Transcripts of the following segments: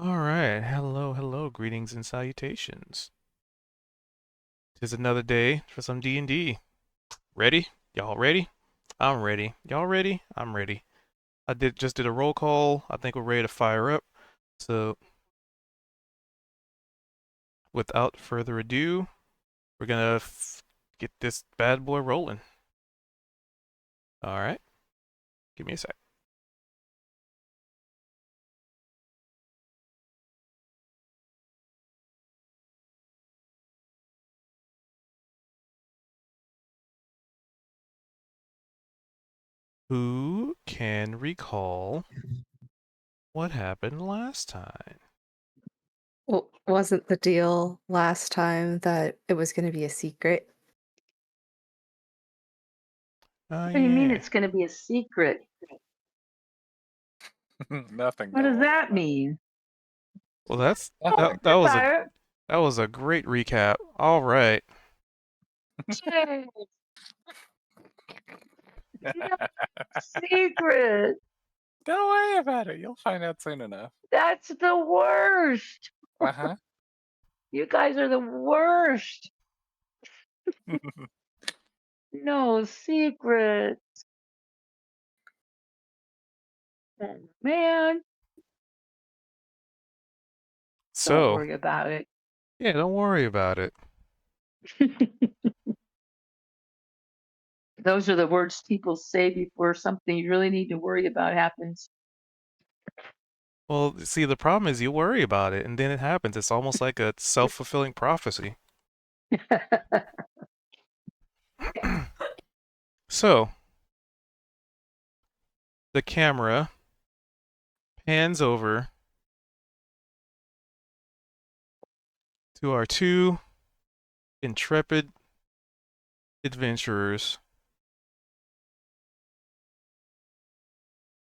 All right, hello, hello, greetings and salutations. Tis another day for some D&D. Ready? Y'all ready? I'm ready. Y'all ready? I'm ready. I just did a roll call. I think we're ready to fire up. So, without further ado, we're gonna get this bad boy rolling. All right, give me a sec. Who can recall what happened last time? Well, wasn't the deal last time that it was going to be a secret? Oh What do you mean yeah. it's going to be a secret? Nothing What to does worry that about. mean? Well, that's Don't Nothing. that. worry about it. That was a great recap. All right. Yay. No secret. Don't worry about it. You'll find out soon enough. That's the worst. Uh You guys are the worst. huh. No secret. Oh, man, don't So, worry about it. yeah, don't worry about it. Those are the words people say before something you really need to worry about happens. Well, see, the problem is you worry about it and then it happens. It's almost like a self-fulfilling prophecy. So, the camera pans over to our two intrepid adventurers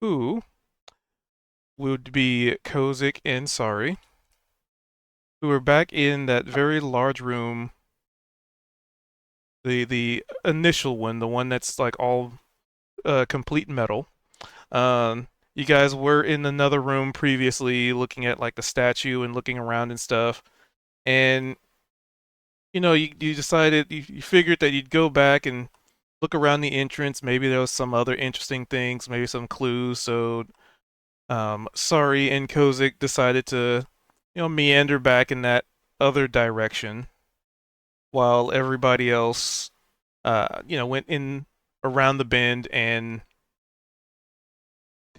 who would be Kozik and Sari, who are back in that very large room, the initial one, the one that's like all complete metal. You guys were in another room previously looking at like the statue and looking around and stuff. And you decided you figured that you'd go back and look around the entrance. Maybe there was some other interesting things, maybe some clues. So Sari and Kozik decided to, meander back in that other direction while everybody else went in around the bend and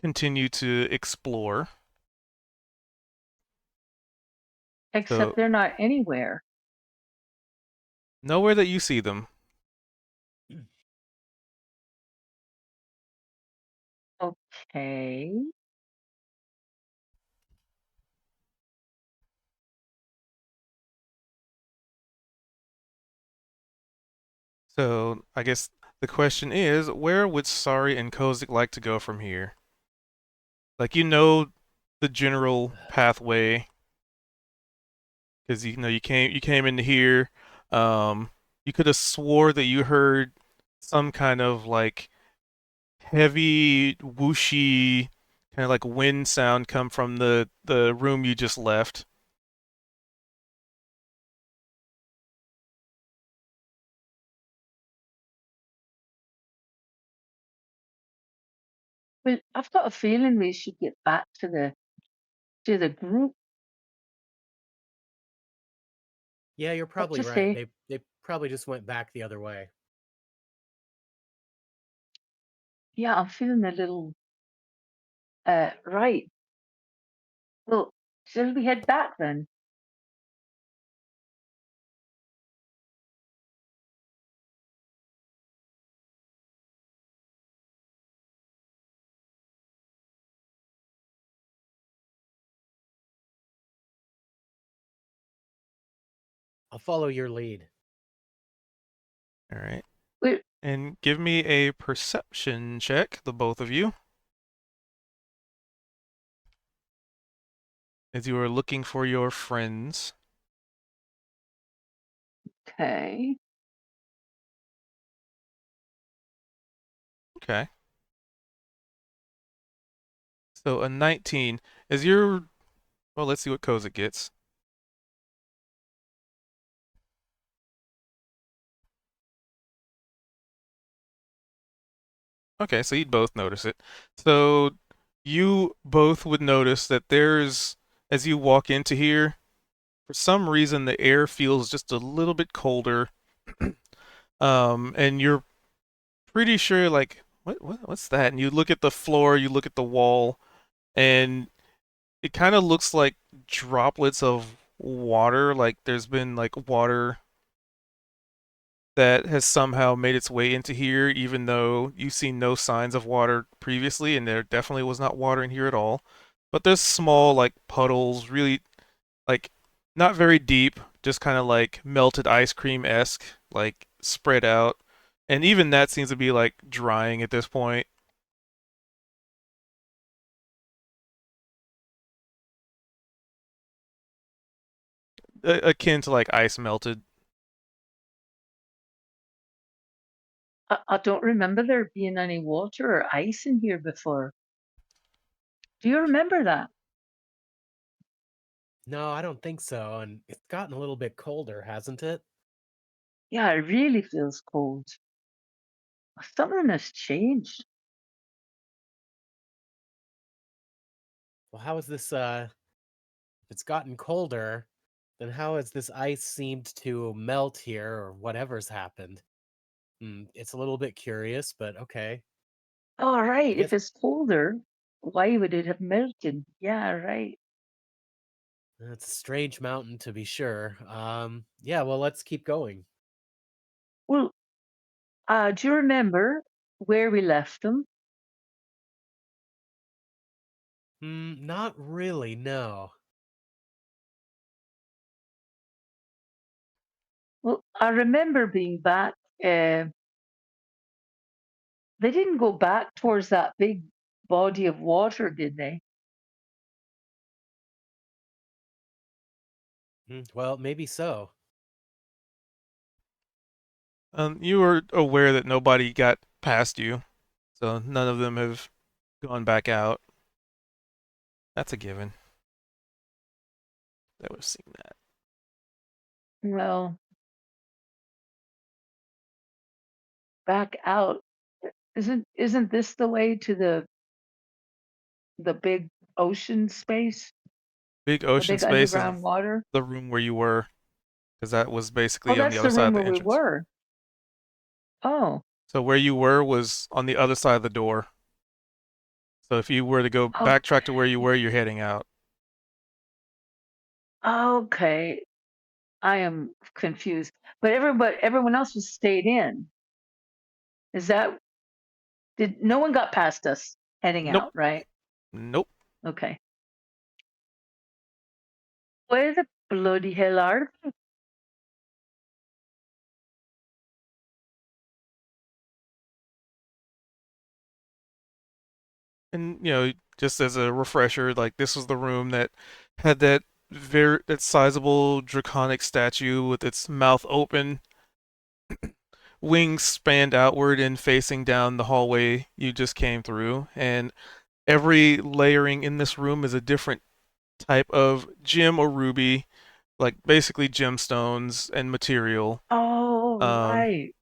continued to explore. Except So they're not anywhere. nowhere that you see them. Okay. So I guess the question is, where would Sari and Kozik like to go from here? Like the general pathway because you came into here. Um, you could have swore that you heard some kind of like heavy whooshy kind of like wind sound come from the room you just left. Well, I've got a feeling we should get back to the group. Yeah, you're What probably to right. say? They probably just went back the other way. Yeah, I'm feeling a little right. Well, shall we head back then? I'll follow your lead. All right. We And give me a perception check, the both of you, as you are looking for your friends. okay. Okay. So a 19. As you're Well, let's see what Koza gets. Okay, so you'd both notice it. So you both would notice that as you walk into here, for some reason the air feels just a little bit colder. And you're pretty sure like what's that? And you look at the floor, you look at the wall, and it kind of looks like droplets of water, like there's been like water that has somehow made its way into here, even though you've seen no signs of water previously, and there definitely was not water in here at all. But there's small, like, puddles, really, like, not very deep, just kind of like melted ice cream-esque, like, spread out. And even that seems to be, like, drying at this point. Akin to, like, ice melted. I don't remember there being any water or ice in here before. Do you remember that? No, I don't think so. And it's gotten a little bit colder, hasn't it? Yeah, it really feels cold. Something has changed. Well, how is this? If it's gotten colder, then how has this ice seemed to melt here, or whatever's happened? It's a little bit curious, but okay. All I right, if guess it's colder, why would it have melted? Yeah, right. it's a strange mountain to be sure. Yeah. Well, let's keep going. Well, do you remember where we left them? Not really. No. Well, I remember being back. They didn't go back towards that big body of water, did they? Well, maybe so. You were aware that nobody got past you, so none of them have gone back out. That's a given. They would have seen that. Well, back out. Isn't this the way to the big ocean space, Big the ocean big space is underground water? the room where you were, because that was Oh, basically on the that's other the side of room the where we entrance. were. Oh, So where you were was on the other side of the door. So if you were to go backtrack to where you were, you're heading out. okay. I am confused. But everyone else was stayed in. Is that did no one got past us heading Nope. out, right? Nope. Okay. Where the bloody hell are they? And just as a refresher, like this was the room that had that sizable draconic statue with its mouth open, wings spanned outward and facing down the hallway you just came through. And every layering in this room is a different type of gem or ruby, like basically gemstones and material. Oh, Um, right.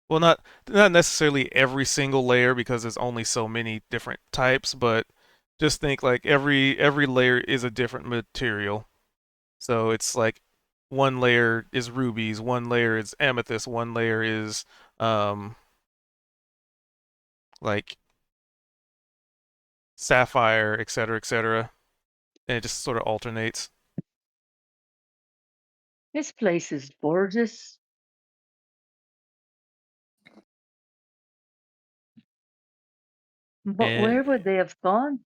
well, not necessarily every single layer because there's only so many different types, but just think like every layer is a different material. So it's like one layer is rubies, one layer is amethyst, one layer is um like sapphire, etc., etc. And it just sort of alternates. This place is gorgeous. But where And would they have gone?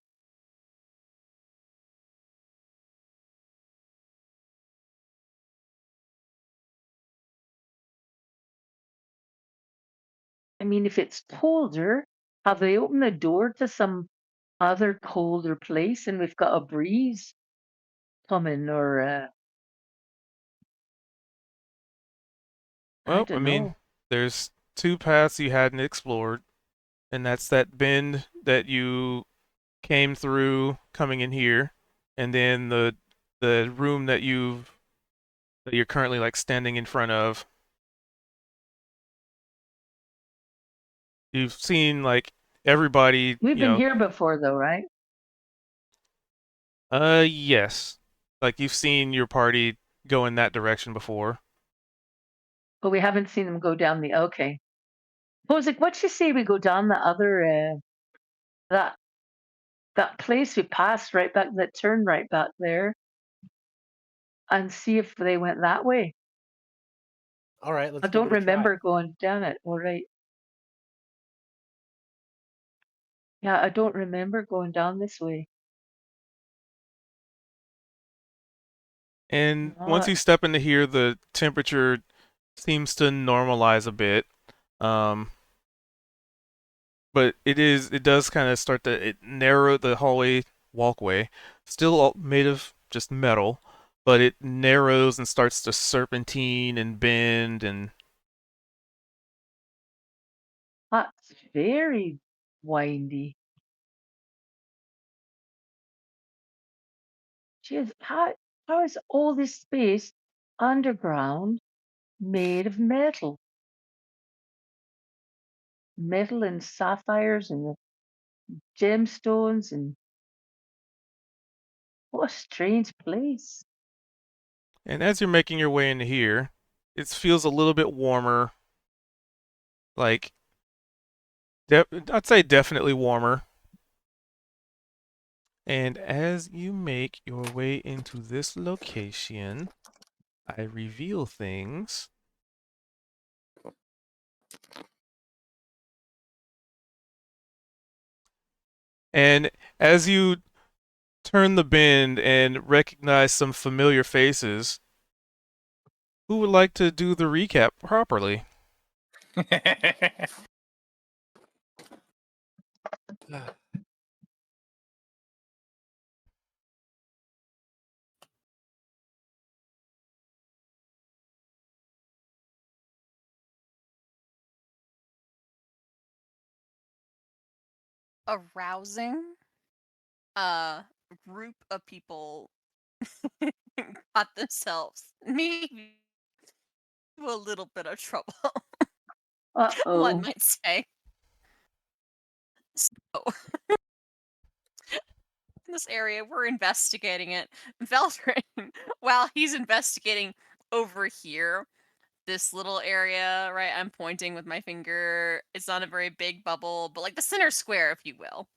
I mean, if it's colder, have they opened the door to some other colder place and we've got a breeze coming or I well, I don't mean, know. there's two paths you hadn't explored, and that's that bend that you came through coming in here, and then the room that you're currently like standing in front of. You've seen like everybody, We've been here before, though, right? yes. Like you've seen your party go in that direction before. But we haven't seen them go down the. Okay. Suppose like, what you say we go down the other that that place we passed right back, that turn right back there, and see if they went that way. All right, I let's give don't it a try. remember going down it. All right. Yeah, I don't remember going down this way. And once No, you step into here, the temperature seems to normalize a bit. Um, but it does kind of start to narrow the hallway walkway, still all made of just metal, but it narrows and starts to serpentine and bend and that's very windy. Jeez, how is all this space underground made of metal? Metal and sapphires and gemstones, and what a strange place. and as you're making your way into here, it feels a little bit warmer. Like I'd say definitely warmer. And as you make your way into this location, I reveal things. And as you turn the bend and recognize some familiar faces, who would like to do the recap properly? Arousing a group of people got themselves maybe a little bit of trouble, one Uh-oh. might say. So, in this area, we're investigating it. Veldrin, while he's investigating over here, this little area, right? I'm pointing with my finger. It's not a very big bubble, but like the center square, if you will.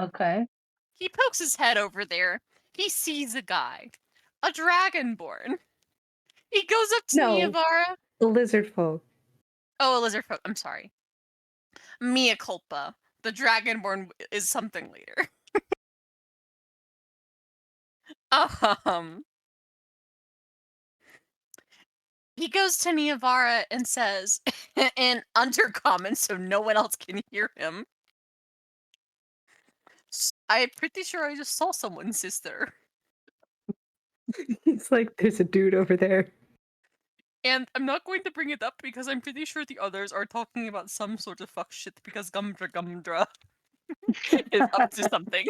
Okay. He pokes his head over there. He sees a guy, a dragonborn. He goes up to No. Niavara. The lizard folk. Oh, a lizard folk. I'm sorry. Mea culpa. The dragonborn is something later. um, he goes to Niavara and says, in undercommon, so no one else can hear him. I'm pretty sure I just saw someone's sister. It's like there's a dude over there. And I'm not going to bring it up because I'm pretty sure the others are talking about some sort of fuck shit because Gumdra is up to something.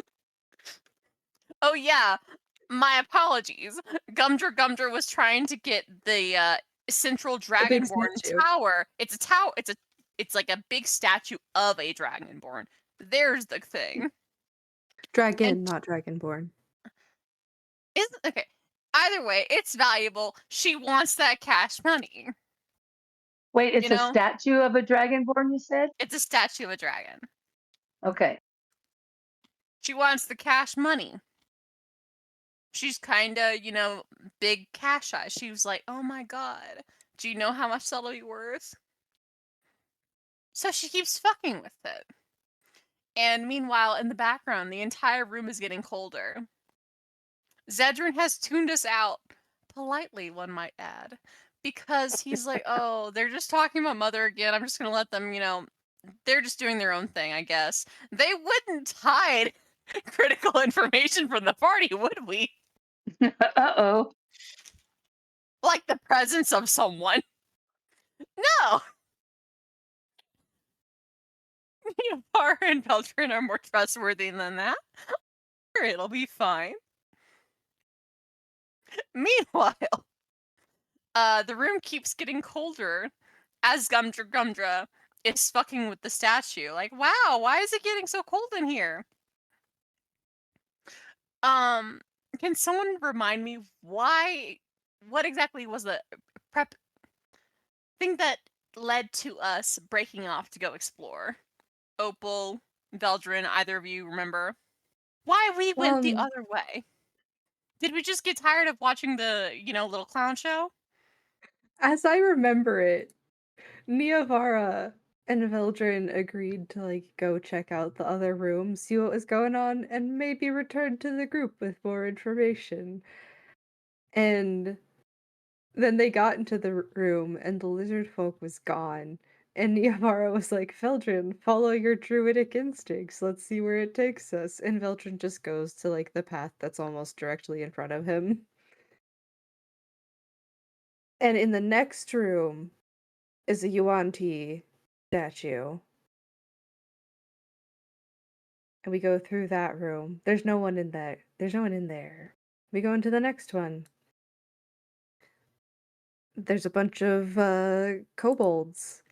Oh yeah, my apologies. Gumdra was trying to get the central The big dragonborn statue. tower. It's a tower. It's like a big statue of a dragonborn. There's the thing. Dragon, And not dragonborn. isn't okay. Either way, it's valuable. She wants that cash money. Wait, it's You a know, statue of a dragonborn, you said? it's a statue of a dragon. Okay. She wants the cash money. She's kinda, big cash eyes. She was like, "Oh my god, do you know how much that'll be worth?" So she keeps fucking with it. And meanwhile, in the background, the entire room is getting colder. Zedrin has tuned us out, politely, one might add, because he's like, "Oh, they're just talking about Mother again. I'm just gonna let them, they're just doing their own thing, I guess." They wouldn't hide critical information from the party, would we? Uh-oh. Like the presence of someone. No! Neopar and Beltran are more trustworthy than that. Sure, it'll be fine. Meanwhile, the room keeps getting colder as Gumdra is fucking with the statue. Like, wow, why is it getting so cold in here? Can someone remind me what exactly was the prep thing that led to us breaking off to go explore? Opal, Veldrin, either of you remember? Why we went the Um, other way? Did we just get tired of watching the, little clown show? as I remember it, Niavara and Vildrin agreed to go check out the other room, see what was going on, and maybe return to the group with more information. And then they got into the room, and the lizard folk was gone. And Niavara was like, Vildrin, follow your druidic instincts. Let's see where it takes us. And Vildrin just goes to the path that's almost directly in front of him. And in the next room is a Yuan-Ti statue. And we go through that room. There's no one in there. There's no one in there. We go into the next one. There's a bunch of kobolds.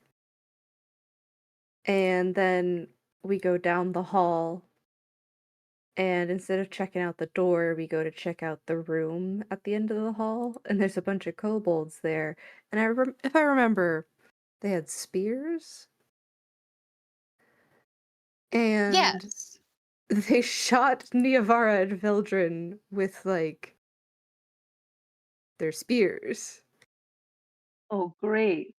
And then we go down the hall. And instead of checking out the door, we go to check out the room at the end of the hall. And there's a bunch of kobolds there. And if I remember, they had spears. And Yes. they shot Niavara and Vildrin with their spears. Oh, great.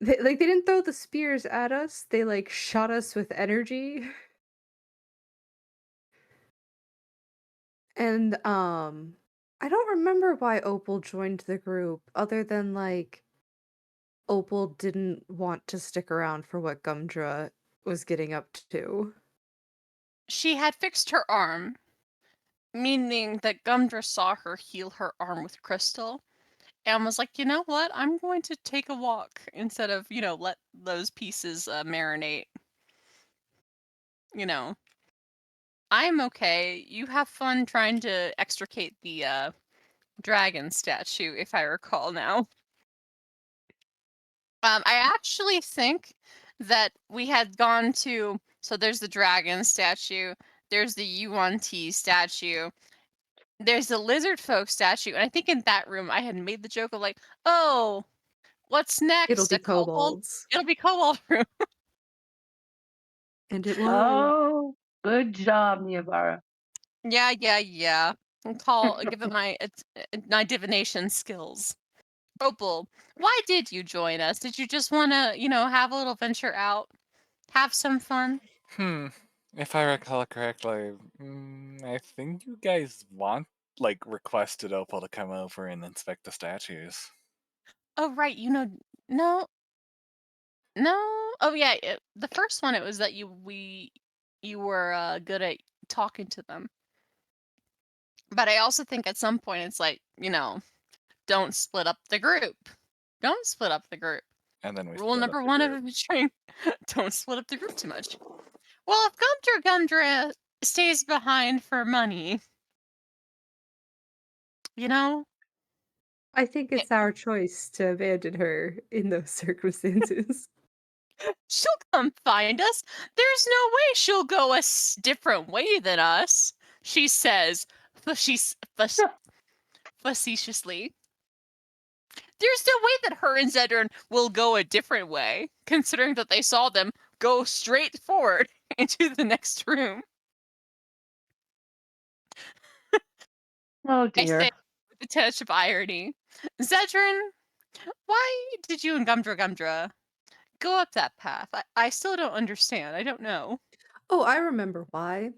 They didn't throw the spears at us. They shot us with energy. And I don't remember why Opal joined the group other than Opal didn't want to stick around for what Gumdra was getting up to. She had fixed her arm, meaning that Gumdra saw her heal her arm with crystal and was like, you know what? I'm going to take a walk instead of, let those pieces marinate. I'm okay. You have fun trying to extricate the dragon statue, if I recall now. I actually think that we had gone to. So there's the dragon statue, there's the Yuan-Ti statue, there's the lizard folk statue, and I think in that room I had made the joke of oh, what's It'll next? be A kobold? kobolds. It'll be kobold room. And it was. Oh, good job, Niavara. Yeah. Give it my divination skills. Opal, why did you join us? Did you just want to, have a little venture out, have some fun? If I recall correctly, I think you guys requested Opal to come over and inspect the statues. Oh, right. No. Oh, yeah. The first one, it was that you were good at talking to them. But I also think at some point it's don't split up the group. Don't split up the group. And then we Rule split up number the one of group. adventuring: don't split up the group too much. Well, if Gumdra stays behind for money, you know, I think it- it's our choice to abandon her in those circumstances. she'll come find us. There's no way she'll go a different way than us, she says, facetiously. There's no way that her and Zedran will go a different way, considering that they saw them go straight forward into the next room. Oh, I dear. say with a touch of irony. Zedran, why did you and Gumdra go up that path? I still don't understand. I don't know. Oh, I remember why.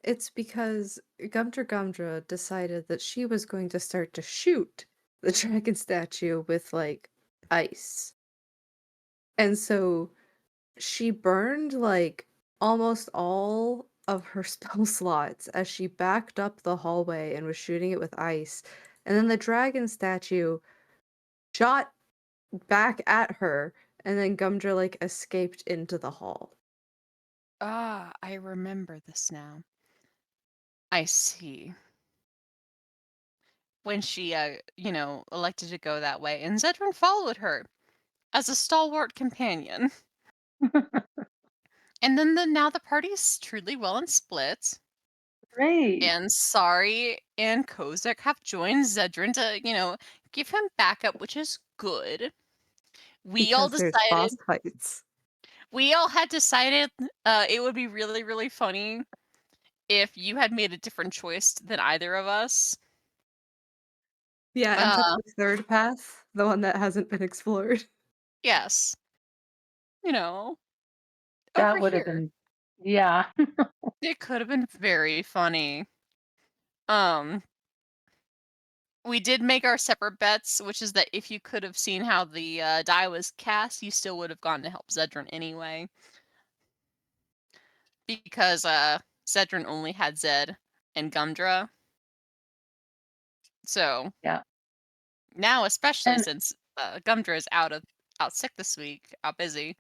It's because Gumdra decided that she was going to start to shoot the dragon statue with ice. And so she burned almost all of her spell slots as she backed up the hallway and was shooting it with ice. And then the dragon statue shot back at her and then Gumdra like escaped into the hall. Ah, I remember this now. I see. When she, elected to go that way, and Zedrun followed her as a stalwart companion. And then now the party's truly well and split. Right. And Sari and Kozak have joined Zedrun to, give him backup, which is good. We all Because there's boss decided fights. we all had decided it would be really, really funny if you had made a different choice than either of us. Yeah, and took Uh, the third path, the one that hasn't been explored. yes. You know, over That would have here. been, yeah. It could have been very funny. Um, we did make our separate bets, which is that if you could have seen how the die was cast, you still would have gone to help Zedrun anyway. Because Zedrun only had Zed and Gumdra. So Yeah. now, especially And since Gumdra is out sick this week, out busy,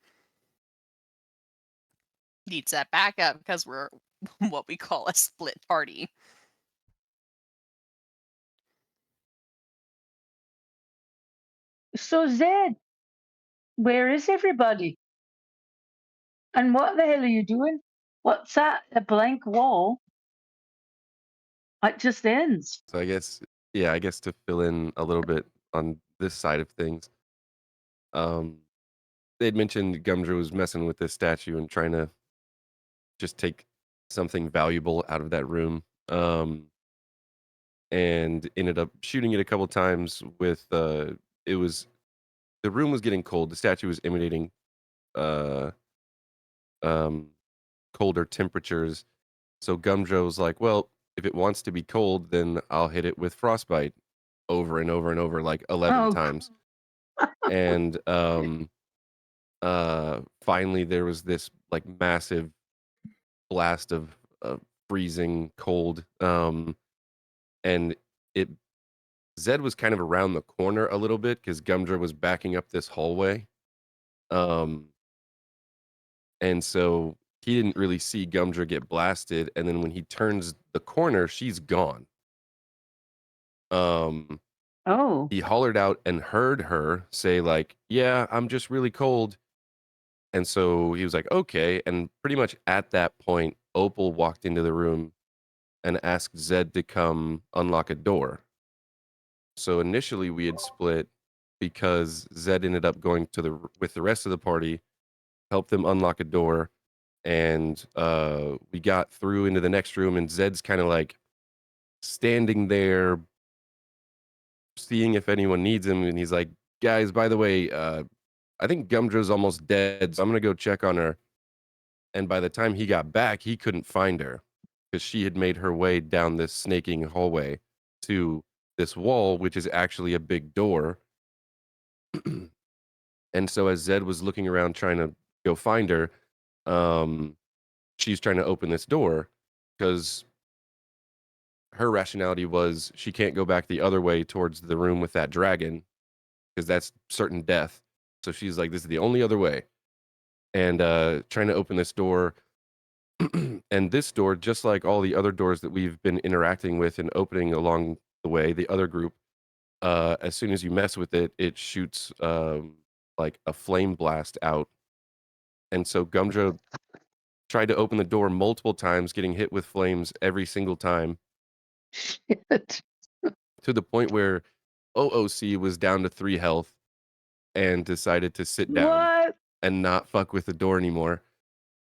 needs that backup because we're what we call a split party. so, Zed, where is everybody? And what the hell are you doing? What's that? A blank wall? It just ends. So I guess, yeah, I guess to fill in a little bit on this side of things, they'd mentioned Gumdra was messing with this statue and trying to just take something valuable out of that room, and ended up shooting it a couple times with, it was, the room was getting cold. The statue was emanating, uh, um, colder temperatures. So Gumdra was like, well, if it wants to be cold, then I'll hit it with frostbite over and over and over, like 11 Oh, times. And finally there was this like massive blast of freezing cold, and it Zed was kind of around the corner a little bit because Gumdra was backing up this hallway, um and so he didn't really see Gumdra get blasted, and then when he turns the corner, she's gone. um oh, he hollered out and heard her say like, yeah, I'm just really cold. And so he was like, okay. And pretty much at that point, Opal walked into the room and asked Zed to come unlock a door. So initially we had split because Zed ended up going to with the rest of the party, helped them unlock a door, and we got through into the next room, and Zed's kind of like standing there seeing if anyone needs him, and he's like, guys, by the way, I think Gumdra's almost dead, so I'm gonna go check on her. And by the time he got back, he couldn't find her because she had made her way down this snaking hallway to this wall, which is actually a big door. And so as Zed was looking around trying to go find her, um, she's trying to open this door because her rationality was she can't go back the other way towards the room with that dragon because that's certain death. So she's like, this is the only other way. And trying to open this door. And this door, just like all the other doors that we've been interacting with and opening along the way, the other group, as soon as you mess with it, it shoots like a flame blast out. And so Gumdra tried to open the door multiple times, getting hit with flames every single time, shit. to the point where OOC was down to 3 health and decided to sit down What? and not fuck with the door anymore.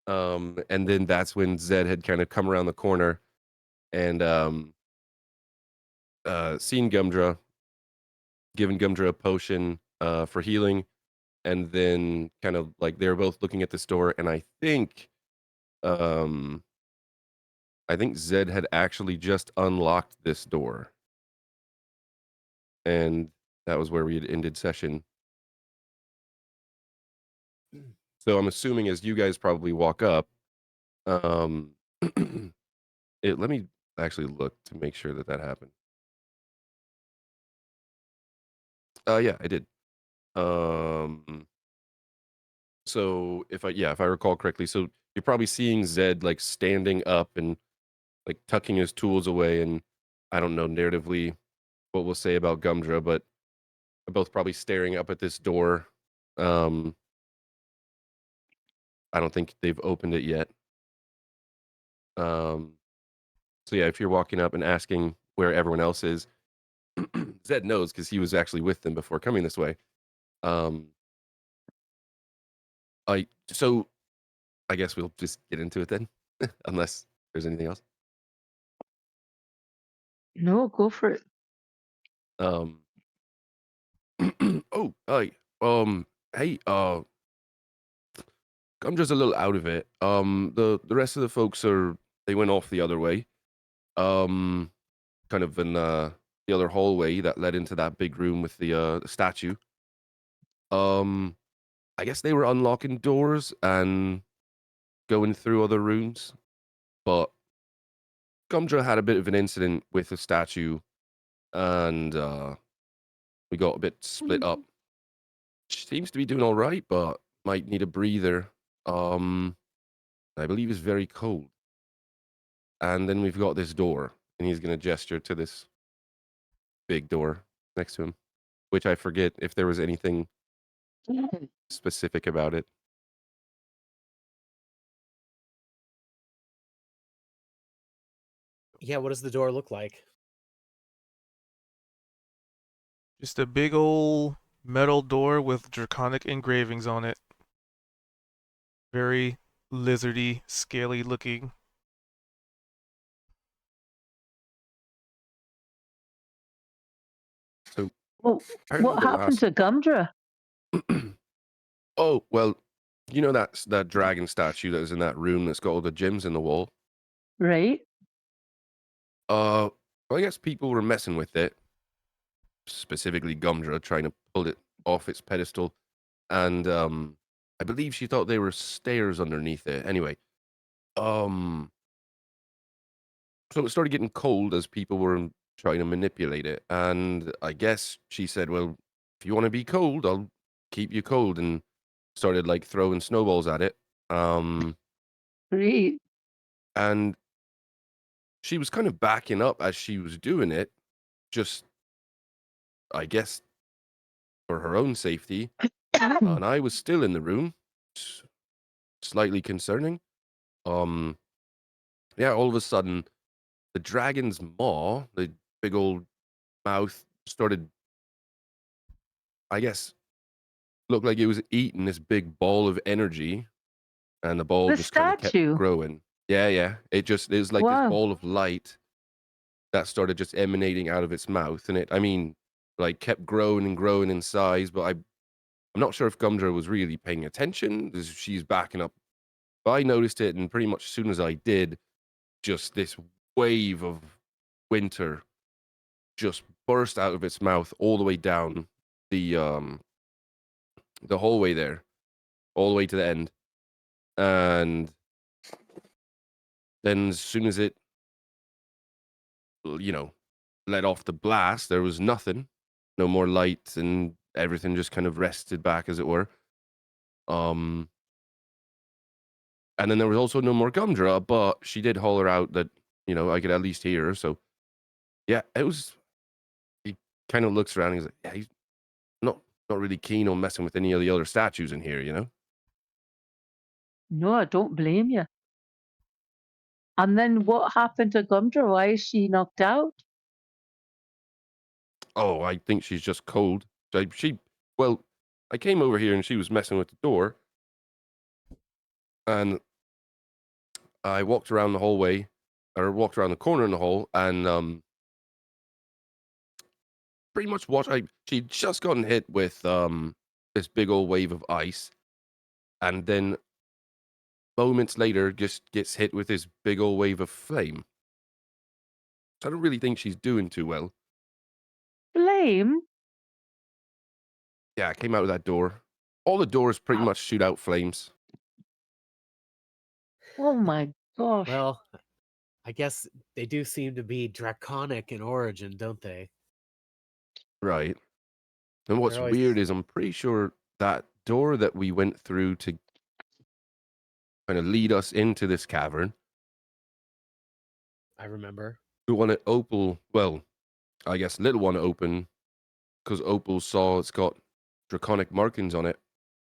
And then that's when Zed had kind of come around the corner and seen Gumdra, given Gumdra a potion for healing, and then kind of like they were both looking at this door, and um, I think Zed had actually just unlocked this door, and that was where we had ended session. So I'm assuming as you guys probably walk up, um, let me actually look to make sure that that happened. Yeah, I did. So if I recall correctly, so you're probably seeing Zed like standing up and like tucking his tools away, and I don't know narratively what we'll say about Gumdra, but they're both probably staring up at this door. Um, I don't think they've opened it yet. Um, so yeah, if you're walking up and asking where everyone else is, Zed knows because he was actually with them before coming this way. Um, so I guess we'll just get into it then, unless there's anything else. No, go for it. Um, oh, hi. Hey, I'm just a little out of it. The rest of the folks they went off the other way. Um, kind of in the other hallway that led into that big room with the statue. Um, I guess they were unlocking doors and going through other rooms, but Gumdra had a bit of an incident with the statue, and we got a bit split up. She seems to be doing all right, but might need a breather. I believe it's very cold. And then we've got this door, and he's going to gesture to this big door next to him, which I forget if there was anything specific about it. Yeah, what does the door look like? Just a big old metal door with draconic engravings on it. Very lizardy, scaly looking. So, Well, apparently what the happened last. to Gumdra? Oh, well, you know that dragon statue that was in that room that's got all the gems in the wall? Right? Well, I guess people were messing with it, specifically Gumdra, trying to pull it off its pedestal. And I believe she thought they were stairs underneath it. Anyway, so it started getting cold as people were trying to manipulate it. And I guess she said, well, if you want to be cold, I'll keep you cold. And started like throwing snowballs at it. Great. And she was kind of backing up as she was doing it, just, I guess, for her own safety. And I was still in the room. Slightly concerning. Yeah, all of a sudden, the dragon's maw, the big old mouth, started, I guess, looked like it was eating this big ball of energy, and the ball The just kind of kept statue. growing. Yeah, yeah. It was like this Wow. ball of light that started just emanating out of its mouth, and I mean, like kept growing and growing in size. But I'm not sure if Gumdra was really paying attention. She's backing up. But I noticed it, and pretty much as soon as I did, just this wave of winter just burst out of its mouth all the way down the hallway there, all the way to the end. And then as soon as it, let off the blast, there was nothing, no more light, and everything just kind of rested back, as it were. And then there was also no more Gumdra, but she did holler out that, I could at least hear her. So yeah, it was, he kind of looks around and he's like, yeah, he's not really keen on messing with any of the other statues in here. No, I don't blame you. And then what happened to Gumdra? Why is she knocked out? Oh, I think she's just cold. Well, I came over here and she was messing with the door, and I walked around the hallway, or walked around the corner in the hall, and pretty much she'd just gotten hit with this big old wave of ice, and then moments later just gets hit with this big old wave of flame. So I don't really think she's doing too well. Flame? Yeah, I came out of that door. All the doors pretty much shoot out flames. Oh my gosh. Well, I guess they do seem to be draconic in origin, don't they? Right. And what's They're always weird is I'm pretty sure that door that we went through to kind of lead us into this cavern, I remember. we wanted Opal, well, I guess little one open, because Opal saw it's got draconic markings on it.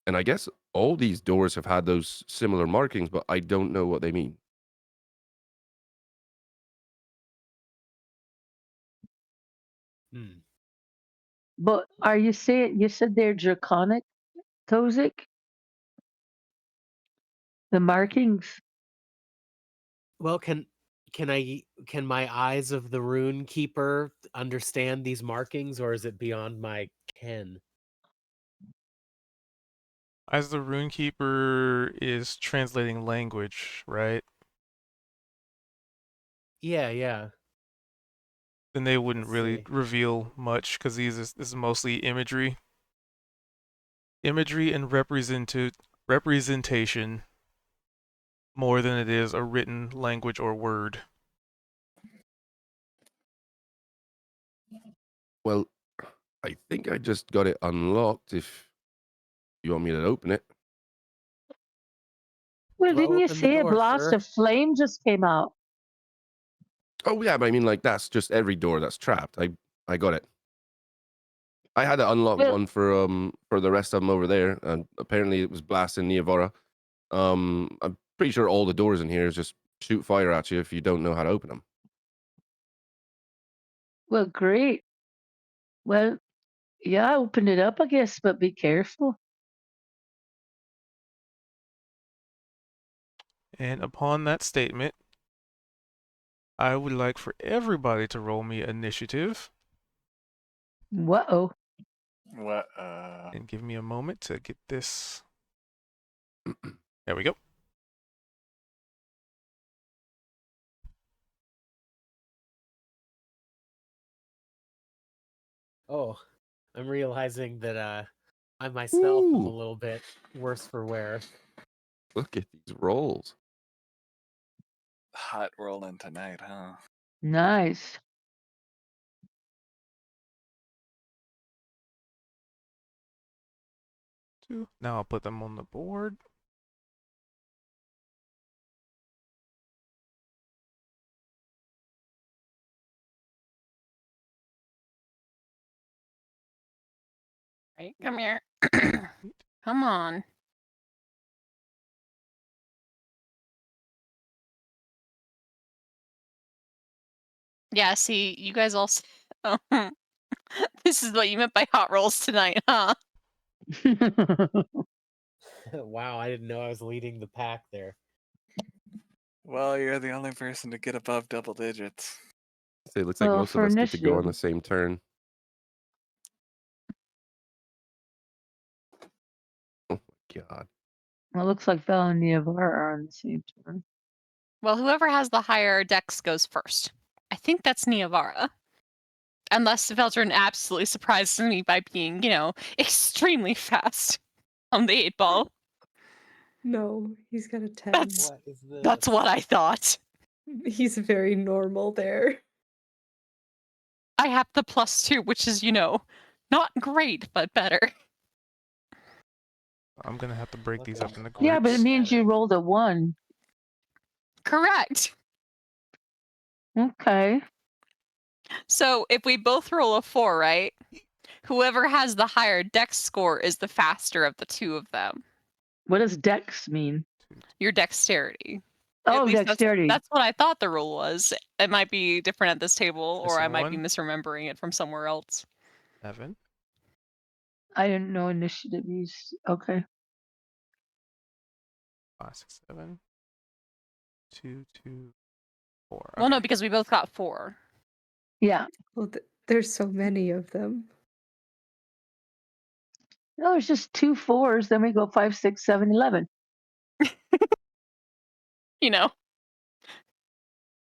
And I guess all these doors have had those similar markings, but I don't know what they mean. Hmm. But are you saying you said they're draconic, Tozik? The markings? Well, can my eyes of the rune keeper understand these markings, or is it beyond my ken? As the Runekeeper is translating language, right? Yeah, yeah. Then they wouldn't Let's really see. reveal much because this is mostly imagery. Imagery and representation more than it is a written language or word. Well, I think I just got it unlocked if you want me to open it. Well, Well, didn't you open the say a door, blast sir. of flame just came out? Oh, yeah, but I mean, like, that's just every door that's trapped. I got it. I had to unlock Well, one for the rest of them over there, and apparently it was blasting Niavara. I'm pretty sure all the doors in here just shoot fire at you if you don't know how to open them. well, great. Well, yeah, open it up, I guess, but be careful. And upon that statement, I would like for everybody to roll me initiative Whoa. What? and give me a moment to get this. There we go. Oh, I'm realizing that I myself am a Ooh, little bit worse for wear. look at these rolls. Hot rolling tonight, huh? Nice. Now I'll put them on the board. Right, come here. Come on. Yeah, see, you guys all. This is what you meant by hot rolls tonight, huh? Wow, I didn't know I was leading the pack there. Well, you're the only person to get above double digits. So it looks like Well, most of for us get to go on initiative. the same turn. Oh my god. Well, it looks like Val and Niavar are on the same turn. Well, whoever has the higher dex goes first. I think that's Niavara. Unless Veldrin absolutely surprises me by being, extremely fast on the 8-ball. No, he's got a 10. That's What is this? that's what I thought. He's very normal there. I have the +2, which is, not great, but better. I'm gonna have to break these up into Yeah, but it groups. means you rolled a 1. Correct. Okay. So if we both roll a 4, right? Whoever has the higher dex score is the faster of the two of them. What does dex mean? Your dexterity. At Oh, least dexterity. that's what I thought the rule was. It might be different at this table, or I Missing might be one. misremembering it from somewhere else. 7. I didn't know initiative use. Okay. 5, 6, 7. 2, 2, 4. Well, no, Okay. because we both got 4. Yeah. Well, there's so many of them. No, there's just 2 4s. Then we go 5, 6, 7, 11.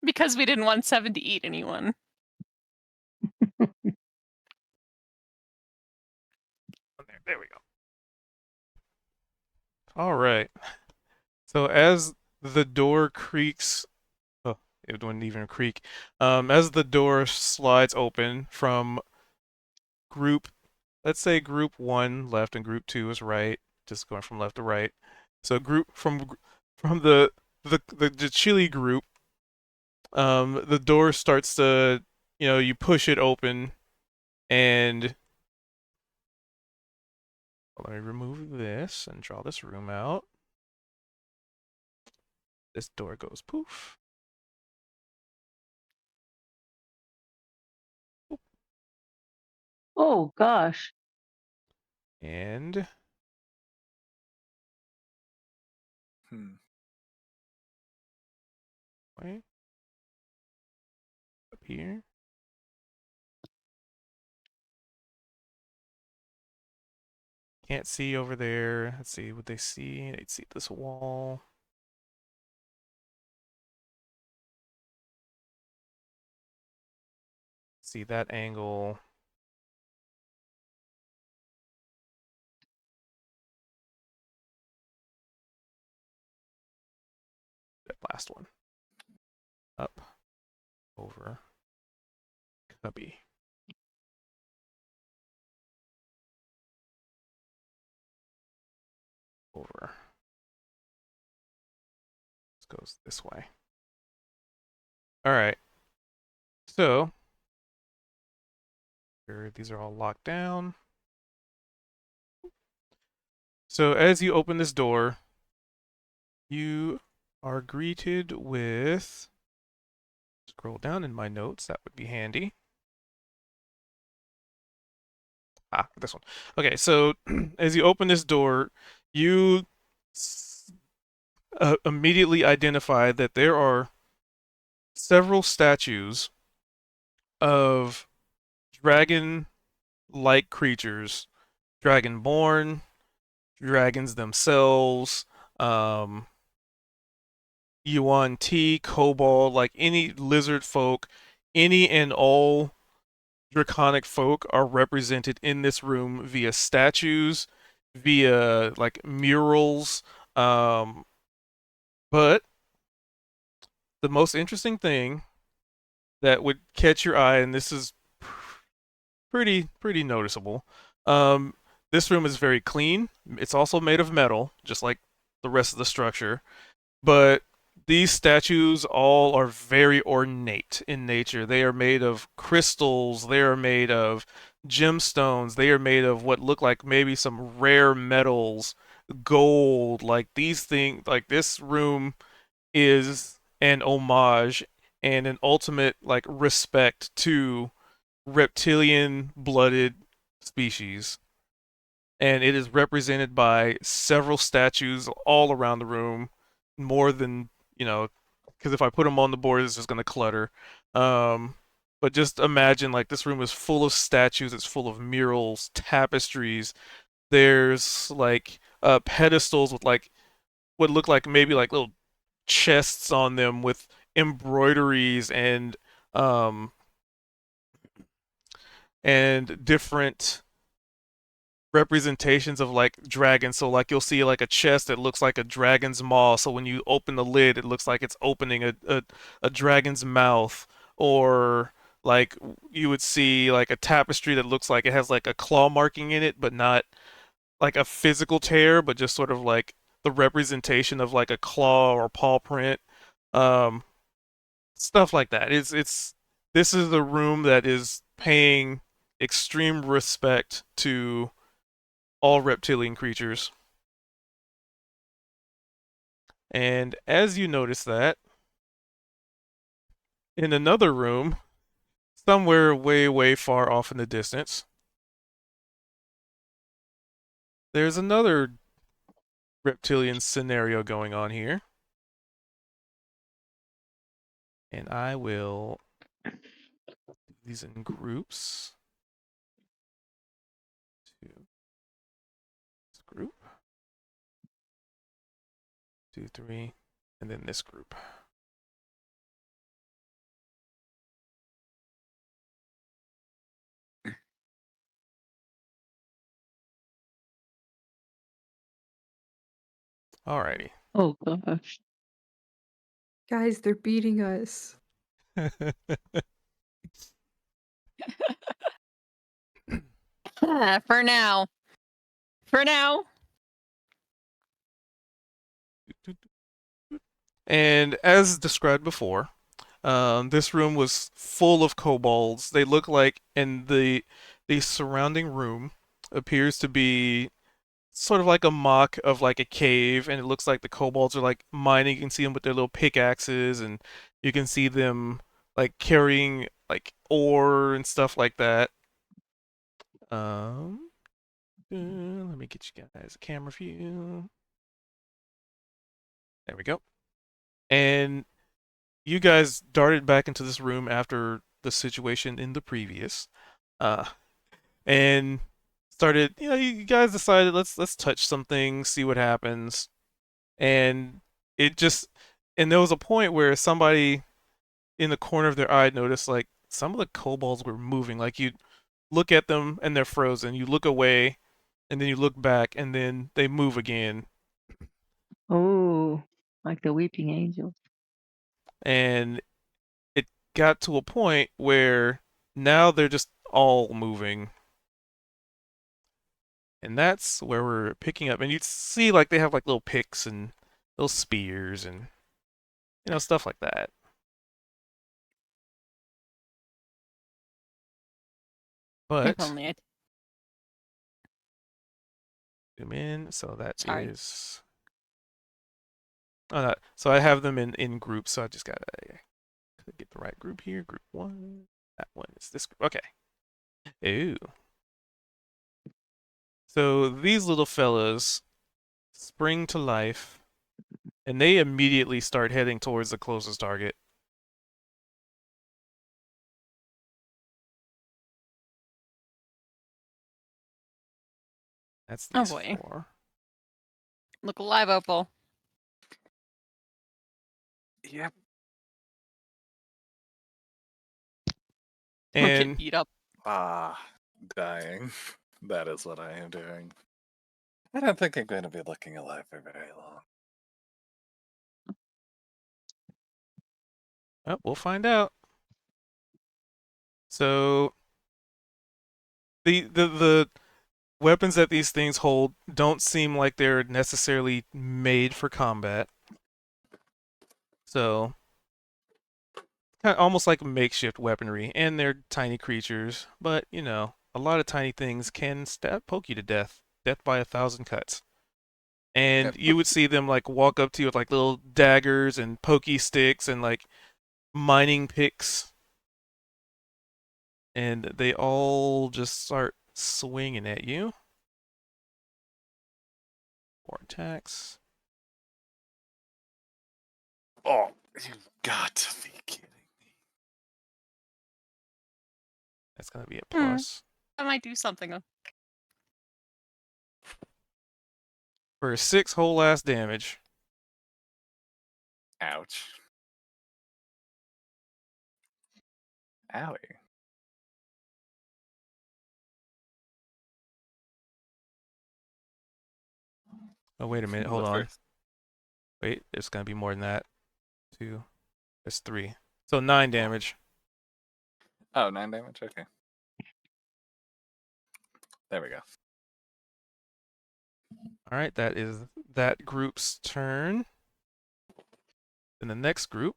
Because we didn't want 7 to eat anyone. There we go. All right. So as the door creaks, oh, it wouldn't even creak. As the door slides open from group, let's say group 1 left and group 2 is right. just going from left to right. So group from the chili group, the door starts to, you push it open, and let me remove this and draw this room out. This door goes poof. Oh gosh. And wait, up here. Can't see over there. Let's see what they see. They'd see this wall. See that angle. That last one. Up. Over. Cubby. Over. This goes this way. All right. So these are all locked down. So as you open this door, you are greeted with, scroll down in my notes, that would be handy. This one. Okay, so as you open this door, you immediately identify that there are several statues of dragon-like creatures, dragonborn, dragons themselves, Yuan Ti, kobold, like any lizard folk, any and all draconic folk are represented in this room via statues, via like murals. But the most interesting thing that would catch your eye, and this is pretty noticeable. Um, this room is very clean. It's also made of metal, just like the rest of the structure. But these statues all are very ornate in nature. They are made of crystals. They are made of gemstones. They are made of what look like maybe some rare metals, gold. Like these things, like this room is an homage and an ultimate like respect to reptilian blooded species. And it is represented by several statues all around the room, more than, because if I put them on the board, it's just going to clutter. Um, but just imagine like this room is full of statues, it's full of murals, tapestries. There's like pedestals with like what look like maybe like little chests on them with embroideries um and different representations of like dragons. So like you'll see like a chest that looks like a dragon's maw. So when you open the lid, it looks like it's opening a dragon's mouth. Or like you would see like a tapestry that looks like it has like a claw marking in it, but not like a physical tear, but just sort of like the representation of like a claw or paw print. Um, Stuff like that. It's this is the room that is paying extreme respect to all reptilian creatures. And as you notice that, in another room, somewhere way far off in the distance, there's another reptilian scenario going on here. And I will do these in groups. To this group, 2, 3, and then this group. Alrighty. Oh gosh. Guys, they're beating us. For now. For now. And as described before, this room was full of kobolds. They look like, and the surrounding room appears to be sort of like a mock of like a cave, and it looks like the kobolds are like mining. You can see them with their little pickaxes, and you can see them like carrying like ore and stuff like that. Um, let me get you guys a camera view. There we go. And you guys darted back into this room after the situation in the previous, uh, and started. You know, you guys decided let's touch some things, see what happens, and it just. And there was a point where somebody in the corner of their eye noticed like some of the kobolds were moving. Like you look at them and they're frozen. You look away, and then you look back, and then they move again. Oh, like the weeping angels. And it got to a point where now they're just all moving. And that's where we're picking up. And you see like they have like little picks and little spears and stuff like that. If But only I. zoom in, so that Sorry. is so I have them in groups, so I just gotta get the right group here. Group one. That one is this group. Okay. Ooh. So these little fellas spring to life, and they immediately start heading towards the closest target. That's Oh these boy. four. Look alive, Opal. Yep. Don't get And beat up. Ah, dying. That is what I am doing. I don't think I'm going to be looking alive for very long. oh, we'll find out. So the weapons that these things hold don't seem like they're necessarily made for combat. So kind of almost like makeshift weaponry, and they're tiny creatures. But a lot of tiny things can poke you to death, death by 1,000 cuts. And Yep. you would see them like walk up to you with like little daggers and pokey sticks and like mining picks, and they all just start swinging at you. 4 attacks. Oh, you've got to be kidding me. That's gonna be a plus. I might do something. For 6 whole ass damage. Ouch. Owie. Oh, wait a minute. The Hold on. first. Wait, it's gonna be more than that. 2. That's 3. So 9 damage. Oh, 9 damage? Okay. There we go. Alright, that is that group's turn. Then the next group.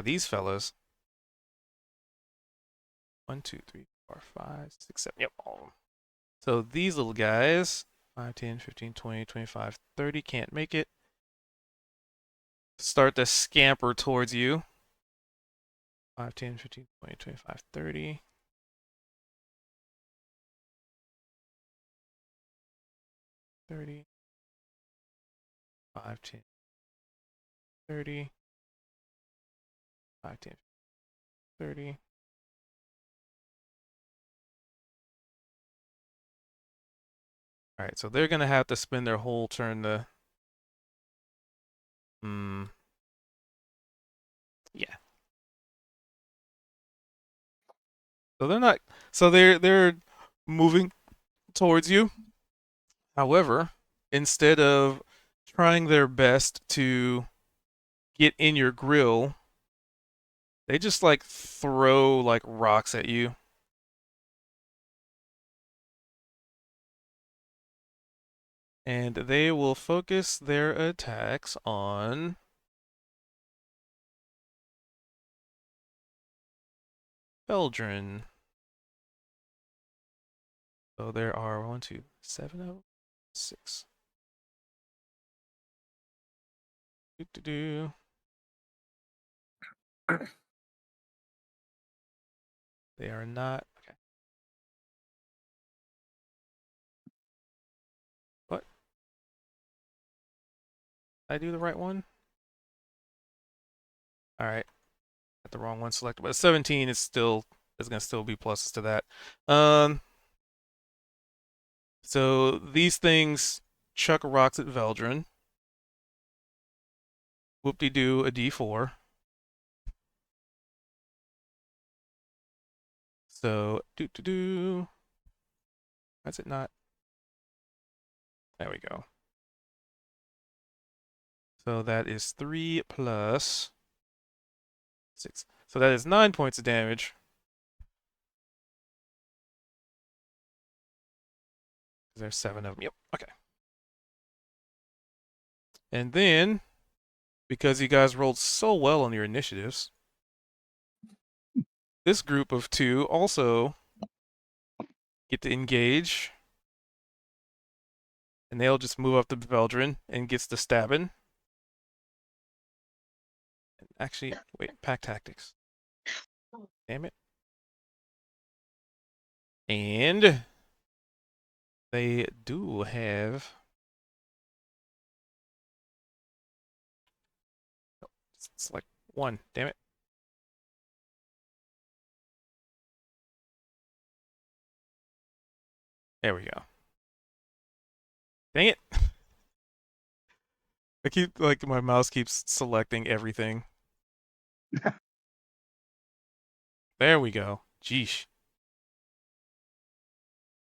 These fellas. 1, 2, 3, 4, 5, 6, 7. Yep, all of them. So these little guys. 5, 10, 15, 20, 25, 30. Can't make it. Start to scamper towards you. 5, 10, 15, 20, 25, 30. 30. 5, 10, 30. 5, 10, 30. Alright, so they're gonna have to spend their whole turn to yeah. So they're not so they're moving towards you. However, instead of trying their best to get in your grill, they just like throw like rocks at you. And they will focus their attacks on Eldrin. So there are 1, 2, 7 of 6. Do. They are not. Okay. What? Did I do the right one? All right. Got the wrong one selected, but 17 is gonna still be pluses to that. So these things chuck rocks at Veldrin. Whoop-de-doo, a D4. So do. Why is it not? There we go. So that is 3 plus 6. So that is 9 points of damage. There's 7 of them. Yep. Okay. And then, because you guys rolled so well on your initiatives, this group of 2 also get to engage. And they'll just move up to Veldrin and gets the stabbing. Actually, wait, pack tactics. Damn it. And they do have. It's like 1. Damn it. There we go. Dang it. I keep, like, my mouse keeps selecting everything. There we go. Jeesh.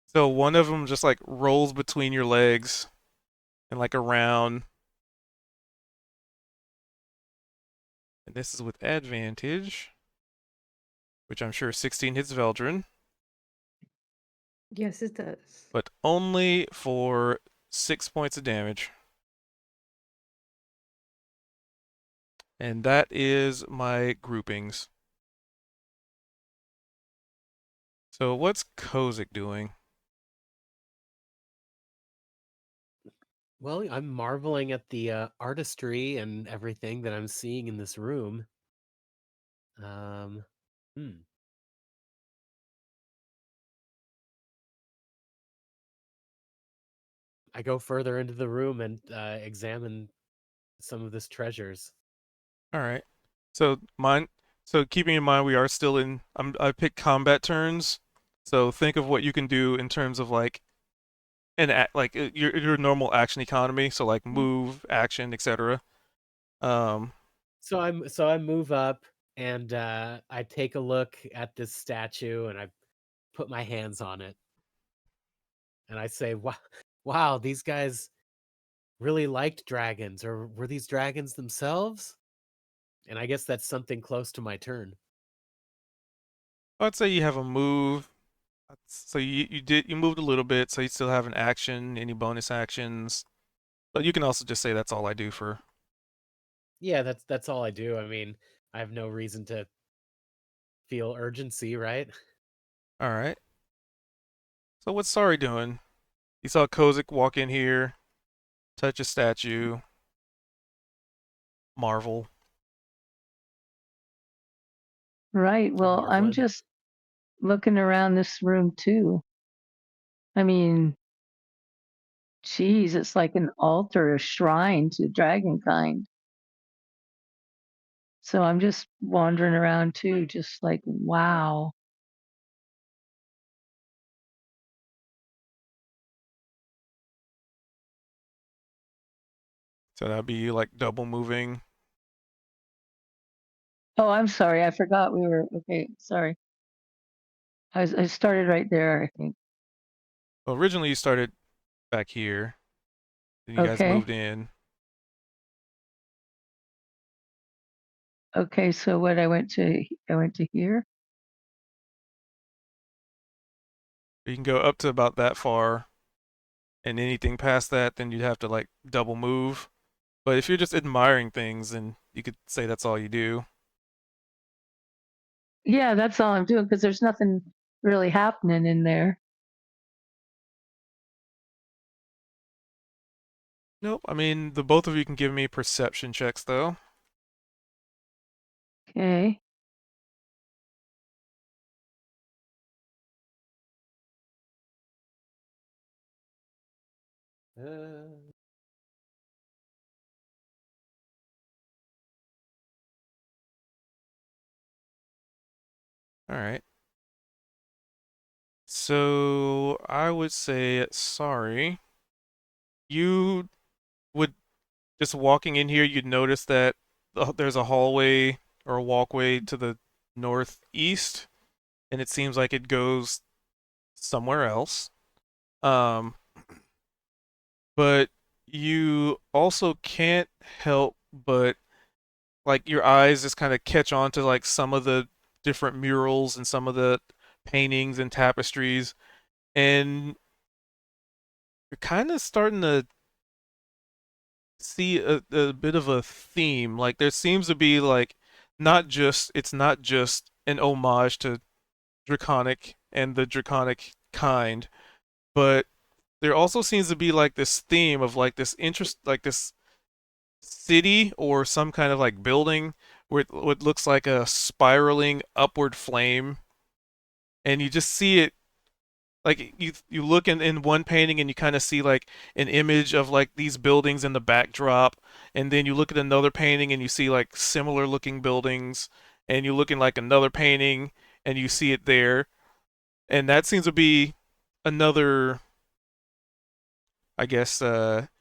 So one of them just, like, rolls between your legs and, like, around. And this is with advantage, which I'm sure 16 hits Veldrin, Yes, it does. but only for 6 points of damage. And that is my groupings. So what's Kozik doing? Well, I'm marveling at the artistry and everything that I'm seeing in this room. Um, hmm. I go further into the room and examine some of this treasures. All right. So mine. So keeping in mind we are still in. I picked combat turns. So think of what you can do in terms of like your normal action economy. So like move, action, etc. Um. So I move up and I take a look at this statue and I put my hands on it and I say, "Wow, wow, these guys really liked dragons, or were these dragons themselves?" And I guess that's something close to my turn. I'd say you have a move. So you moved a little bit. So you still have an action. Any bonus actions? But you can also just say that's all I do for. Yeah, that's all I do. I mean, I have no reason to feel urgency, right? All right. So what's Sari doing? You saw Kozik walk in here, touch a statue, marvel. Right. Well, I'm Marveling. just looking around this room too. I mean, geez, it's like an altar, a shrine to dragonkind. So I'm just wandering around too, just like, wow. So that'd be like double moving. Oh, I'm sorry. I forgot we were okay. Sorry. I started right there, I think. Well, originally you started back here, then you guys Okay. moved in. Okay, so what I went to here. You can go up to about that far, and anything past that, then you'd have to like double move. But if you're just admiring things, then you could say that's all you do. Yeah, that's all I'm doing because there's nothing really happening in there. Nope. I mean, the both of you can give me perception checks though. Okay. Uh, All right. So I would say sorry. You would just walking in here, you'd notice that there's a hallway or a walkway to the northeast, and it seems like it goes somewhere else. Um, but you also can't help but like your eyes just kind of catch on to like some of the different murals and some of the paintings and tapestries, and you're kind of starting to see a bit of a theme. Like there seems to be like it's not just an homage to draconic and the draconic kind, but there also seems to be like this theme of like this interest, like this city or some kind of like building where what looks like a spiraling upward flame, and you just see it like you look in one painting and you kind of see like an image of like these buildings in the backdrop, and then you look at another painting and you see like similar looking buildings, and you look in like another painting and you see it there, and that seems to be another, I guess,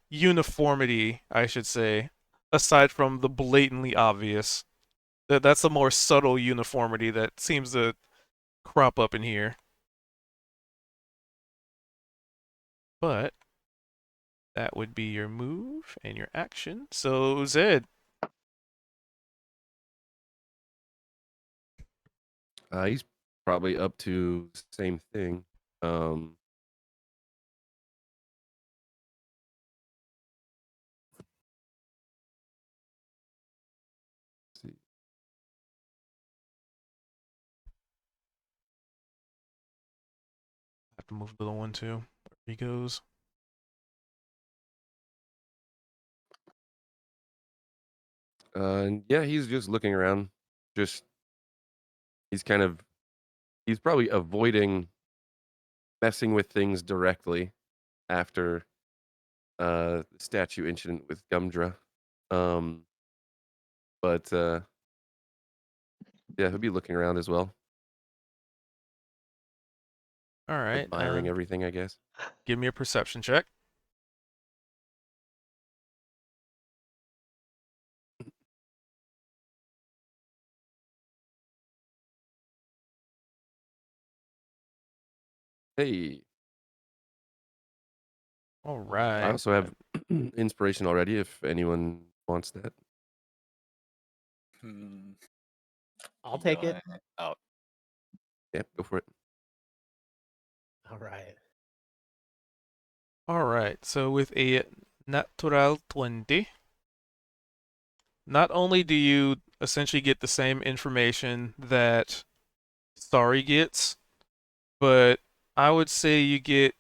uniformity, I should say, aside from the blatantly obvious. That's a more subtle uniformity that seems to crop up in here. But that would be your move and your action. So Zed, He's probably up to same thing. Let's see. I have to move the other one too. There he goes. And yeah, he's just looking around. Just he's kind of he's probably avoiding messing with things directly after the statue incident with Gumdra. Um, but yeah, he'll be looking around as well, All right. admiring everything, I guess. Give me a perception check. Hey, All I right. also have inspiration already. If anyone wants that, Hmm. I'll take it. Oh, yeah, go for it. All right. All right. So with a natural 20, not only do you essentially get the same information that Starry gets, but I would say you get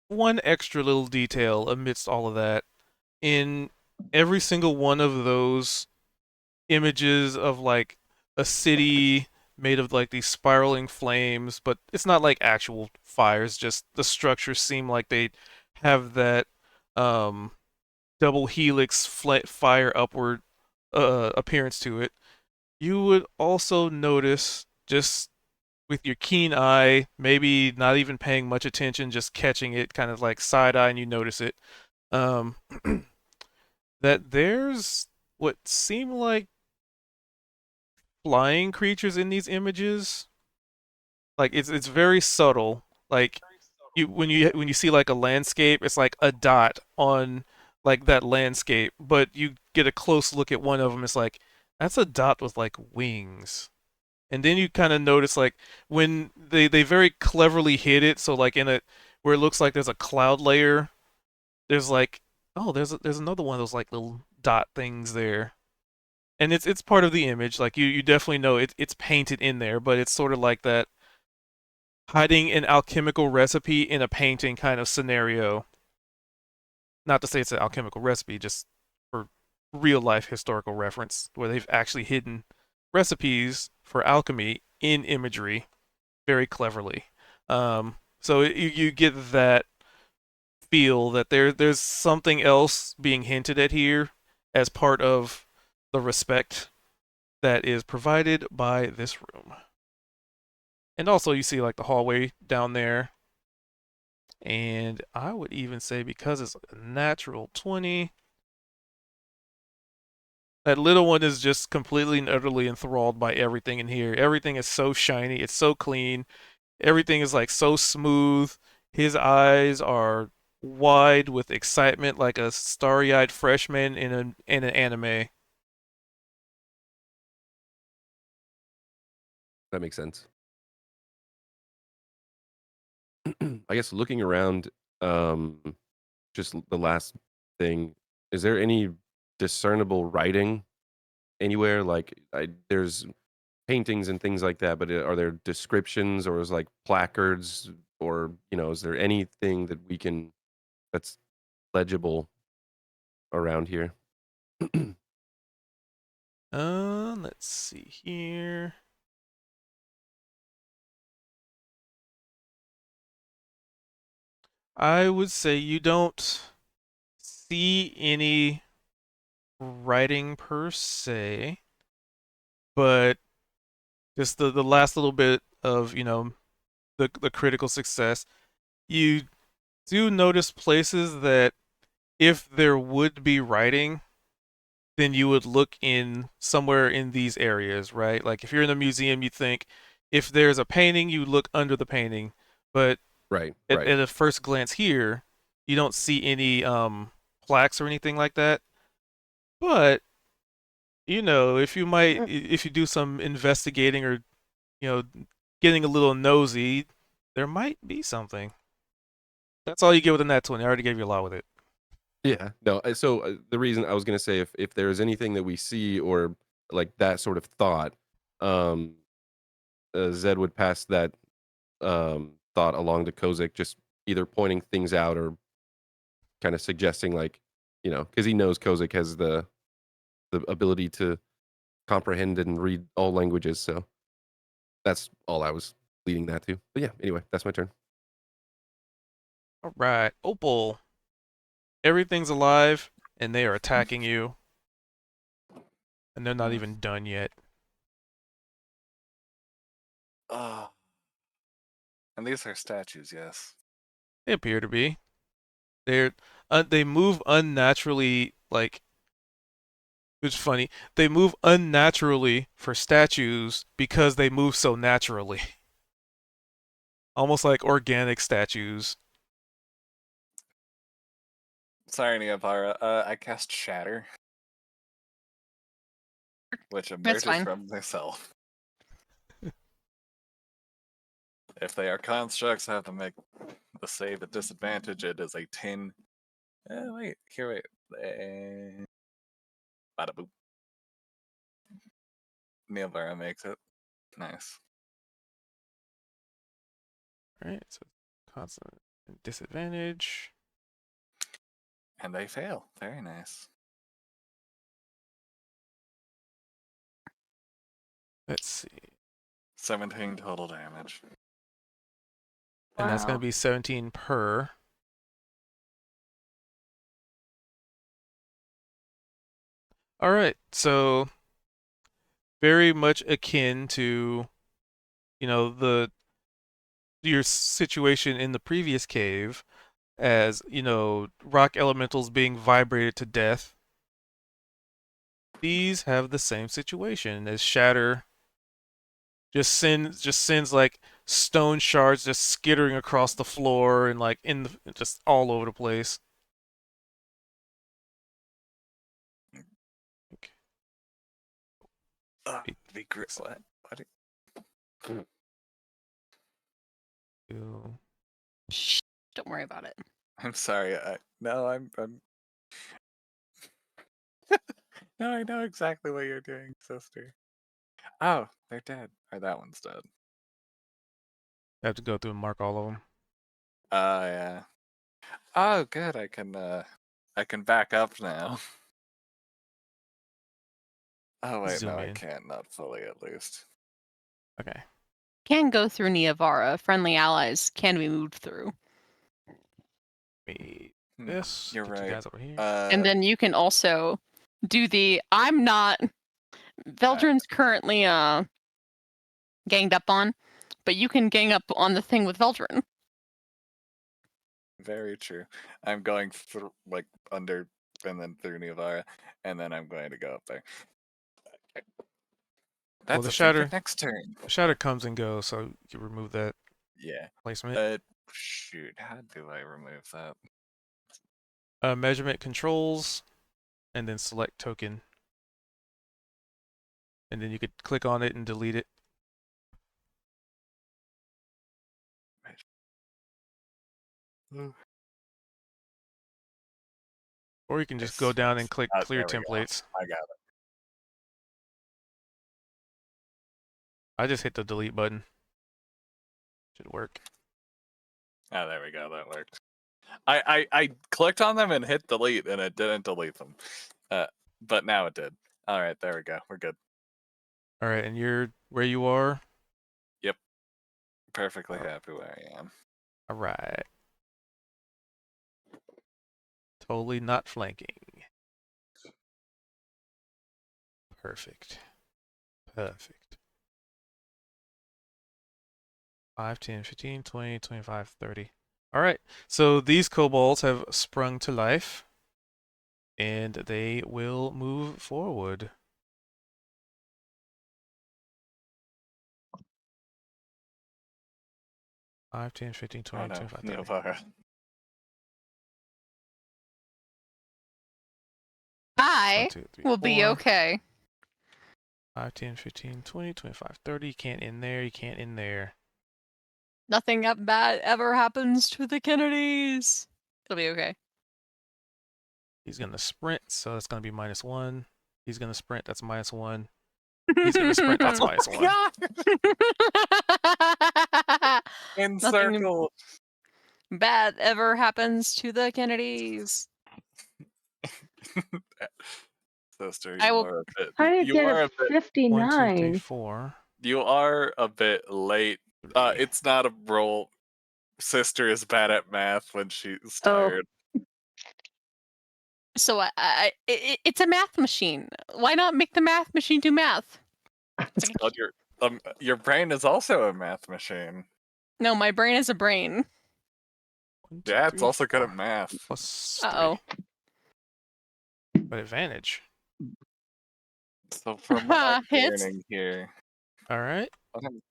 one extra little detail amidst all of that. In every single one of those images of like a city made of like these spiraling flames, but it's not like actual fires, just the structures seem like they have that um double helix fire upward appearance to it. You would also notice just with your keen eye, maybe not even paying much attention, just catching it kind of like side eye and you notice it. Um that there's what seem like flying creatures in these images. Like it's very subtle. Like when you see like a landscape, it's like a dot on like that landscape, but you get a close look at one of them, it's like that's a dot with like wings. And then you kind of notice like when they very cleverly hid it, so like in a where it looks like there's a cloud layer. There's like, oh, there's another one of those like little dot things there, and it's part of the image. Like you definitely know it's painted in there, but it's sort of like that hiding an alchemical recipe in a painting kind of scenario. Not to say it's an alchemical recipe, just for real life historical reference, where they've actually hidden recipes for alchemy in imagery very cleverly. So you get that feel that there's something else being hinted at here as part of the respect that is provided by this room. And also you see like the hallway down there. And I would even say because it's a natural 20, that little one is just completely and utterly enthralled by everything in here. Everything is so shiny, it's so clean. Everything is like so smooth. His eyes are wide with excitement like a starry-eyed freshman in an anime. That makes sense. I guess looking around, just the last thing, is there any discernible writing anywhere? Like, there's paintings and things like that, but are there descriptions or is like placards or is there anything that we can that's legible around here? Let's see here. I would say you don't see any writing per se, but just the last little bit of, the critical success, you do notice places that if there would be writing, then you would look in somewhere in these areas, right? Like if you're in a museum, you think if there's a painting, you look under the painting. But Right, at, right. at a first glance here, you don't see any plaques or anything like that. But if you do some investigating or you know getting a little nosy, there might be something. That's all you get with a nat 20. I already gave you a lot with it. Yeah. No. So the reason I was gonna say, if there's anything that we see or like that sort of thought, um, Zed would pass that thought along to Kozik, just either pointing things out or kind of suggesting, like, because he knows Kozik has the ability to comprehend and read all languages. So that's all I was leading that to. But yeah, anyway, that's my turn. All right, Opal. Everything's alive, and they are attacking you, and they're not Hmm. even done yet. And these are statues, yes. They appear to be. They move unnaturally. Like it's funny. They move unnaturally for statues because they move so naturally, almost like organic statues. Sorry, Neopara. I cast Shatter, which That's emerges fine. from myself. If they are constructs, I have to make the save at disadvantage. It is a 10. Wait. Bada boop. Neopara makes it. Nice. All right, so constant disadvantage. And they fail. Very nice. Let's see, 17 total damage. and that's going to Wow. be 17 per. All right, so very much akin to the your situation in the previous cave, as rock elementals being vibrated to death. These have the same situation as Shatter just sends like stone shards just skittering across the floor and like just all over the place. Be great. What? Two. Shh, worry about it. I'm sorry. No, I'm. No, I know exactly what you're doing, sister. Oh, they're dead. Or that one's dead. I have to go through and mark all of them. Yeah. Oh, good. I can back up now. Oh wait, no, Zoom I in. can't. Not fully, at least. Okay. Can go through Niavara. Friendly allies can be moved through. Me Hmm, this. You're Get you right. guys over here. And then you can also do the I'm not Veldrin's currently ganged up on, but you can gang up on the thing with Veldrin. Very true. I'm going through, like, under and then through Nivara, and then I'm going to go up there. That's the a thing for shatter next turn. the shatter comes and goes, so you remove that Yeah. placement. Shoot. How do I remove that? Measurement controls, and then select token. And then you could click on it and delete it. Or you can just go down and click clear There we go. templates. I got it. I just hit the delete button. Should work. Oh, there we go. That worked. I clicked on them and hit delete, and it didn't delete them. But now it did. All right, there we go. We're good. All right, and you're where you are. Yep. Perfectly happy where I am. All right. Totally not flanking. Perfect. Perfect. 5, 10, 15, 20, 25, 30. All right. So these kobolds have sprung to life, and they will move forward. Five, 10, 15, 20, Oh no, 25, 30. Nilvara. I 1, 2, 3, will be 4. okay. 5, 10, 15, 20, 25, 30. You can't in there. You can't in there. Nothing bad ever happens to the Kennedys. It'll be okay. He's going to sprint, so that's going to be -1. He's going to sprint, that's -1. He's going to sprint, that's -1. In Nothing circle. bad ever happens to the Kennedys. Sister, I you will. are a bit. How do you You get are a a bit. 1, 2, 3, 59? 4. You are a bit late. 3. It's not a roll. Sister is bad at math when she's Oh, tired. So it's a math machine. Why not make the math machine do math? It's like, But your brain is also a math machine. no, my brain is a brain. 1, 2, Yeah, it's 3, also good 4. at math. +3. Uh-oh. But advantage. So from what I'm Hits. learning here, All right. what I'm-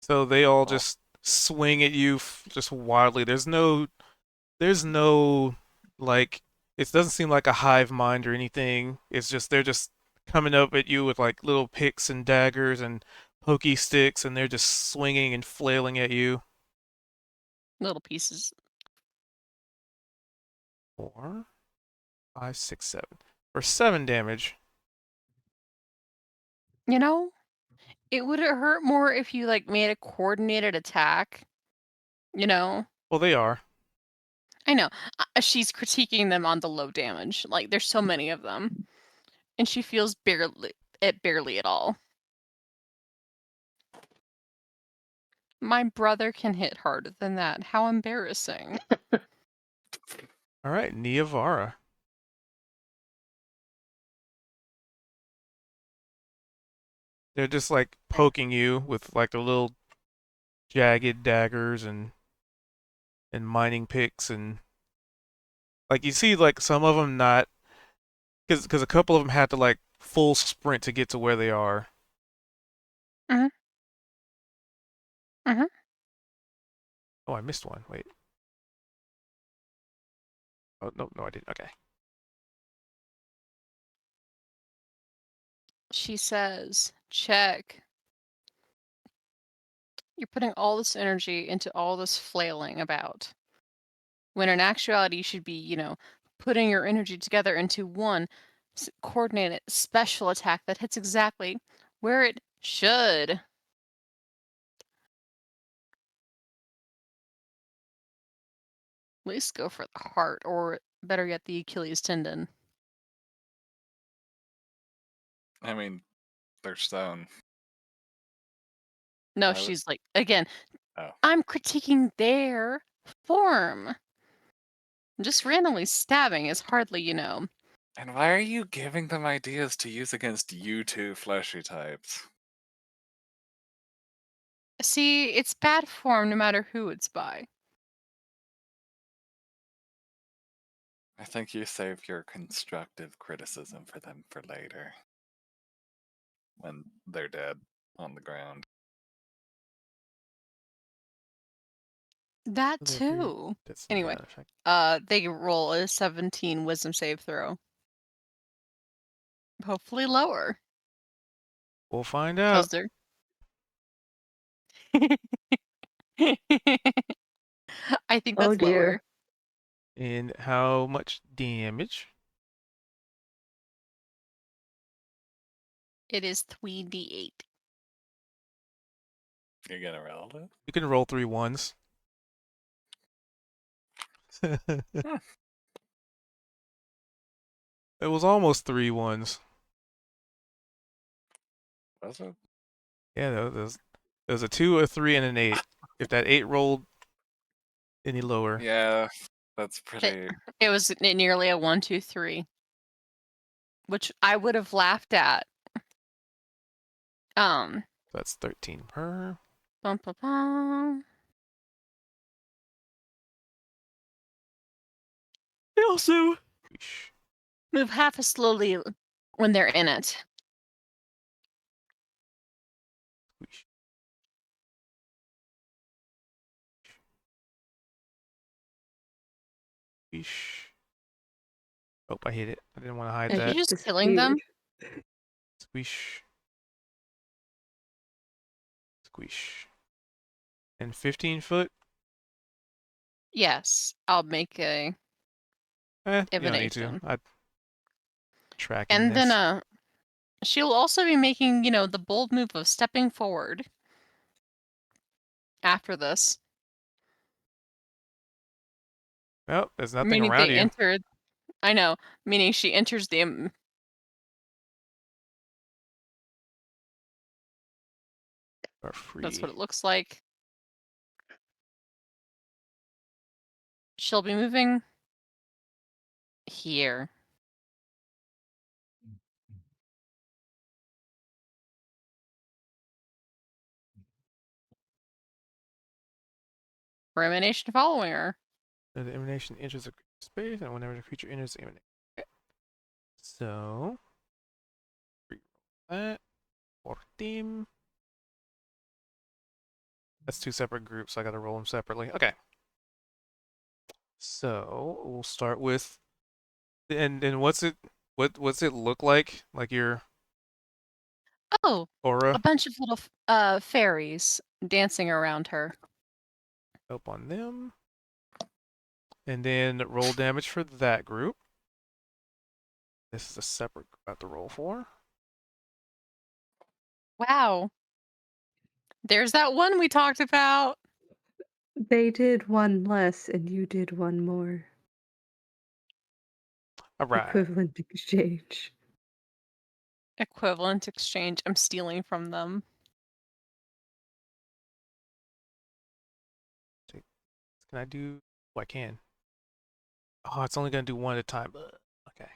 So they all oh, just swing at you just wildly. There's no like it doesn't seem like a hive mind or anything. It's just they're just coming up at you with like little picks and daggers and pokey sticks, and they're just swinging and flailing at you. Little pieces. 4, 5, 6, 7 for 7 damage. You know, it would hurt more if you like made a coordinated attack. You know, Well, they are. I know. She's critiquing them on the low damage. Like there's so many of them, and she feels barely at all. My brother can hit harder than that. How embarrassing. All right, Niavara. They're just like poking you with like the little jagged daggers and mining picks, and like you see like some of them not because a couple of them had to like full sprint to get to where they are. Mhm. Mhm. Oh, I missed one. Wait. Oh, no, I didn't. Okay. She says, check. You're putting all this energy into all this flailing about. When in actuality, you should be, putting your energy together into one coordinated special attack that hits exactly where it should. At least go for the heart, or better yet, the Achilles tendon. I mean, they're stone. No, Why would- she's like, again, Oh. I'm critiquing their form. Just randomly stabbing is hardly, And why are you giving them ideas to use against you two fleshy types? See, it's bad form no matter who it's by. I think you save your constructive criticism for them for later. When they're dead on the ground. That So they're too. That's Anyway, effect. they roll a 17 wisdom save throw. Hopefully lower. We'll find Cause out. they're I think Oh that's lower. dear. And how much damage? It is 3d8. You're gonna roll it? You can roll 3 ones. It was almost 3 ones. Was it? Yeah, there was a 2, a 3, and an 8. If that 8 rolled any lower, Yeah, that's pretty. It was nearly a 1, 2, 3, which I would have laughed at. that's 13 per. Bum, bum, bum. They also Whoosh, move half as slowly when they're in it. whoosh. Whoosh. Oh, I hit it. I didn't want to hide And Are you that. it just killing them? disappeared. Squish. Squish. And 15 foot? Yes, I'll make a You don't need to. divination. I'm tracking And this. then she'll also be making, the bold move of stepping forward after this. Well, there's nothing Meaning around they you. entered. I know. Meaning she enters the. Are free. That's what it looks like. She'll be moving here. For emanation following her. The emanation enters a space, and whenever the creature enters the emanation. Okay. So, that. 14. That's 2 separate groups, so I gotta roll them separately. Okay. So, we'll start with. And what's what's it look like? Like your Oh, aura? a bunch of little fairies dancing around her. Up on them. And then roll damage for that group. This is a separate group I have to roll for. Wow. There's that one we talked about. They did one less and you did one more. Alright. Equivalent exchange. Equivalent exchange. I'm stealing from them. Can I do? Oh, I can. Oh, it's only gonna do one at a time. Okay.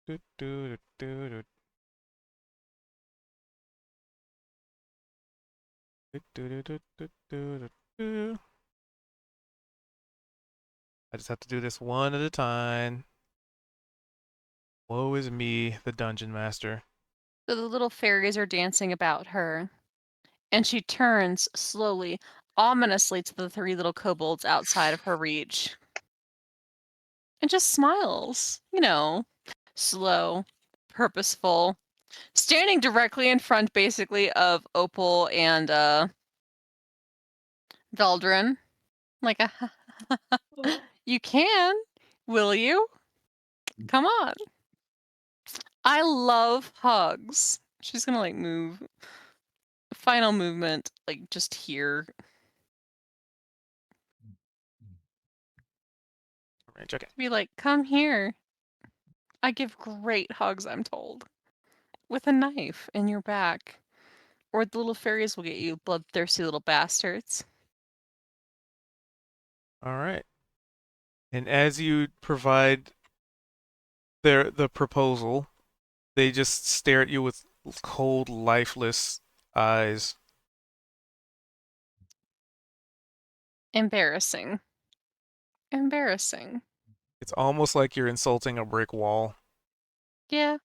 Do, do, do, do, do, do, do, do, do, do. I just have to do this one at a time. Woe is me, the dungeon master. So the little fairies are dancing about her. And she turns slowly, ominously to the 3 little kobolds outside of her reach. And just smiles. Slow, purposeful. Standing directly in front, basically, of Opal and Veldrin. Like a you can. Will you? Come on. I love hugs. She's gonna like move. Final movement, like just here. Range. Okay. Be like, come here. I give great hugs, I'm told. With a knife in your back. Or the little fairies will get you, bloodthirsty little bastards. All right. And as you provide the proposal, they just stare at you with cold, lifeless eyes. Embarrassing. Embarrassing. It's almost like you're insulting a brick wall. Yeah.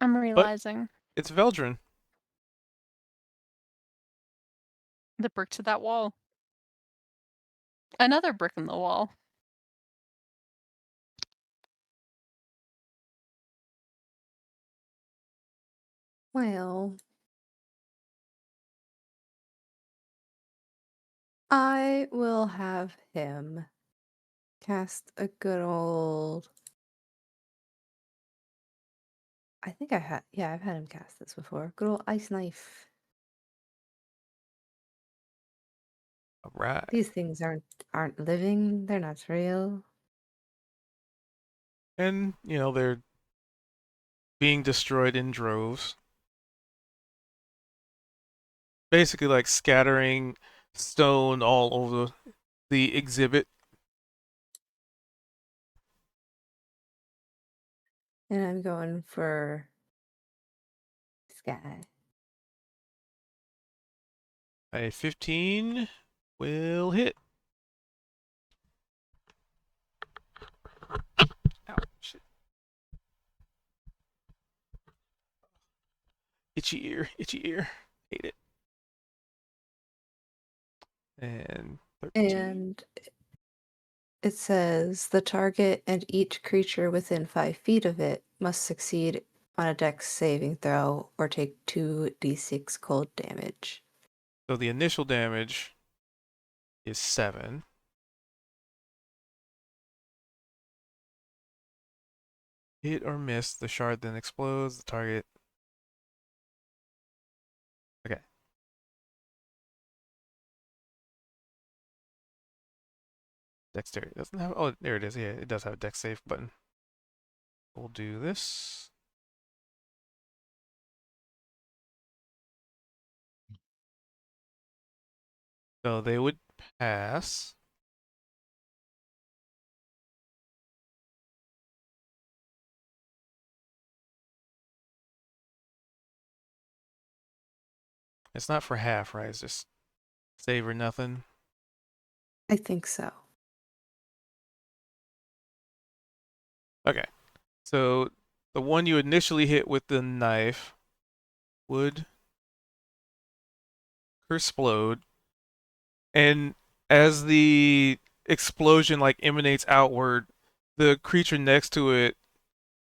I'm But realizing. it's Veldrin. The brick to that wall. Another brick in the wall. Well, I will have him cast a good old. I think I had. Yeah, I've had him cast this before. Good old ice knife. All right. These things aren't living. They're not real. And, they're being destroyed in droves. Basically, like scattering stone all over the exhibit. And I'm going for Sky. A 15 will hit. Ow, shit. Itchy ear, itchy ear. Hate it. And 13. And it says the target and each creature within 5 feet of it must succeed on a dex saving throw or take 2d6 cold damage. So the initial damage is 7. Hit or miss, the shard then explodes. The target. Okay. Dexterity doesn't have. Oh, there it is. Yeah, it does have a dex save button. We'll do this. So they would pass. It's not for half, right? It's just save or nothing. I think so. Okay. So the one you initially hit with the knife would explode. And as the explosion like emanates outward, the creature next to it,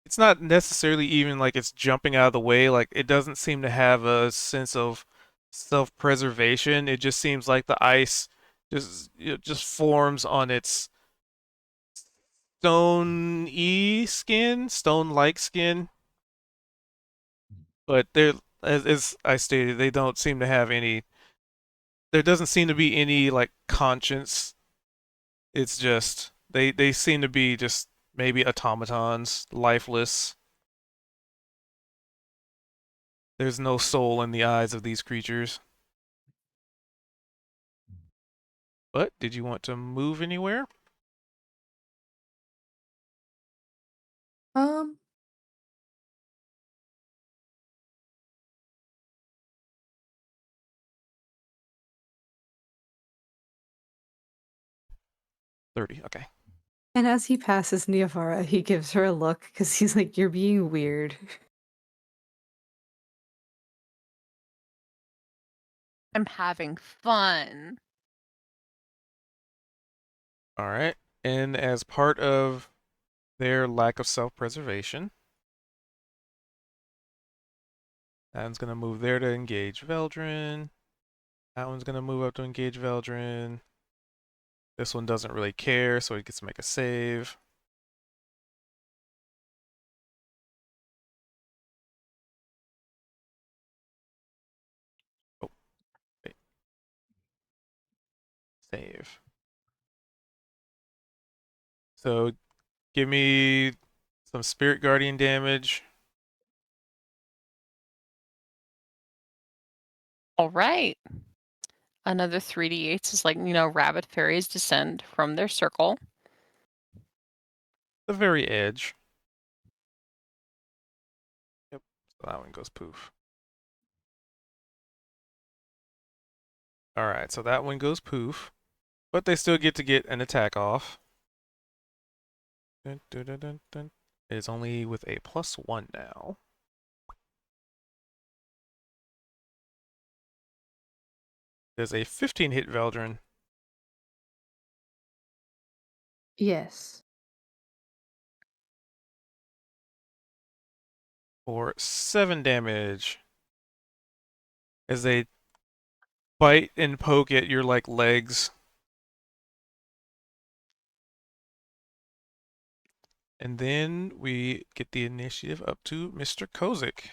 it's not necessarily even like it's jumping out of the way. Like it doesn't seem to have a sense of self-preservation. It just seems like the ice just forms on its stone-like skin. But they're as I stated, they don't seem to have any. There doesn't seem to be any like conscience. It's just they seem to be just maybe automatons, lifeless. There's no soul in the eyes of these creatures. But did you want to move anywhere? Um, 30. Okay. and as he passes Neovara, he gives her a look because he's like, "You're being weird." I'm having fun. All right. And as part of their lack of self-preservation, Adam's gonna move there to engage Veldrin. That one's gonna move up to engage Veldrin. This one doesn't really care, so he gets to make a save. Oh, wait. Save. So give me some Spirit Guardian damage. All right. Another 3d8 is like, rabbit fairies descend from their circle. The very edge. Yep. So that one goes poof. Alright, so that one goes poof. But they still get to get an attack off. Dun, dun, dun, dun, dun. It's only with a +1 now. There's a 15 hit Veldrin Yes. for 7 damage as they bite and poke at your like legs. And then we get the initiative up to Mr. Kozik.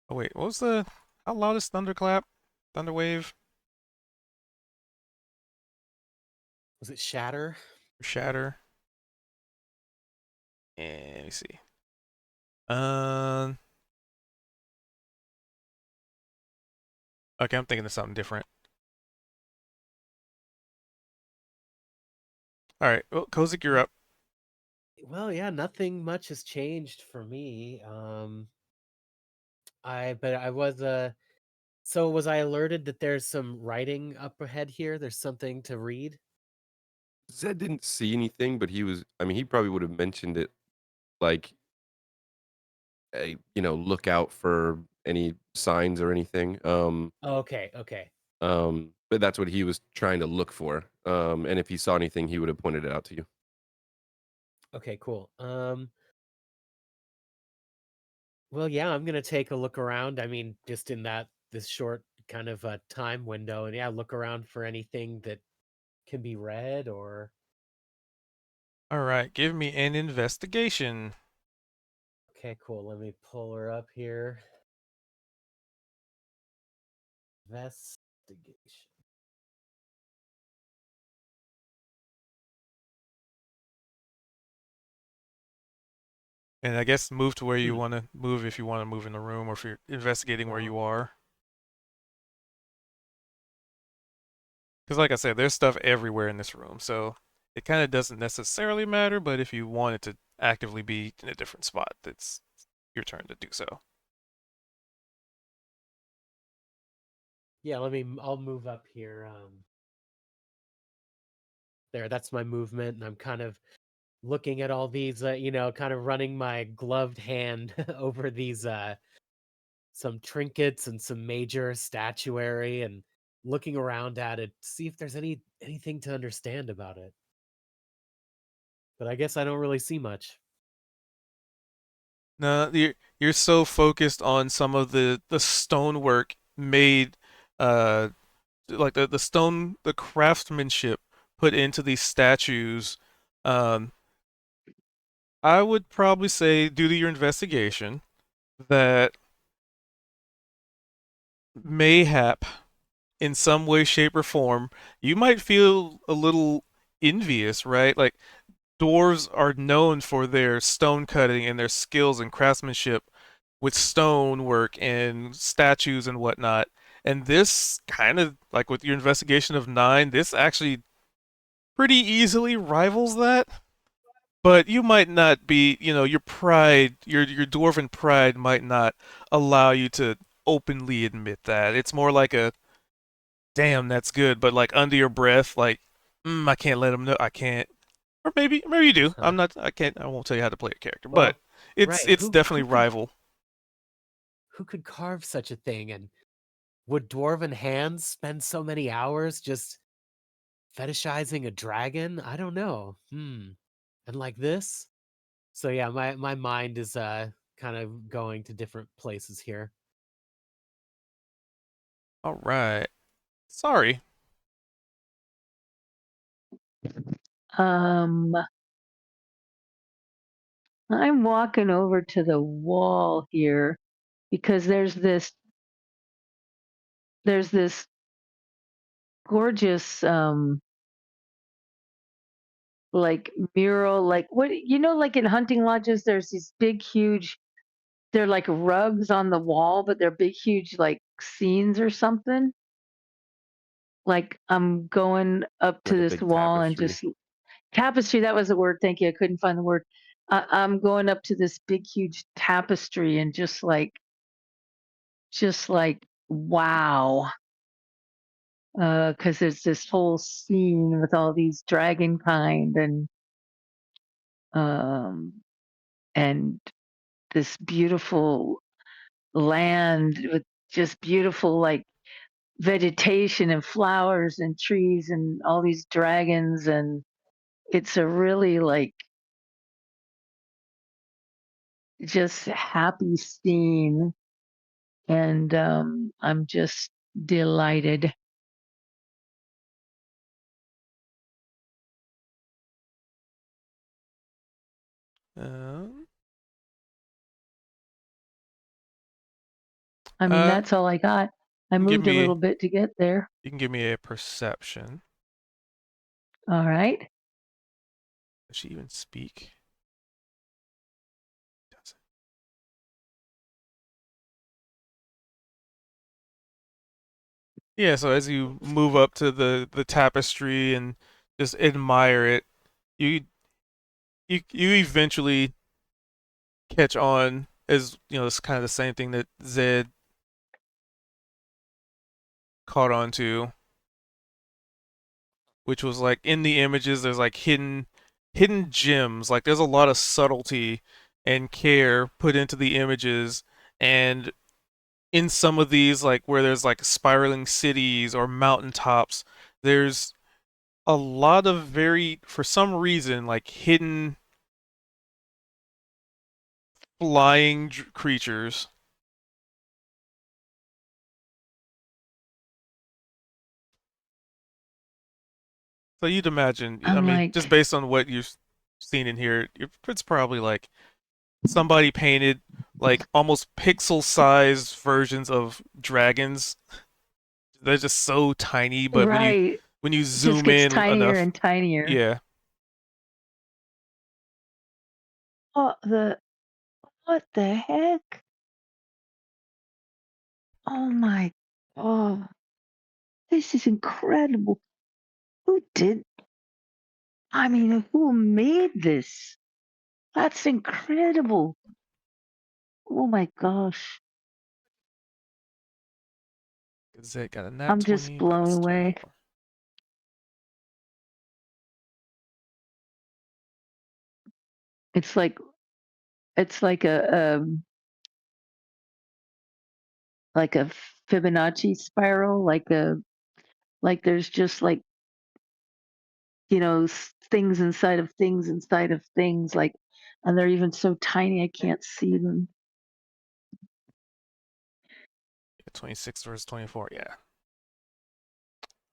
Oh wait, what was the how loud is thunderclap? Thunderwave? Was it shatter? Shatter? And let me see. Um okay, I'm thinking of something different. Alright, well, Kozik, you're up. Well, yeah, nothing much has changed for me. I was so was I alerted that there's some writing up ahead here? There's something to read? Zed didn't see anything, but I mean, he probably would have mentioned it like, look out for any signs or anything. Oh, okay, okay. But that's what he was trying to look for. And if he saw anything, he would have pointed it out to you. Okay, cool. Well, yeah, I'm gonna take a look around. I mean, just in this short kind of time window, and yeah, look around for anything that can be read or Alright, give me an investigation. okay, cool. Let me pull her up here. Investigation. And I guess move to where you Hmm. want to move if you want to move in the room or if you're investigating where you are. Because, like I said, there's stuff everywhere in this room, so it kind of doesn't necessarily matter. But if you wanted to actively be in a different spot, it's your turn to do so. Yeah, I'll move up here. There, that's my movement, and I'm kind of looking at all these, kind of running my gloved hand over these, some trinkets and some major statuary, and looking around at it, see if there's anything to understand about it. But I guess I don't really see much. No, you're so focused on some of the stonework made, uh, like the craftsmanship put into these statues. Um, I would probably say, due to your investigation, that mayhap in some way, shape, or form, you might feel a little envious, right? Like dwarves are known for their stone cutting and their skills and craftsmanship with stonework and statues and whatnot. And this kind of like with your investigation of 9, this actually pretty easily rivals that. But you might not be, your pride, your dwarven pride might not allow you to openly admit that. It's more like a damn, that's good, but like under your breath, like, I can't let him know. I can't, or maybe you do. Huh. I can't. I won't tell you how to play a character, but Well, it's right. it's Who definitely rival. who could carve such a thing? And would dwarven hands spend so many hours just fetishizing a dragon? I don't know. And like this? So yeah, my mind is kind of going to different places here. All right. Sorry. I'm walking over to the wall here because there's this gorgeous like mural, like what like in hunting lodges there's these big huge, they're like rugs on the wall, but they're big huge like scenes or something. Like I'm going up to Like a this big wall and tapestry. just tapestry, that was the word. Thank you. I couldn't find the word. I'm going up to this big huge tapestry and just like wow, because there's this whole scene with all these dragon kind um and this beautiful land with just beautiful like vegetation and flowers and trees and all these dragons, and it's a really like just happy scene, and I'm just delighted. Um, I mean, uh, that's all I got. I give moved a little me. bit to get there. You can give me a perception. All right. Does she even speak? Doesn't. Yeah. So as you move up to the tapestry and just admire it, you you eventually catch on as it's kind of the same thing that Zed caught on to, which was like in the images there's like hidden gems. Like there's a lot of subtlety and care put into the images, and in some of these, like where there's like spiraling cities or mountaintops, there's a lot of very, for some reason, like hidden flying creatures. So you'd imagine, I I'm mean, just like, based on what you've seen in here, it's probably like somebody painted like almost pixel-sized versions of dragons. They're just so tiny, but right. when you It just zoom gets in tinier enough, and tinier. yeah, Oh, what the heck? Oh my, oh, this is incredible. Who did, I mean, who made this? That's incredible. Oh my gosh. Zed got a nat I'm just 20 blown plus away. 24. It's like it's like a Fibonacci spiral, like there's just like, things inside of things inside of things, like, and they're even so tiny I can't see them. 26 versus 24, yeah.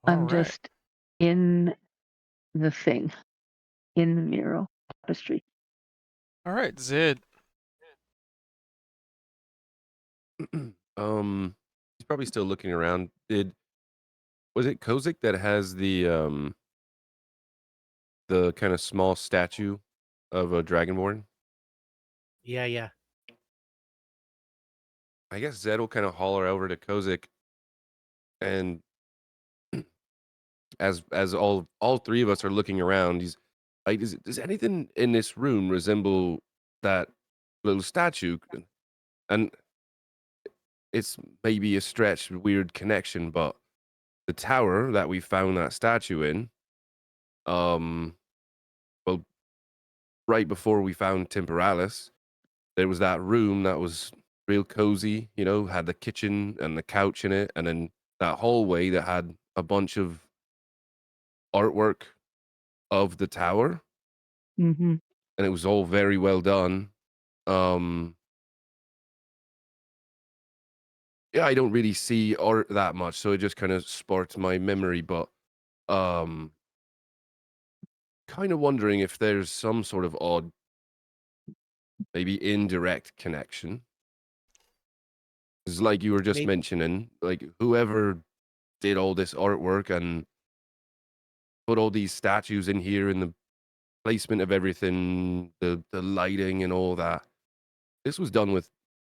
All I'm right. just in the thing, in the mural tapestry. All right, Zed. He's probably still looking around. Was it Kozik that has the kind of small statue of a dragonborn? Yeah, yeah. I guess Zed will kind of holler over to Kozik, and as all three of us are looking around, he's like, does anything in this room resemble that little statue? And it's maybe a stretch, weird connection, but the tower that we found that statue in, um, well, right before we found Temporalis, there was that room that was real cozy, had the kitchen and the couch in it, and then that hallway that had a bunch of artwork of the tower, Mm-hmm. and it was all very well done. Um, yeah, I don't really see art that much, so it just kind of sparked my memory. But um, kind of wondering if there's some sort of odd, maybe indirect connection. It's like you were just Maybe mentioning, like whoever did all this artwork and put all these statues in here and the placement of everything, the lighting and all that. This was done with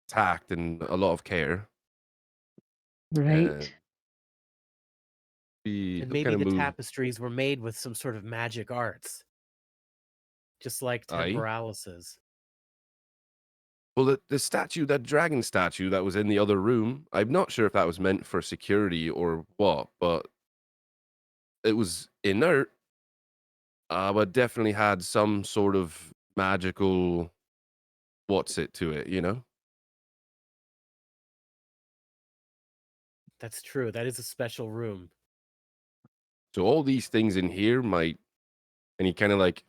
tact and a lot of care. And Right. and he'll maybe kind of the move. tapestries were made with some sort of magic arts, just like Aye. temporalises. Well, the statue, that dragon statue that was in the other room, I'm not sure if that was meant for security or what, but it was inert, but definitely had some sort of magical what's it to it, you know? That's true. That is a special room. So all these things in here might, and he kind of like,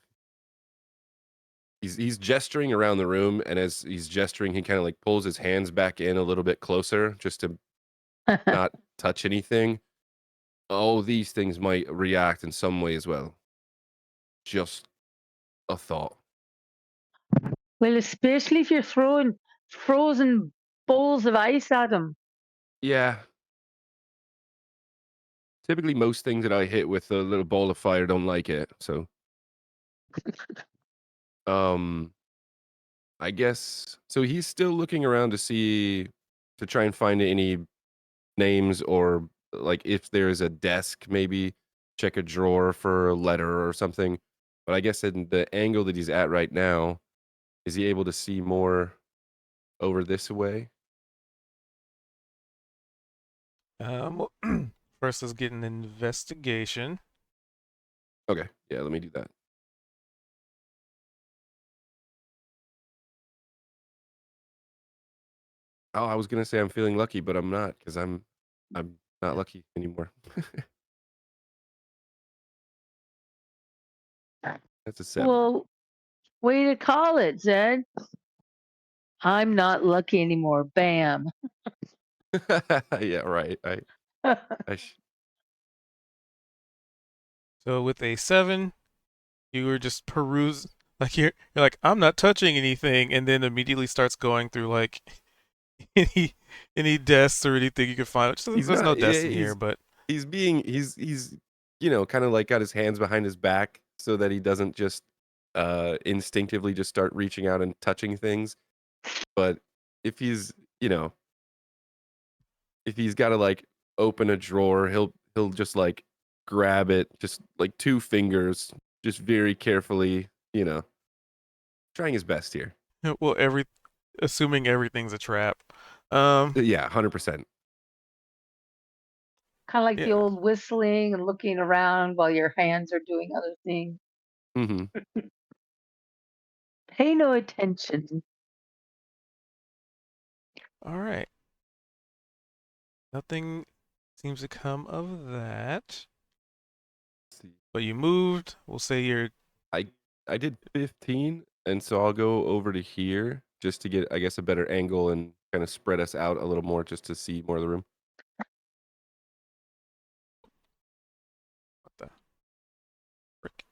he's gesturing around the room, and as he's gesturing, he kind of like pulls his hands back in a little bit closer just to not touch anything. All these things might react in some way as well. Just a thought. Well, especially if you're throwing frozen bowls of ice at them. Yeah. Typically, most things that I hit with a little ball of fire don't like it. So, um, I guess so. He's still looking around to see to try and find any names or like if there's a desk, maybe check a drawer for a letter or something. But I guess in the angle that he's at right now, is he able to see more over this way? First, let's get an investigation. Okay, yeah, let me do that. Oh, I was gonna say I'm feeling lucky, but I'm not because I'm not lucky anymore. That's a 7. Well, way to call it, Zed. I'm not lucky anymore. Bam. Yeah, right. I So with a 7, you were just peruse like you're like I'm not touching anything, and then immediately starts going through like any any desks or anything you could find. Which he's there's no not. Yeah, desk in here, but he's you know kind of like got his hands behind his back so that he doesn't just instinctively just start reaching out and touching things. But if he's you know if he's got to like open a drawer, he'll just like grab it, just like 2 fingers, just very carefully, trying his best here. well, assuming everything's a trap. Yeah, 100%. Kind of like the Yeah. old whistling and looking around while your hands are doing other things. Hmm. Pay no attention. All right. Nothing seems to come of that. See, But you moved. We'll say you're. I I did 15, and so I'll go over to here just to get, I guess, a better angle and kind of spread us out a little more, just to see more of the room. What the frick?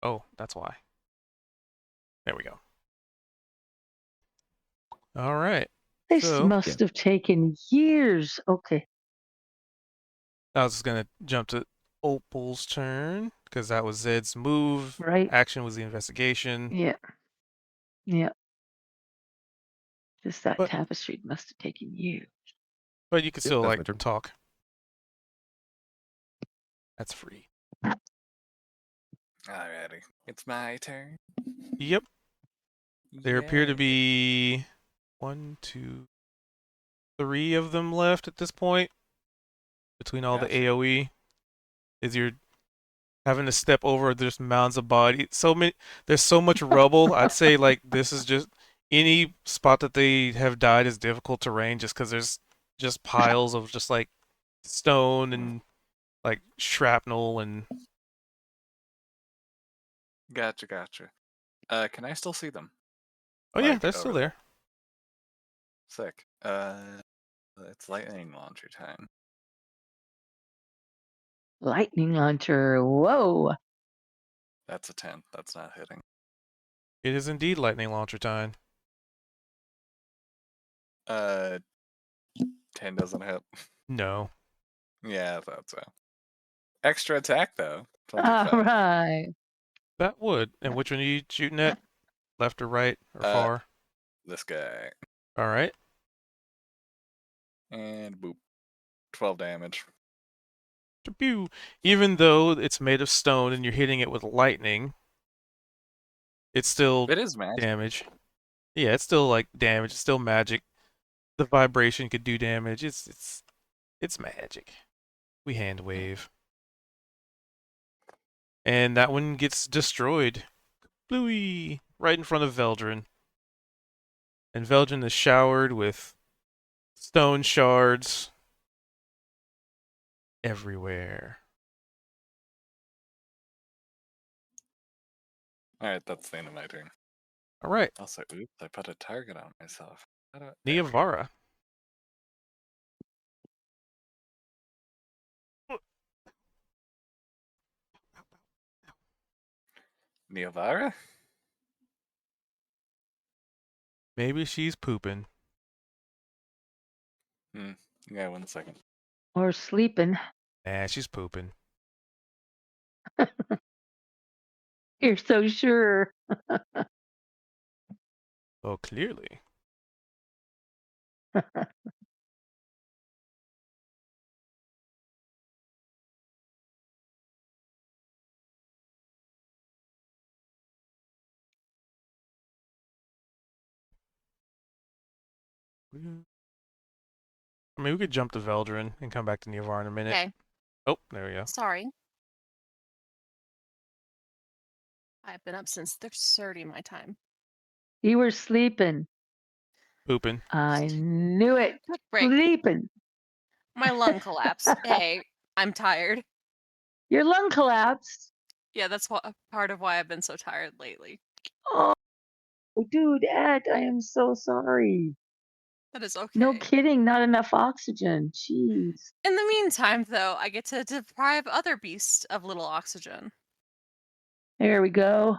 Oh, that's why. There we go. All right. This So must have taken years. Okay. I was just gonna jump to Opal's turn because that was Zed's move. Right. Action was the investigation. Yeah. Yeah. Just that But tapestry must have taken years. you could Yep, still that's like my turn. talk. That's free. Alrighty, it's my turn. Yep. There appear to Yay. be 1, 2, 3 of them left at this point. Between all the Gotcha. AOE, is you're having to step over just mounds of body. So many. There's so much rubble. I'd say like this is just any spot that they have died is difficult terrain just because there's just piles of just like stone and like shrapnel and Gotcha. Can I still see them? oh yeah, Like, they're still over there. Sick. It's lightning launcher time. Lightning launcher. Whoa. That's a 10. That's not hitting. It is indeed lightning launcher time. 10 doesn't hit. No. Yeah, I thought so. Extra attack though. All 25. right. That would. And which one are you shooting at? Left or right or far? This guy. All right. And boop. 12 damage. Pew. Even though it's made of stone and you're hitting it with lightning, it's still It is magic. damage. Yeah, it's still like damage. It's still magic. The vibration could do damage. It's magic. We hand wave. And that one gets destroyed. Bluey! Right in front of Veldrin. And Veldrin is showered with stone shards everywhere. Alright, that's the end of my turn. Alright, Also, oops, I put a target on myself. There we go. Niavara. Niavara? Maybe she's pooping. Yeah, 1 second. Or sleeping. Nah, she's pooping. You're so sure. Oh, clearly. I mean, we could jump to Veldrin and come back to Niavara in a minute. Okay, Oh, there we go. sorry. I've been up since 6:30 my time. You were sleeping. Pooping. I knew it. Quick break. Sleeping. My lung collapsed. Hey, I'm tired. Your lung collapsed. Yeah, that's part of why I've been so tired lately. Oh, dude, Ed, I am so sorry. That is okay. No kidding, not enough oxygen. Jeez. In the meantime, though, I get to deprive other beasts of little oxygen There we go.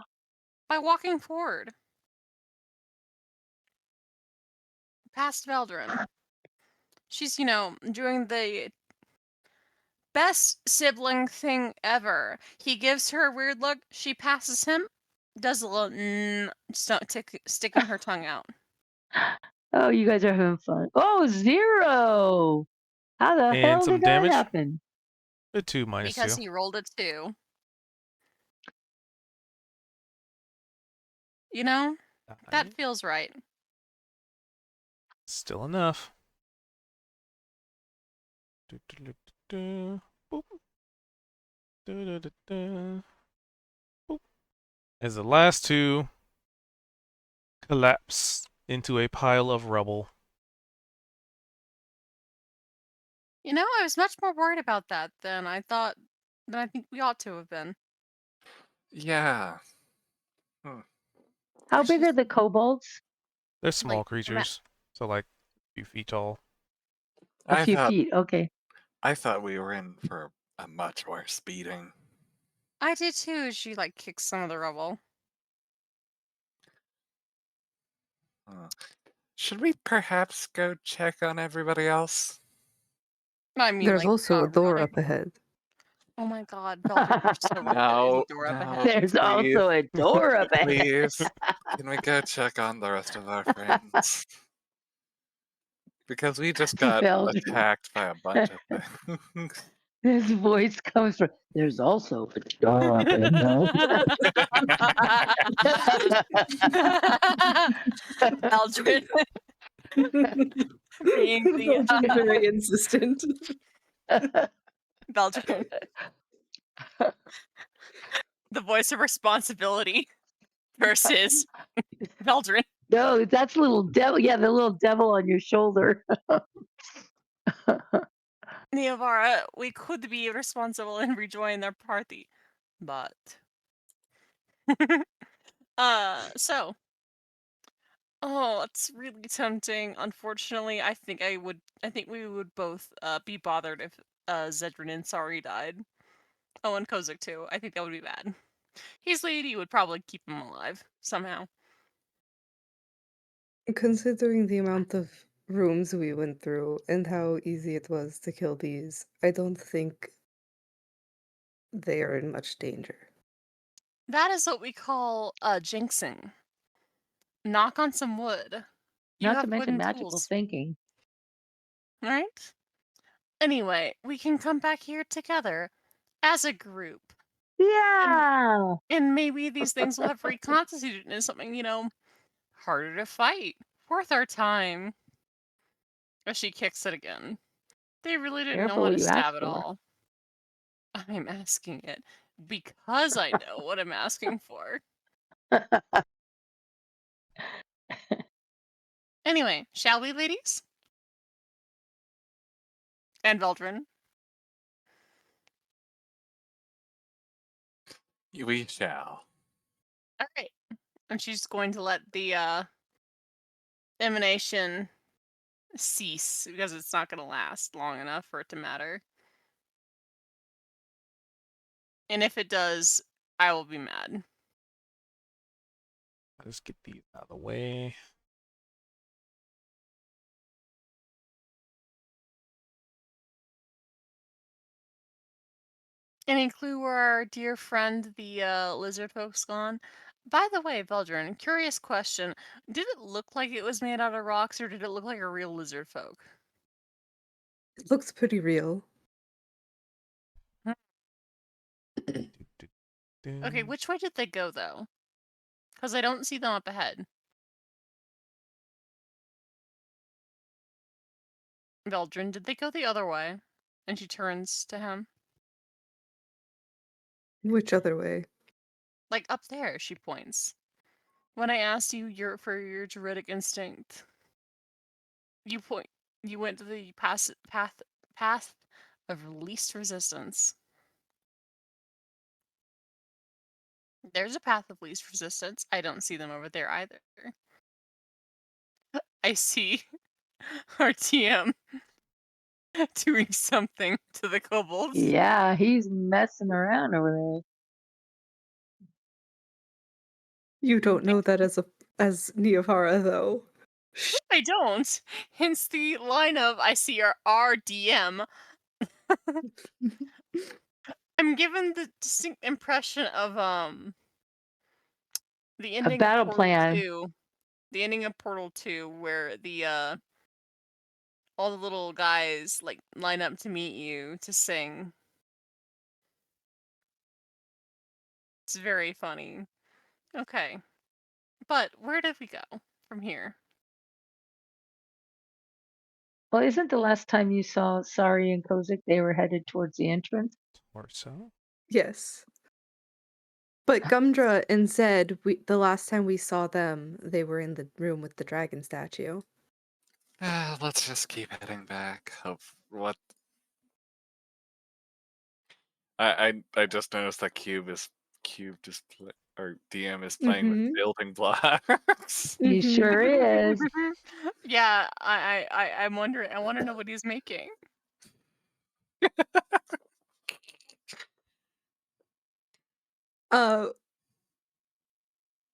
by walking forward. Past Veldrin. She's, doing the best sibling thing ever. He gives her a weird look. She passes him, does a little sticking her tongue out. Oh, you guys are having fun. Oh, 0. How the And hell some did that damage? happen? A 2 minus Because 2. he rolled a 2. That feels right. Still enough. Boop. Boop. As the last 2 collapse into a pile of rubble. I was much more worried about that than I think we ought to have been. Yeah. How big are the kobolds? They're small Like, creatures, so like a few feet tall. A few feet. Okay. I thought we were in for a much worse beating. I did too. She kicks some of the rubble. Should we perhaps go check on everybody else? I mean, There's also a door running. up ahead. Oh my God, Veldrin, you're so right. No, There is a door up no. ahead. There's please. also a door up ahead. Please, can we go check on the rest of our friends? Because we just got Veldrin. attacked by a bunch of things. His voice comes from. There's also a door up ahead. Veldrin. Being the Veldrin very insistent. Veldrin. The voice of responsibility versus Veldrin. No, that's little devil. Yeah, the little devil on your shoulder. Niavara, we could be responsible and rejoin their party, but so Oh, it's really tempting. Unfortunately, I think we would both be bothered if Zedrin and Sari died. Oh, and Kozak too. I think that would be bad. His lady would probably keep him alive somehow. Considering the amount of rooms we went through and how easy it was to kill these, I don't think they are in much danger. That is what we call jinxing. Knock on some wood. You Not to have mention wooden magical tools, thinking. right? Anyway, we can come back here together as a group. Yeah. And maybe these things will have reconstituted into something, harder to fight. Worth our time. As she kicks it again. They really didn't know Careful how what to you ask stab at for. all. I'm asking it because I know what I'm asking for. Anyway, shall we, ladies? And Veldrin? We shall. Alright. And she's going to let the emanation cease because it's not going to last long enough for it to matter. And if it does, I will be mad. Let's get these out of the way. Any clue where our dear friend, the lizard folk's gone? By the way, Veldrin, curious question. Did it look like it was made out of rocks, or did it look like a real lizard folk? It looks pretty real. Okay, which way did they go, though? Because I don't see them up ahead. Veldrin, did they go the other way? And she turns to him. Which other way? Like, up there, she points. When I asked you for your druidic instinct, you went to the path of least resistance. There's a path of least resistance. I don't see them over there either. I see our TM doing something to the kobolds. Yeah, he's messing around over there. You don't know that as Neovara, though. I don't. Hence the line of I see our RDM. I'm given the distinct impression of the A ending of battle Portal plan. 2. The ending of Portal 2 where the all the little guys like line up to meet you to sing. It's very funny. Okay. But where did we go from here? Well, isn't the last time you saw Sari and Kozak, they were headed towards the entrance? Torso. Yes. But Gumdra and Zed, the last time we saw them, they were in the room with the dragon statue. Let's just keep heading back. What? I just noticed that or DM is playing with building blocks. He sure is. Yeah, I'm wondering. I want to know what he's making.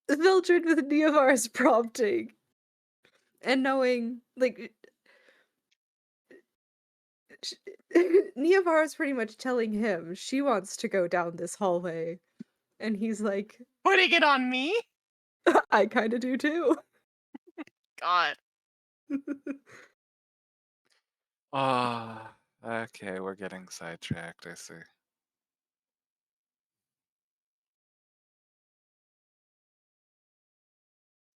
Vildred with Neovar's prompting and knowing, like, Neovar's pretty much telling him she wants to go down this hallway, and he's like, Putting it on me? I kind of do too. God. Okay, we're getting sidetracked, I see.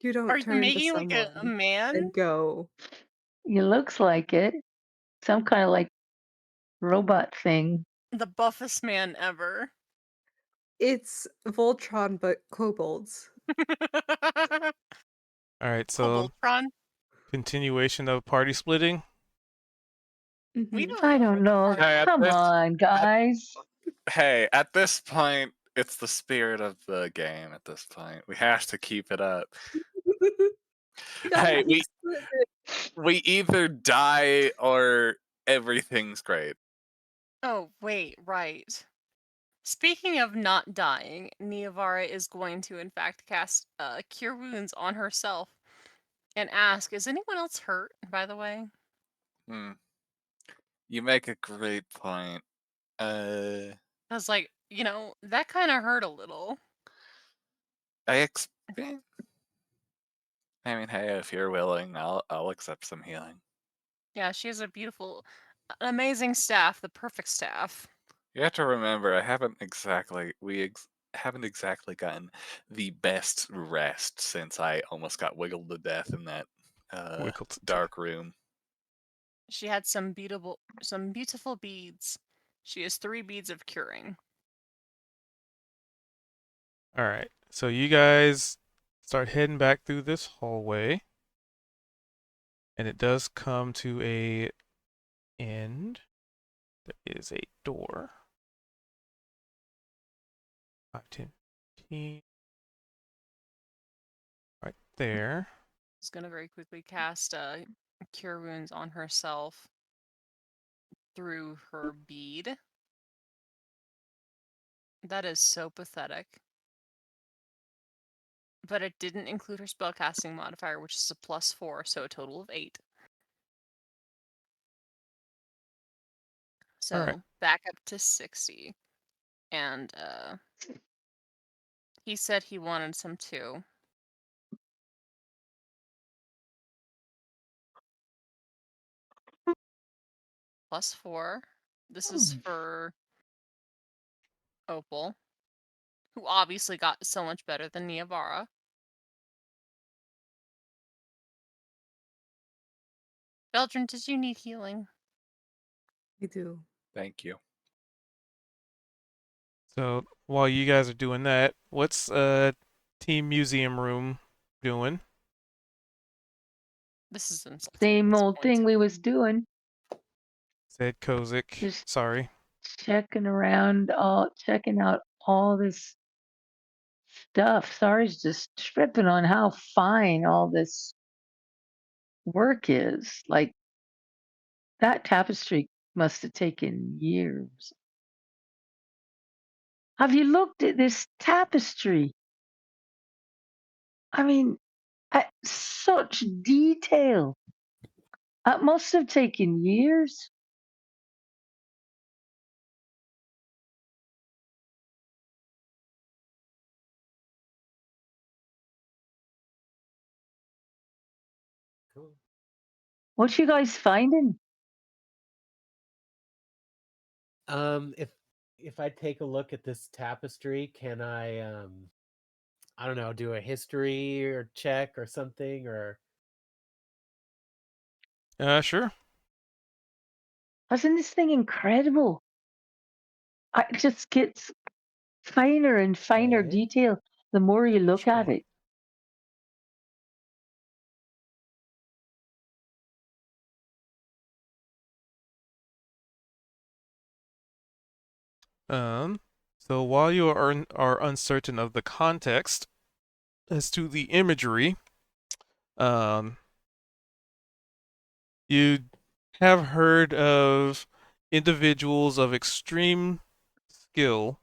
You don't Are you turn to making like a someone man? and go, He looks like it. Some kind of like robot thing. The buffest man ever. it's Voltron but kobolds. All right, so Voltron? continuation of party splitting. We Mhm. don't I have don't know. Hey, at Come this- on, guys. Hey, at this point, it's the spirit of the game. At this point, we have to keep it up. Hey, He split it. we either die or everything's great. Oh, wait, right. Speaking of not dying, Niavara is going to, in fact, cast Cure Wounds on herself and ask, is anyone else hurt, by the way? Hmm. You make a great point. I was like, that kind of hurt a little. I mean, hey, if you're willing, I'll accept some healing. Yeah, she has an amazing staff, the perfect staff. You have to remember, haven't exactly gotten the best rest since I almost got wiggled to death in that Wiggled to death. dark room. She had some beautiful beads. She has 3 beads of curing. All right. So you guys start heading back through this hallway, and it does come to a end. There is a door. 5, 10, 15. Right there. She's gonna very quickly cast Cure Wounds on herself through her bead. That is so pathetic. But it didn't include her spellcasting modifier, which is a +4, so a total of 8. So Alright. back up to 60. And he said he wanted some too. +4. This is for Opal, who obviously got so much better than Niavara. Beldrin, did you need healing? I do. Thank you. So while you guys are doing that, what's Team Museum Room doing? This is insulting. at Same this old point. thing we was doing. Said Kozik. Just Sorry. checking out all this stuff. Sorry's just tripping on how fine all this work is. Like, that tapestry must have taken years. Have you looked at this tapestry? I mean, at such detail. That must have taken years. Cool. What you guys finding? If I take a look at this tapestry, can I don't know, do a history or check or something, or Sure. Isn't this thing incredible? It just gets finer and finer okay. detail the more you look at Sure. it. So while you are uncertain of the context as to the imagery, um, you have heard of individuals of extreme skill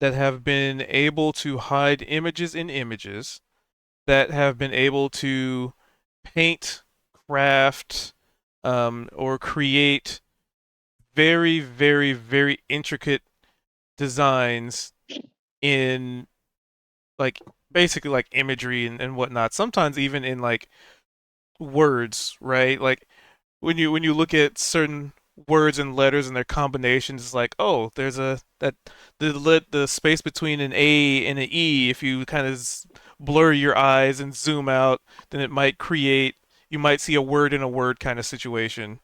that have been able to hide images in images, that have been able to paint, craft, or create very, very, very intricate designs in like basically like imagery and whatnot. Sometimes even in like words, right? Like when you look at certain words and letters and their combinations, it's like, oh, there's a that the space between an A and an E. If you kind of blur your eyes and zoom out, then it might create. You might see a word in a word kind of situation.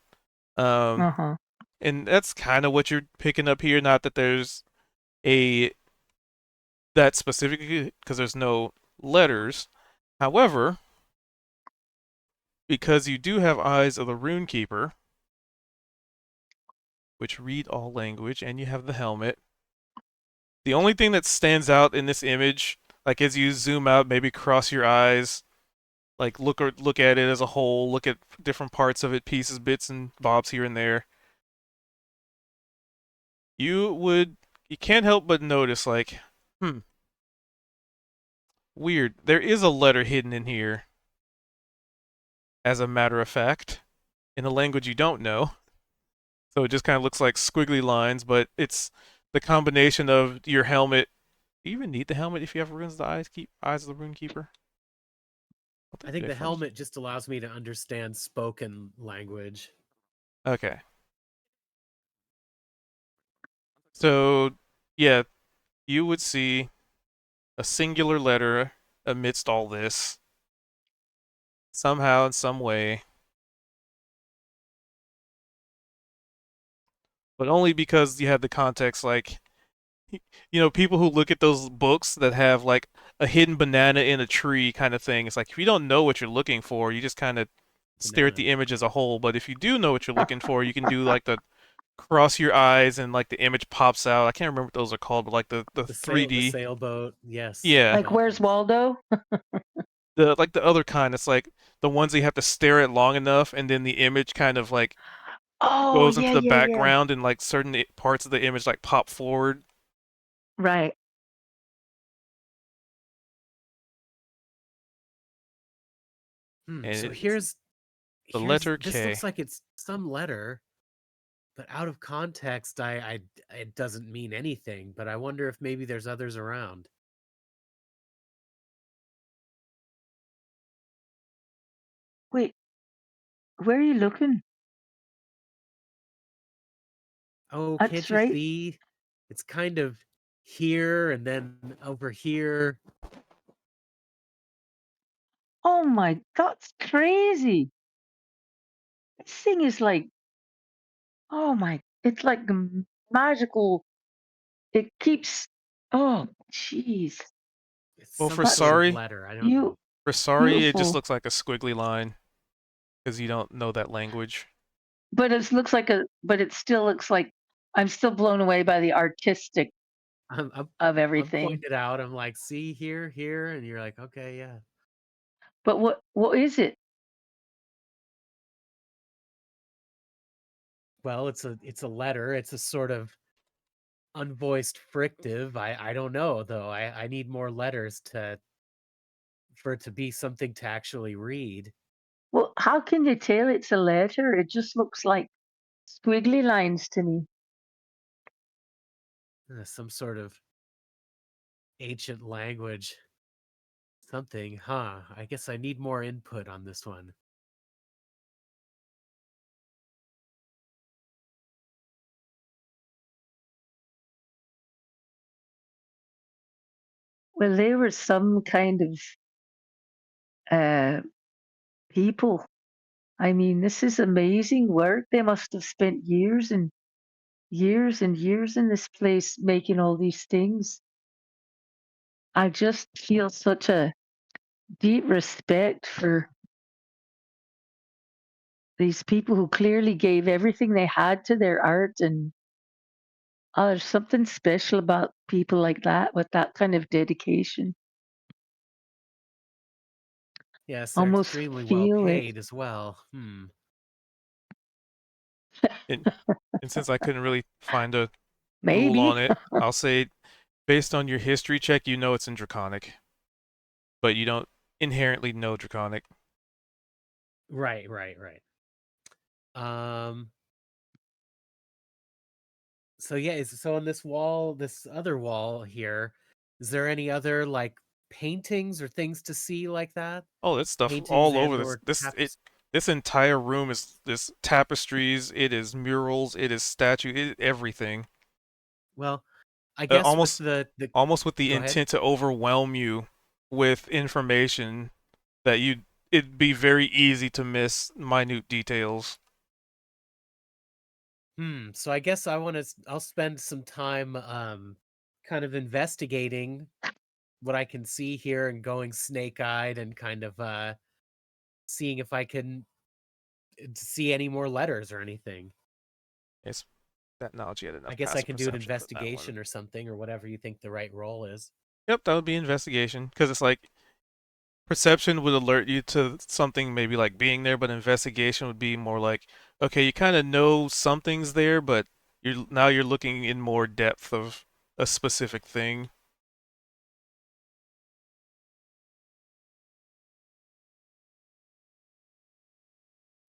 Um, Uh-huh. and that's kind of what you're picking up here. Not that there's a that specifically because there's no letters. However, because you do have eyes of the Rune Keeper, which read all language, and you have the helmet. The only thing that stands out in this image, like as you zoom out, maybe cross your eyes, like look at it as a whole, look at different parts of it, pieces, bits and bobs here and there. You can't help but notice like, weird. There is a letter hidden in here, as a matter of fact, in a language you don't know. So it just kind of looks like squiggly lines, but it's the combination of your helmet. Do you even need the helmet if you have runes of the eyes of the rune keeper? What I the think the difference? helmet just allows me to understand spoken language. Okay. So, yeah, you would see a singular letter amidst all this. Somehow, in some way. But only because you have the context, like, people who look at those books that have, like, a hidden banana in a tree kind of thing. It's like, if you don't know what you're looking for, you just kind of stare at Banana. the image as a whole. But if you do know what you're looking for, you can do, like, the cross your eyes and, like, the image pops out. I can't remember what those are called, but, like, the The 3D. sailboat. Yes, Yeah. Like, where's exactly. Waldo? The other kind, it's like the ones that you have to stare at long enough, and then the image kind of like Oh, goes into yeah, the yeah, yeah. background, and like certain parts of the image like pop forward. Right. And So it's the here's letter this K. looks like it's some letter, but out of context, I it doesn't mean anything. But I wonder if maybe there's others around. Wait, where are you looking? Oh, can't That's you right. see? It's kind of here and then over here. Oh my, that's crazy. This thing is like, oh my, it's like magical. It keeps, oh, jeez. It's Well, some for That's sort of sorry, letter. I don't you know. for sorry, it just beautiful. looks like a squiggly line because you don't know that language. But it looks like but it still looks like I'm still blown away by the artistic I'm I'm, of I'm everything. pointed out. I'm like, see here, and you're like, okay, yeah. But what is it? Well, it's a letter. It's a sort of unvoiced frictive. I don't know though. I need more letters to for it to be something to actually read. Well, how can you tell it's a letter? It just looks like squiggly lines to me. Some sort of ancient language. Something, huh? I guess I need more input on this one. Well, they were some kind of uh, people. I mean, this is amazing work. They must have spent years and years and years in this place making all these things. I just feel such a deep respect for these people who clearly gave everything they had to their art. And there's something special about people like that with that kind of dedication. Yes, they're Almost extremely well feel it. paid as well. And and since I couldn't really find a rule on Maybe. it, I'll say based on your history check, you know it's in draconic, but you don't inherently know draconic. Right. Um. So yeah, so on this wall, this other wall here, is there any other like paintings or things to see like that? Oh, there's stuff Paintings all and over this. or This entire room is this tapestries. It is murals. It is statue. It is everything. Well, I Uh, guess with almost, the almost with the go ahead. intent to overwhelm you with information that it'd be very easy to miss minute details. So I guess I'll spend some time kind of investigating what I can see here and going snake-eyed and kind of seeing if I can see any more letters or anything. It's that knowledge you had I enough guess I passive can do an perception for that one. investigation or something or whatever you think the right role is. Yep, that would be investigation because it's like Perception would alert you to something maybe like being there, but investigation would be more like, okay, you kind of know something's there, but you're looking in more depth of a specific thing.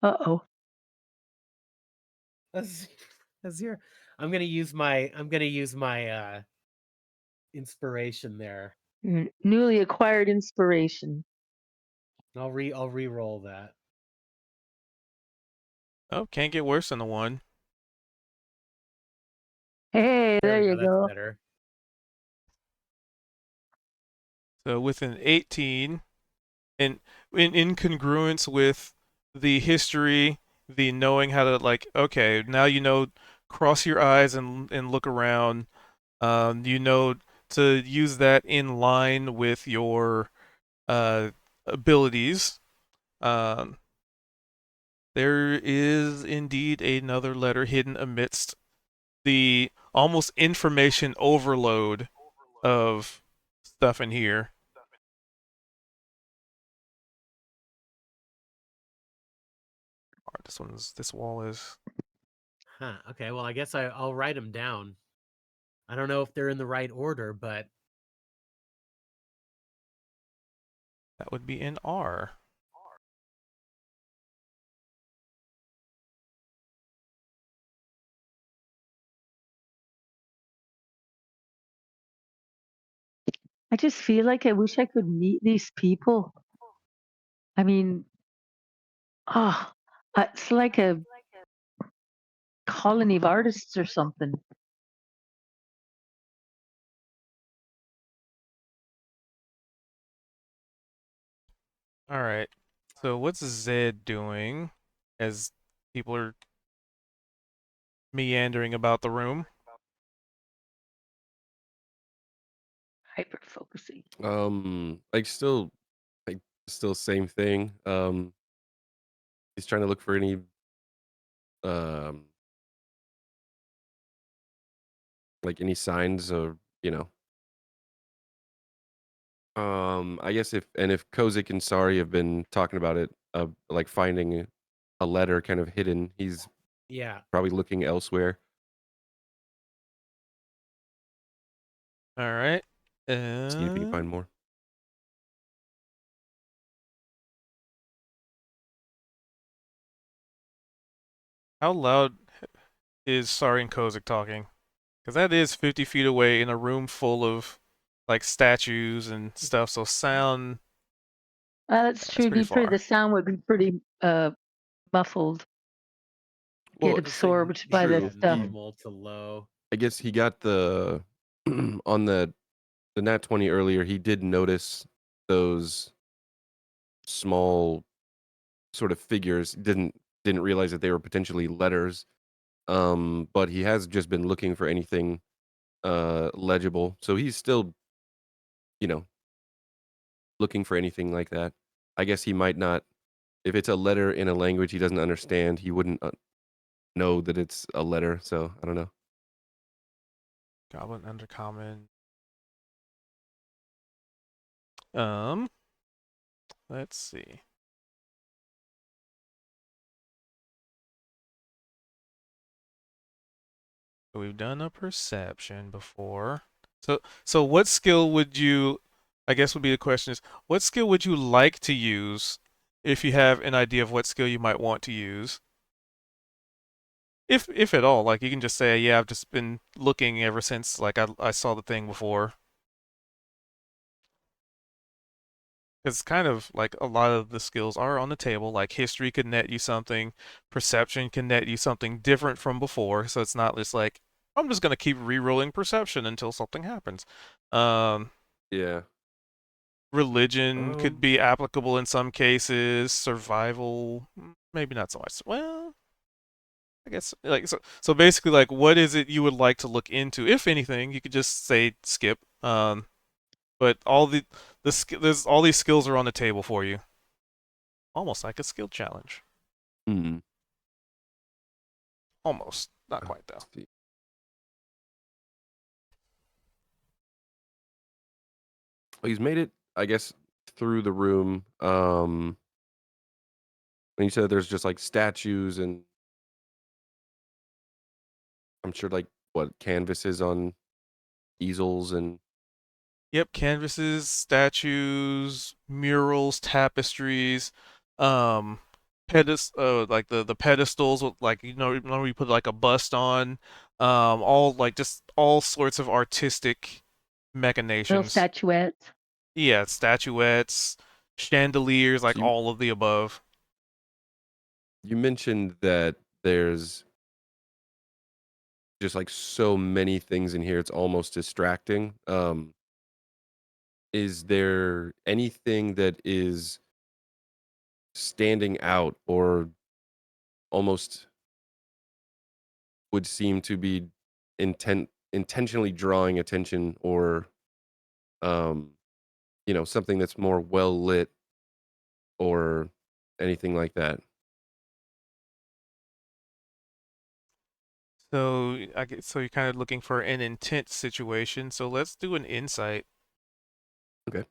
Uh-oh. Azir, I'm gonna use my inspiration there. Your newly acquired inspiration. I'll re-roll that. Oh, can't get worse than the one. Hey, There there we you go. That's go. better. So with an 18, and in congruence with the history, the knowing how to like, okay, now you know, cross your eyes and look around. You know to use that in line with your uh, abilities. Um, there is indeed another letter hidden amidst the almost information overload of stuff in here. This wall is. Huh. Okay. Well, I guess I'll write them down. I don't know if they're in the right order, but That would be in R. I just feel like I wish I could meet these people. I mean, ah, it's like a colony of artists or something. All right. So what's Zed doing as people are meandering about the room? Hyper focusing. Still same thing. He's trying to look for any um like any signs of, I guess if Kozik and Sari have been talking about it, like finding a letter kind of hidden, he's yeah. probably looking elsewhere. All right. Seeing if he can find more. How loud is Sari and Kozik talking? Because that is 50 feet away in a room full of like statues and stuff. So sound. That's true. That's pretty The far. sound would be pretty muffled. Get Well, I'd say absorbed by the true. stuff. normal to low. I guess he got the on the nat 20 earlier. He did notice those small sort of figures. Didn't realize that they were potentially letters. But he has just been looking for anything legible. So he's still, looking for anything like that. I guess he might not, if it's a letter in a language he doesn't understand, he wouldn't know that it's a letter. So I don't know. Goblin Undercommon. Let's see. We've done a perception before. So what skill would you, I guess would be the question is, what skill would you like to use if you have an idea of what skill you might want to use? If at all, like you can just say, yeah, I've just been looking ever since like I saw the thing before. Because kind of like a lot of the skills are on the table. Like history could net you something, perception can net you something different from before. So it's not just like I'm just gonna keep re-rolling perception until something happens. Um, Yeah. Religion could be applicable in some cases. Survival, maybe not so much. Well, I guess like so basically like what is it you would like to look into? If anything, you could just say skip. But there's all these skills are on the table for you. Almost like a skill challenge. Hmm. Almost. Not quite though. Let's see. Well, he's made it, I guess, through the room, when you said there's just like statues and I'm sure like what canvases on easels and Yep, canvases, statues, murals, tapestries, like the pedestals with like where you put like a bust on, all like just all sorts of artistic Little machinations. statuettes. Yeah, statuettes, chandeliers, so like all of the above. you mentioned that there's just like so many things in here it's almost distracting. Is there anything that is standing out or almost would seem to be intentionally drawing attention or um something that's more well lit or anything like that? So so you're kind of looking for an intense situation. So let's do an insight. Okay.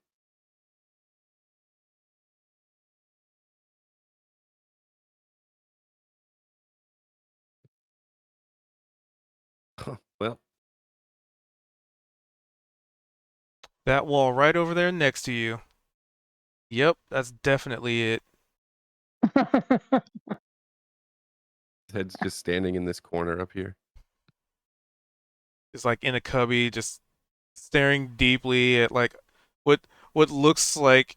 Well, That wall right over there next to you. Yep, that's definitely it. head's just standing in this corner up here. It's like in a cubby, just staring deeply at like what what looks like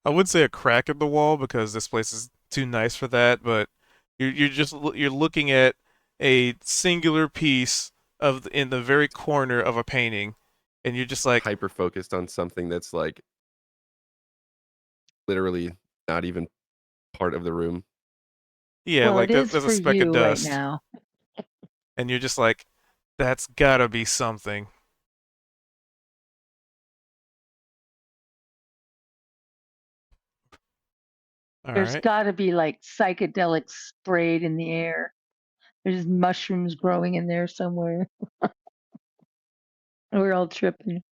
I wouldn't say a crack in the wall because this place is too nice for that, but you're looking at a singular piece in the very corner of a painting, and you're just like, Hyper focused on something that's like literally not even part of the room. yeah, Well, it like is there's a for speck of you right dust, now. and you're just like, that's gotta be something. All There's right. got to be like psychedelic sprayed in the air. There's mushrooms growing in there somewhere. We're all tripping.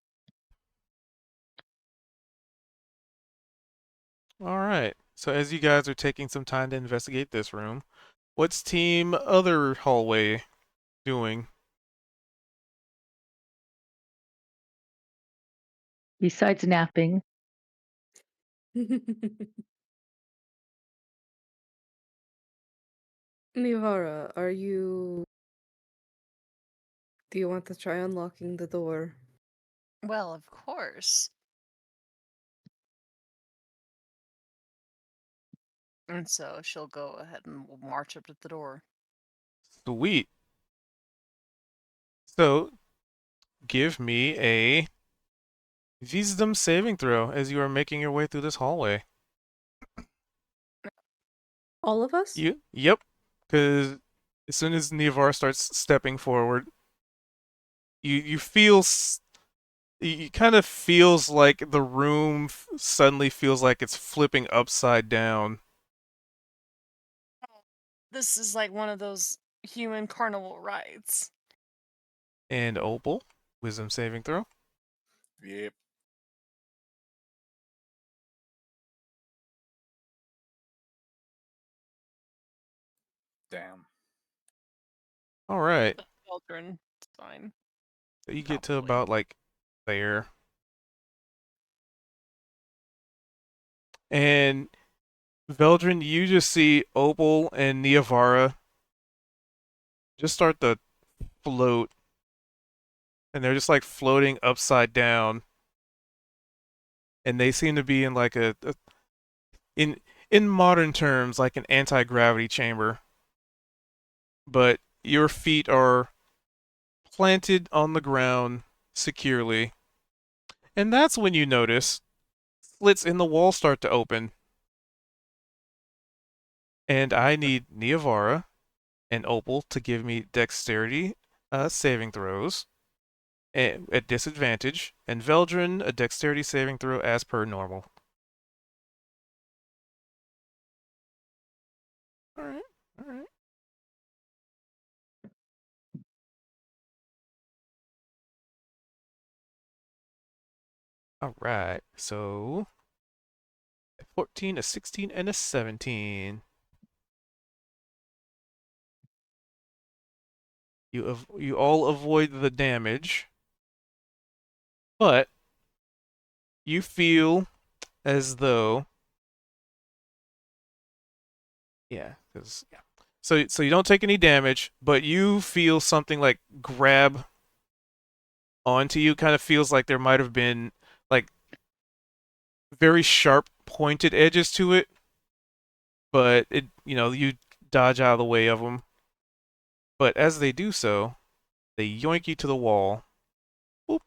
All right. So as you guys are taking some time to investigate this room, what's team other hallway doing? Besides napping, Mivara, do you want to try unlocking the door? Well, of course. And so she'll go ahead and we'll march up to the door. Sweet. So give me a wisdom saving throw as you are making your way through this hallway. All of us? Yep. Because as soon as Nivar starts stepping forward, you feel you kind of feels like the room suddenly feels like it's flipping upside down. This is like one of those human carnival rides. And Opal, wisdom saving throw. Yep. Damn. All right. Children, it's fine. So you get to Probably. about like there. And Veldrin, you just see Opal and Niavara just start to float. And they're just like floating upside down. And they seem to be in like in in modern terms like an anti-gravity chamber. But your feet are planted on the ground securely. And that's when you notice slits in the wall start to open. And I need Niavara and Opal to give me dexterity saving throws at disadvantage, and Veldrin a dexterity saving throw as per normal. All right, all right, all right. So 14, a 16, and a 17. You all avoid the damage, but you feel as though, yeah, because yeah. So you don't take any damage, but you feel something like grab onto you. Kind of feels like there might have been like very sharp pointed edges to it, but you dodge out of the way of them. But as they do so, they yoink you to the wall. Boop.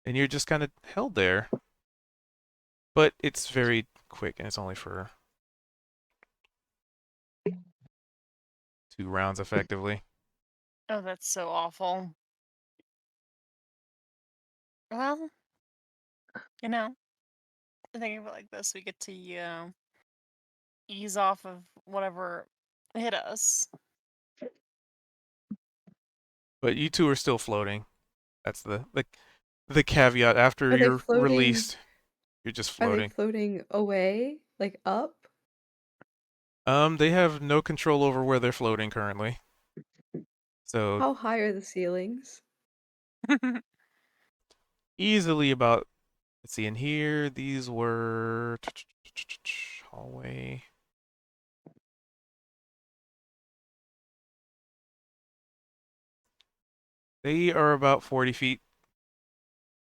And you're just kind of held there. But it's very quick, and it's only for 2 rounds, effectively. Oh, that's so awful. Well, thinking of it like this, we get to ease off of whatever hit us. But you two are still floating. That's the caveat. After Are they you're floating? released, you're just Are they floating. floating away, like up? They have no control over where they're floating currently. So How high are the ceilings? easily about, let's see, in here, these were hallway. They are about 40 feet.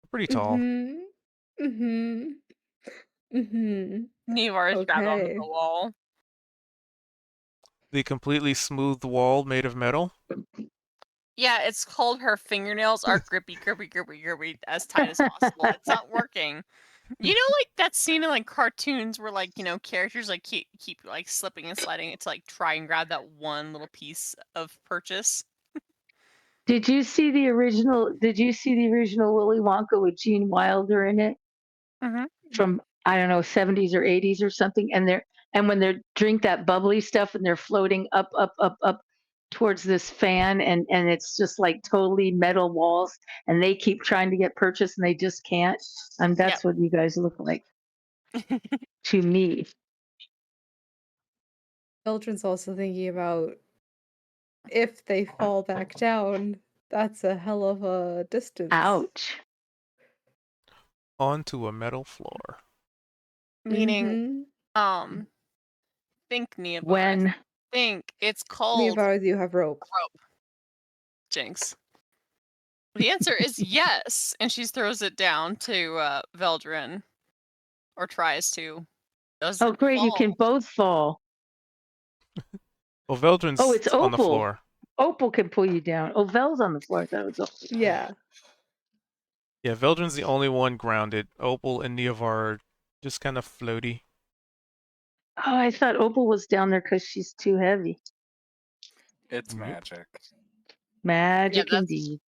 Pretty tall. Mm-hmm. Mm-hmm. Mm-hmm. Nevar is grabbed onto Okay. the wall. The completely smooth wall made of metal. Yeah, it's called her fingernails are grippy, grippy, grippy, grippy, as tight as possible. It's not working. You know, like that scene in like cartoons where characters like keep like slipping and sliding to like try and grab that one little piece of purchase. Did you see the original? Did you see the original Willy Wonka with Gene Wilder in it Mm-hmm. from I don't know 70s or 80s or something? And when they drink that bubbly stuff and they're floating up, up, up, up towards this fan, and it's just like totally metal walls, and they keep trying to get purchase and they just can't. And Yep. that's what you guys look like to me. Eldrin's also thinking about if they fall back down, that's a hell of a distance. Ouch. Onto a metal floor. Meaning, Mm-hmm. think Neobar. When Think it's called Nearby, you have rope. Jinx. The answer is yes, and she throws it down to Veldrin, or tries to. Doesn't oh great, you fall. can both fall. Well, Veldrin's Oh, it's on the Opal. floor. Opal can pull you down. Oh, Vel's on the floor. That was Opal. Yeah. Yeah, Veldrin's the only one grounded. Opal and Neovar are just kind of floaty. Oh, I thought Opal was down there because she's too heavy. It's Nope. magic. Magic that's- indeed.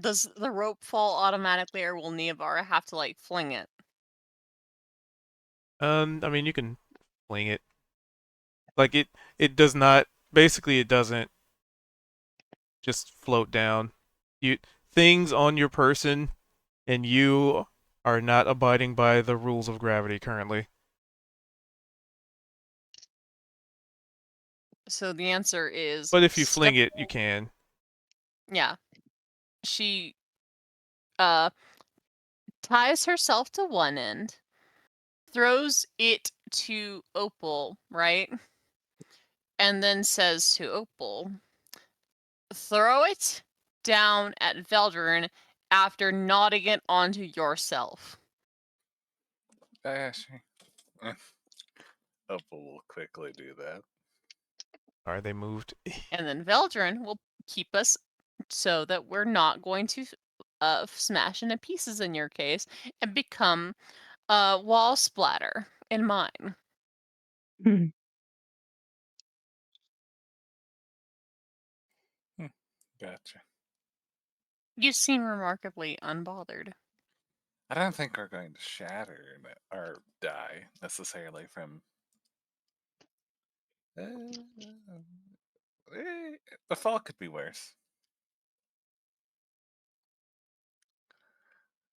Does the rope fall automatically, or will Neovar have to like fling it? I mean, you can fling it. Like it does not. Basically, it doesn't just float down. Things on your person, and you are not abiding by the rules of gravity currently. So the answer is. But if you fling it, you can. Yeah. She ties herself to one end, throws it to Opal, right? And then says to Opal, throw it down at Veldrin after nodding it onto yourself. Actually, Opal will quickly do that. Are they moved? And then Veldrin will keep us so that we're not going to smash into pieces in your case and become wall splatter in mine. Gotcha. You seem remarkably unbothered. I don't think we're going to shatter or die necessarily from The fall could be worse.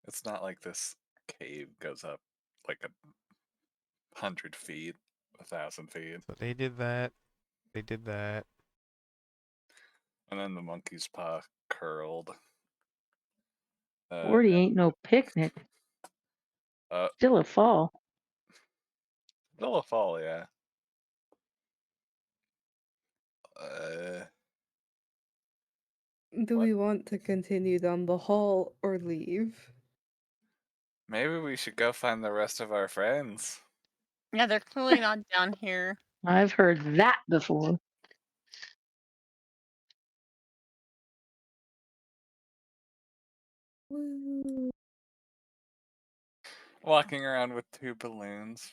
It's not like this cave goes up like 100 feet, 1,000 feet, So they did that. They did that. and then the monkey's paw curled. 40 ain't no picnic. Uh, Still a fall. still a fall, yeah. Uh, Do What? we want to continue down the hall or leave? Maybe we should go find the rest of our friends. Yeah, they're clearly not down here. I've heard that before. Woo. Walking around with 2 balloons,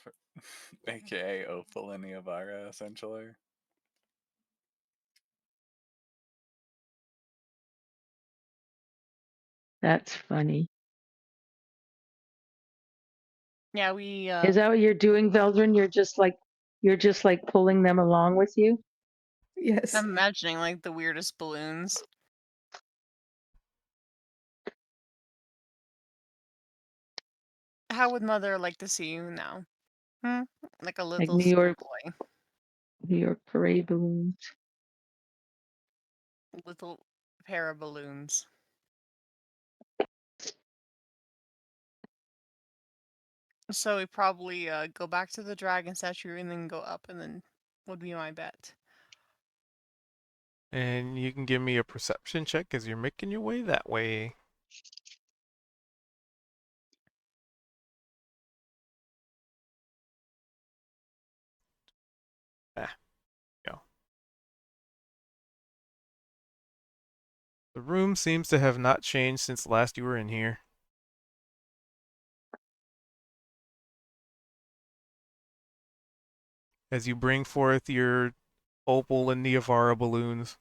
aka Opal and Iavara, essentially. That's funny. Yeah, we Is that what you're doing, Veldrin? You're just like pulling them along with you? Yes. I'm imagining like the weirdest balloons. How would Mother like to see you now? Like a Like little New York schoolboy. parade balloons. Little pair of balloons. So we probably go back to the dragon statue and then go up, and then would be my bet. And you can give me a perception check as you're making your way that way. Ah, go. The room seems to have not changed since last you were in here. As you bring forth your Opal and Niavara balloons.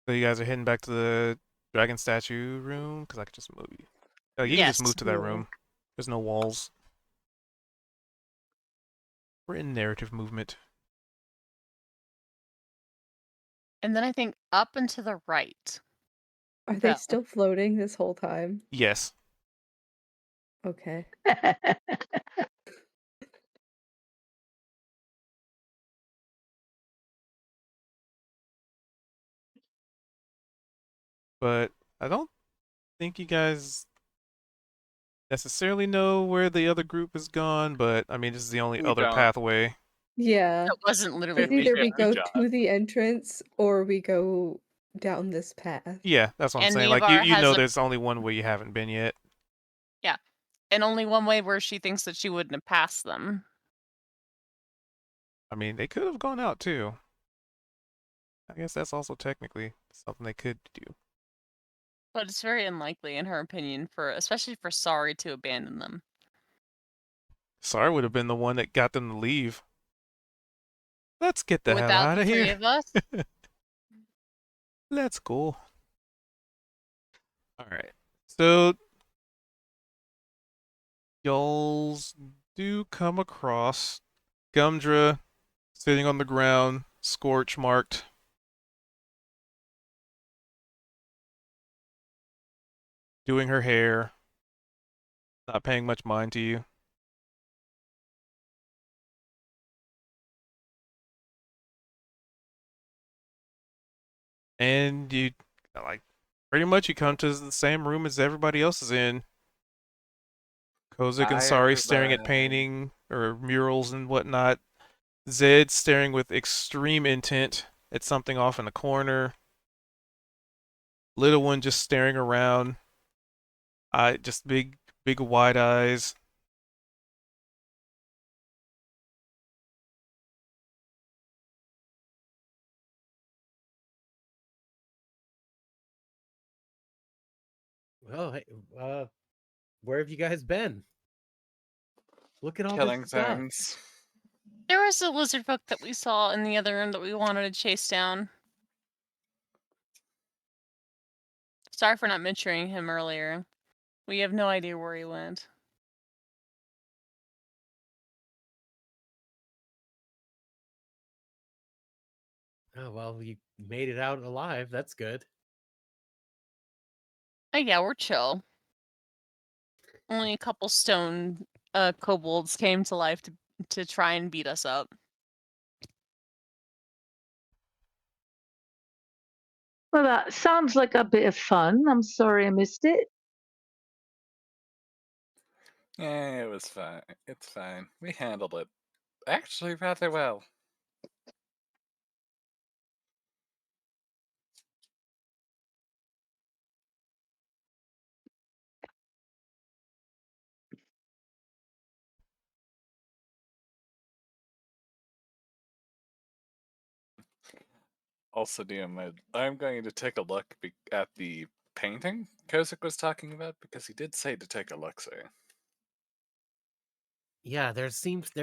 So you guys are heading back to the dragon statue room? Because I could just move you. Oh, you can just move Yes. to that Yeah. room. There's no walls. We're in narrative movement. And then I think up and to the right. Are they Vel. still floating this whole time? Yes. Okay. But I don't think you guys necessarily know where the other group has gone, but I mean, this is the only We other don't. pathway. Yeah. It wasn't literally It's either we 50-50 go shot. to the entrance or we go down this path. Yeah, that's what I'm And saying. Like, you, Niavara you has know a there's only one way you haven't been yet. and only one way where she thinks that she wouldn't have passed them. I mean, they could have gone out too. I guess that's also technically something they could do. But it's very unlikely, in her opinion, especially for Sorry to abandon them. Sorry would have been the one that got them to leave. Let's get the hell Without out the of 3 here. of us? Let's go. Alright. So, y'alls do come across Gumdra sitting on the ground, scorch marked. Doing her hair. Not paying much mind to you. And you, like, pretty much you come to the same room as everybody else is in. Kozik and Hi, Sari staring at everybody. painting or murals and whatnot. Zed staring with extreme intent at something off in the corner. Little one just staring around. Just big wide eyes. Well, hey, where have you guys been? Look at all Killing this stuff. things. There was a lizard folk that we saw in the other room that we wanted to chase down. Sorry for not mentioning him earlier. We have no idea where he went. Oh, well, you made it out alive. That's good. Oh yeah, we're chill. Only a couple stone kobolds came to life to try and beat us up. Well, that sounds like a bit of fun. I'm sorry I missed it. Yeah, it was fine. It's fine. We handled it actually rather well. Also, DM, I'm going to take a look at the painting Kozik was talking about because he did say to take a look, sir. Yeah, there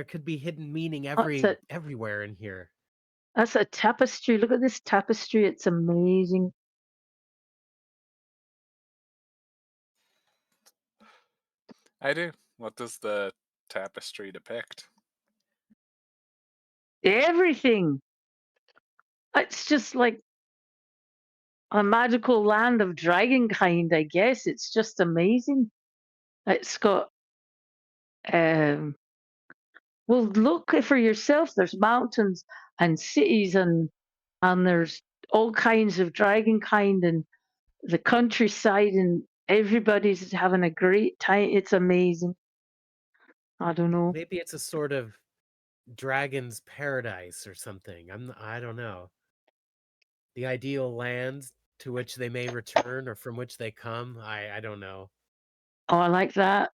could be hidden meaning That's everywhere in here. a tapestry. Look at this tapestry. It's amazing. I do. What does the tapestry depict? Everything. It's just like a magical land of dragonkind, I guess. It's just amazing. It's got well, look for yourself. There's mountains and cities and there's all kinds of dragonkind and the countryside and everybody's having a great time. It's amazing. I don't know. Maybe it's a sort of dragon's paradise or something. I don't know. The ideal land to which they may return or from which they come. I don't know. Oh, I like that.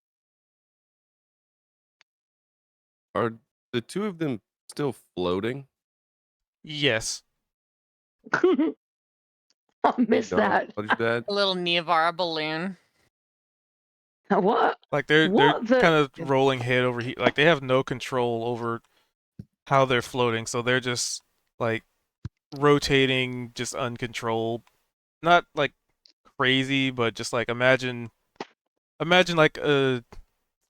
Are the two of them still floating? Yes. I Can you miss that. acknowledge that? A little Neavara balloon. What? Like they're What the? kind of rolling head over here. Like they have no control over how they're floating, so they're just like rotating, just uncontrolled. Not like crazy, but just like imagine like a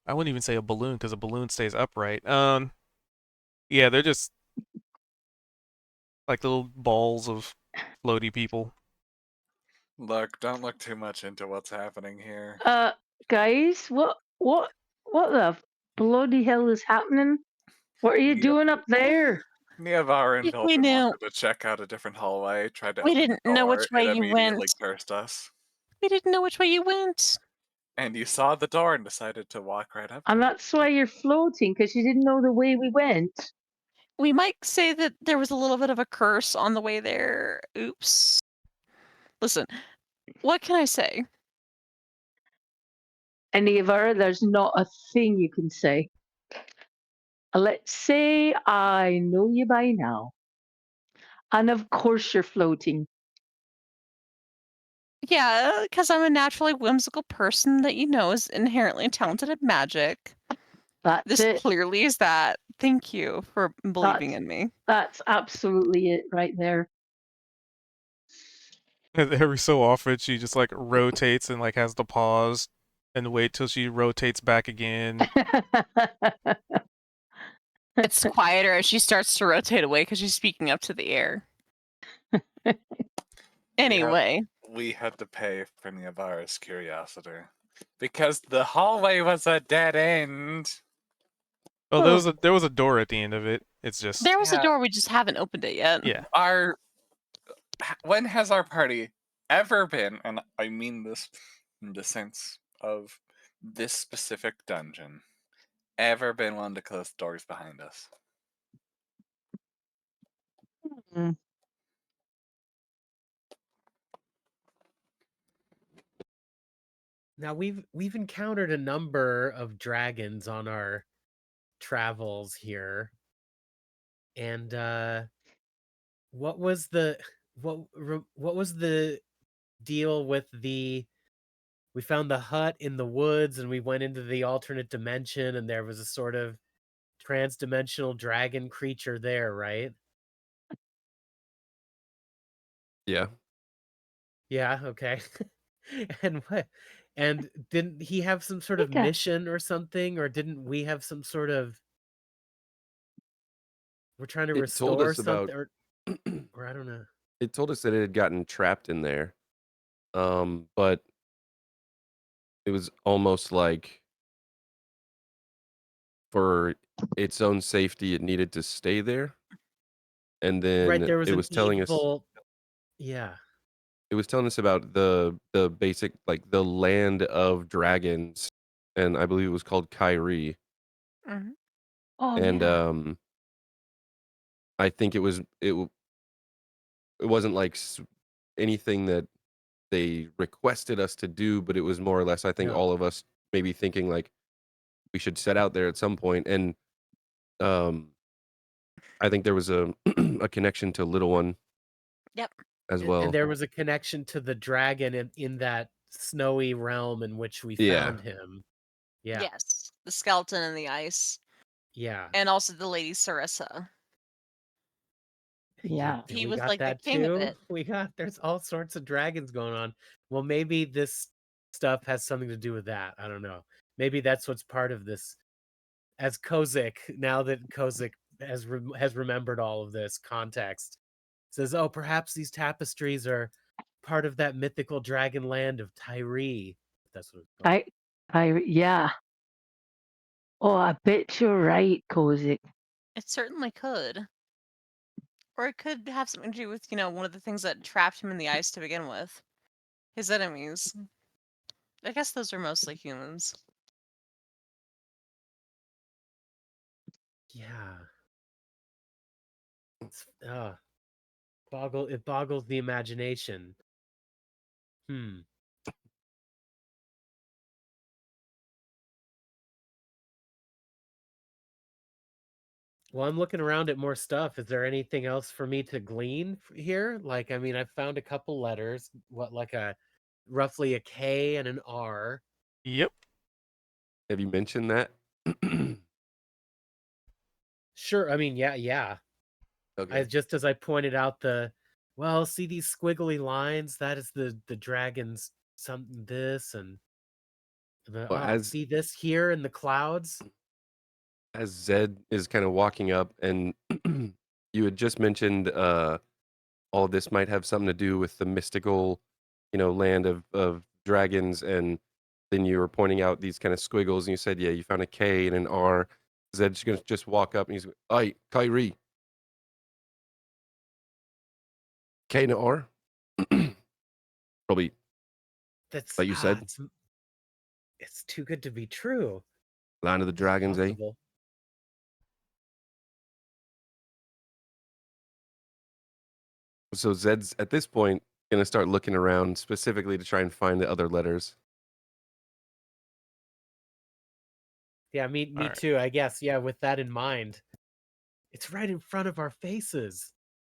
I wouldn't even say a balloon because a balloon stays upright. Yeah, they're just like little balls of floaty people. Look, don't look too much into what's happening here. Guys, what the bloody hell is happening? What are you Nia- doing up there? Niavara and We Vilton knew. wanted to check out a different hallway, tried to We open didn't the know door, which way it you immediately went. cursed us. We didn't know which way you went. And you saw the door and decided to walk right up to And it. that's why you're floating, because you didn't know the way we went. We might say that there was a little bit of a curse on the way there. Oops. Listen, what can I say? And Eva, there's not a thing you can say. Let's say I know you by now. And of course you're floating. Yeah, because I'm a naturally whimsical person that you know is inherently talented at magic. That's This it. clearly is that. Thank you for believing in me. That's absolutely it right there. And every so often, she just like rotates and like has to pause and wait till she rotates back again. It's quieter as she starts to rotate away because she's speaking up to the air. Anyway, We had to pay for Niavara's curiosity. Because the hallway was a dead end. Oh, there was a door at the end of it. It's just there was a Yeah. door, we just haven't opened it yet. yeah. When has our party ever been, and I mean this in the sense of this specific dungeon, ever been one to close doors behind us? Mm. Now we've encountered a number of dragons on our travels here. And what was the what was the deal with the we found the hut in the woods, and we went into the alternate dimension, and there was a sort of trans-dimensional dragon creature there, right? Yeah. Yeah, okay. And what and didn't he have some sort of Think, mission or something, or didn't we have some sort of we're trying to It told restore us about something, or I don't know. it told us that it had gotten trapped in there. But it was almost like for its own safety it needed to stay there. And Right, then there was an evil yeah. it was telling us about the basic like the land of dragons, and I believe it was called Kyrie. Hmm. oh And yeah, I think it wasn't like anything that they requested us to do, but it was more or less I think No. all of us maybe thinking like we should set out there at some point. And um I think there was a a connection to Little One Yep. as And well. there was a connection to the dragon in that snowy realm in which we Yeah. found him. Yeah. Yes. The skeleton in the ice. Yeah. And also the Lady Sarissa. yeah. He We was got like the that king of too. it. There's all sorts of dragons going on. Well, maybe this stuff has something to do with that. I don't know. Maybe that's what's part of this. As Kozik, now that Kozik has remembered all of this context, says, "Oh, perhaps these tapestries are part of that mythical dragon land of Tyree." That's what it's called. Yeah. Oh, I bet you're right, Kozik. It certainly could. Or it could have something to do with, one of the things that trapped him in the ice to begin with. His enemies. I guess those are mostly humans. Yeah. It's, it boggles the imagination. Hmm. Well, I'm looking around at more stuff. Is there anything else for me to glean here? Like, I mean, I found a couple letters. Like roughly a K and an R. Yep. Have you mentioned that? Sure. I mean, yeah. Okay. Just as I pointed out see these squiggly lines. That is the dragon's something this and Well, see this here in the clouds. as Zed is kind of walking up, and you had just mentioned all of this might have something to do with the mystical, land of dragons, and then you were pointing out these kind of squiggles, and you said, yeah, you found a K and an R. Zed's gonna just walk up and he's, "Hey, Kyrie, K and an R." Probably That's like you said, it's too good to be true. Land of the Dragons, eh? Possible. So Zed's at this point gonna start looking around specifically to try and find the other letters. Yeah, me All right. too, I guess. Yeah, with that in mind. It's right in front of our faces.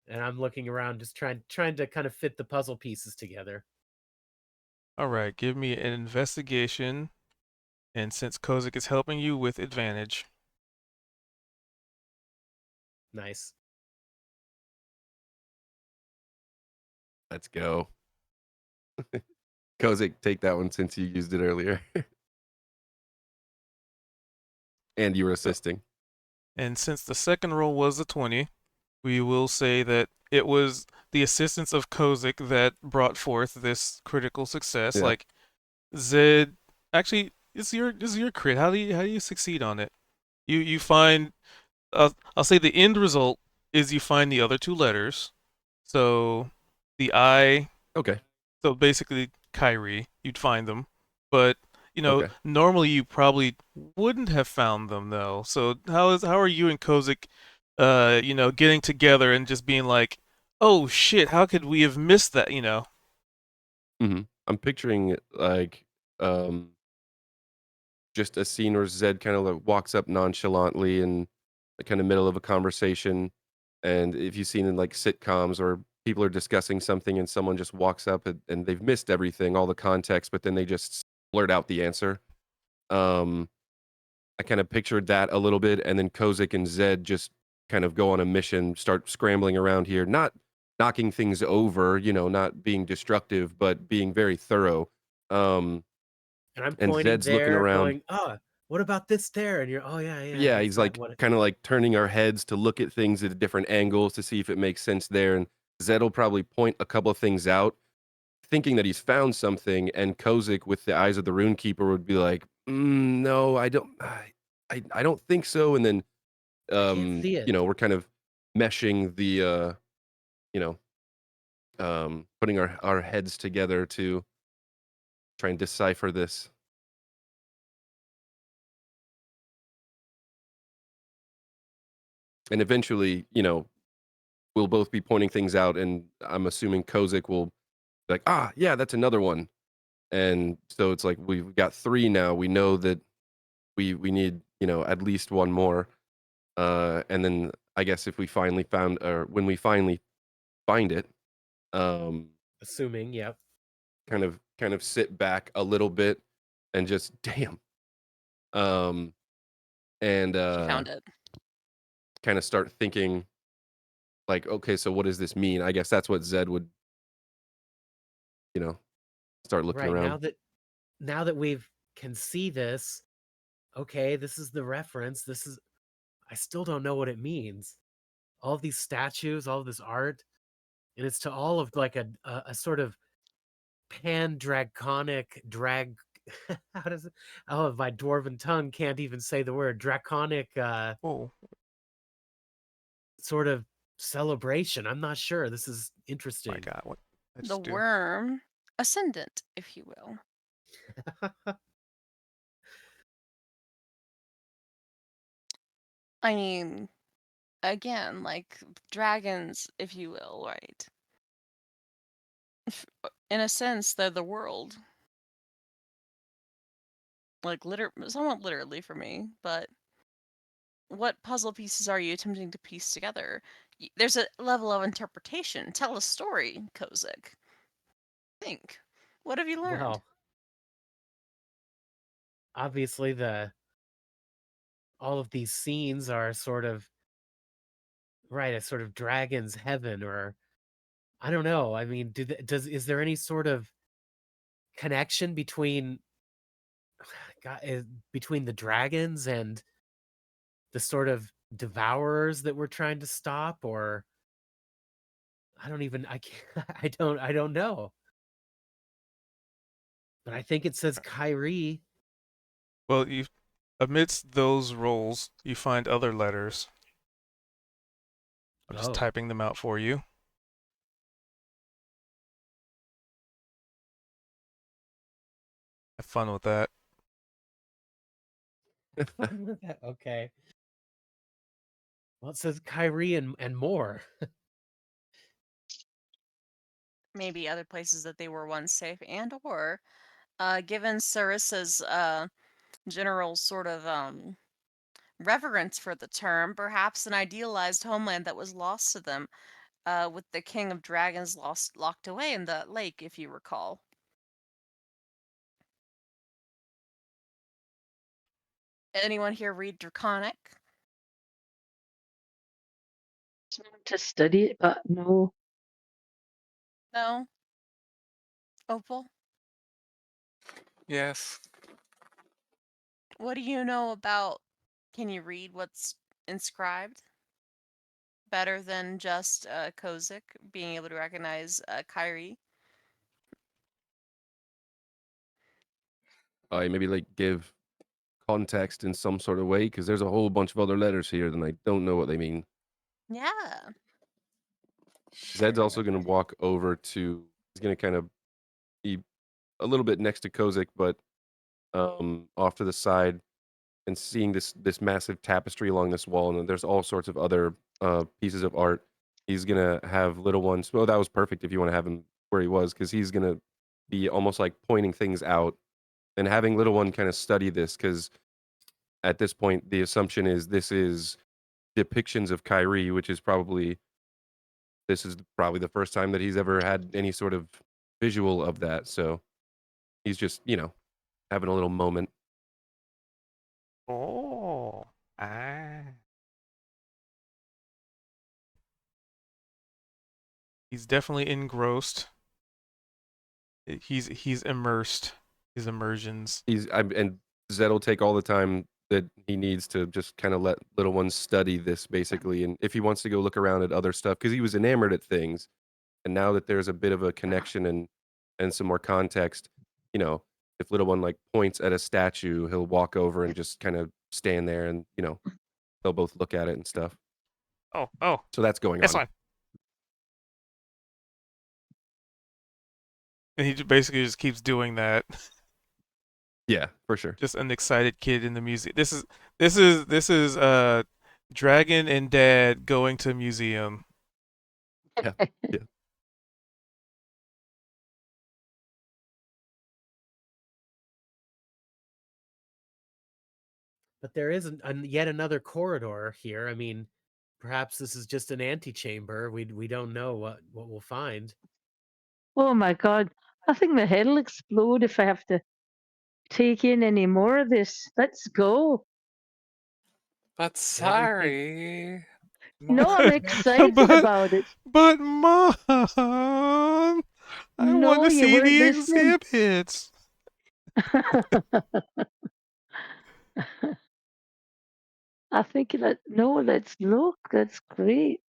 And I'm looking around just trying to kind of fit the puzzle pieces together. All right. Give me an investigation, and since Kozik is helping you with advantage. Nice. Let's go. Kozik, take that one since you used it earlier. And you were So, assisting. and since the second roll was a 20, we will say that it was the assistance of Kozik that brought forth this critical success. Yeah. Like Zed, actually, this is your crit. How do you succeed on it? You find. I'll say the end result is you find the other two letters. So the I. Okay. So basically, Kyrie, you'd find them, but Okay. normally you probably wouldn't have found them though. So how are you and Kozik, getting together and just being like, oh shit, how could we have missed that? I'm picturing like just a scene where Zed kind of like walks up nonchalantly in the kind of middle of a conversation. And if you've seen in like sitcoms or people are discussing something and someone just walks up and they've missed everything, all the context, but then they just blurt out the answer. I kind of pictured that a little bit, and then Kozik and Zed just kind of go on a mission, start scrambling around here, not knocking things over, not being destructive, but being very thorough. And I'm And pointing Zed's looking there, around. going, "Oh, what about this there?" And you're, "Oh yeah, Yeah, that's he's that like one." kind of like turning our heads to look at things at different angles to see if it makes sense there. And Zed will probably point a couple of things out, thinking that he's found something. And Kozik, with the eyes of the Runekeeper, would be like, "No, I don't think so." And then, I can't see it. we're kind of meshing the, you know, putting our heads together to try and decipher this. And eventually, we'll both be pointing things out, and I'm assuming Kozik will be like, yeah, that's another one. And so it's like we've got 3 now. We know that we need, at least one more. And then I guess if we finally found, or when we finally find it, um, Assuming, yep. kind of sit back a little bit and just damn. Um, and She found it. kind of start thinking like, okay, so what does this mean? I guess that's what Zed would, you know, start looking Right, around. now that we've can see this, okay, this is the reference. I still don't know what it means. All of these statues, all of this art, and it's to all of like a sort of pan-draconic drag how does it, oh, my dwarven tongue can't even say the word draconic Oh, sort of celebration. I'm not sure. This is my interesting. God, what? I The just do. worm ascendant, if you will. I mean, again, like dragons, if you will, right? In a sense, they're the world. Like, somewhat literally for me, but what puzzle pieces are you attempting to piece together? There's a level of interpretation. Tell a story, Kozik. Think. What have you learned? Well, obviously all of these scenes are sort of right, a sort of dragon's heaven, or I don't know. I mean, is there any sort of connection between between the dragons and the sort of devourers that we're trying to stop, or I can't, I don't know. But I think it says Kyrie. Well, amidst those rolls, you find other letters. I'm just Oh, typing them out for you. Have fun with that. okay. Well, it says Kyrie and more. Maybe other places that they were once safe, and or, given Sarissa's general sort of reverence for the term, perhaps an idealized homeland that was lost to them, with the king of dragons locked away in the lake, if you recall. Anyone here read Draconic? To study it, but no. No? Opal? Yes. What do you know about? Can you read what's inscribed? Better than just Kozik being able to recognize Kyrie? I maybe like give context in some sort of way because there's a whole bunch of other letters here and I don't know what they mean. Yeah. Zed's Sure. also going to walk over to. He's going to kind of be a little bit next to Kozik, but off to the side, and seeing this massive tapestry along this wall, and there's all sorts of other pieces of art. He's gonna have little ones. Well, that was perfect if you want to have him where he was, because he's gonna be almost like pointing things out and having little one kind of study this, because at this point the assumption is this is depictions of Kyrie, which is probably this is probably the first time that he's ever had any sort of visual of that. So he's just having a little moment. Oh. Ah. He's definitely engrossed. He's immersed. His immersions. And Zed will take all the time that he needs to just kind of let little ones study this basically. And if he wants to go look around at other stuff, because he was enamored at things, and now that there's a bit of a connection and some more context, you know, if little one like points at a statue, he'll walk over and just kind of stand there, and they'll both look at it and stuff. Oh. So that's going It's on. fine. And he basically just keeps doing that. Yeah, for sure. Just an excited kid in the museum. This is Dragon and Dad going to museum. Yeah. Yeah. But there is yet another corridor here. I mean, perhaps this is just an antechamber. We don't know what we'll find. Oh my god. I think my head will explode if I have to take in any more of this. Let's go. But sorry. No, I'm excited but about it. Mom, I want No, to you see weren't the listening. exhibits. I think no, let's look. That's great.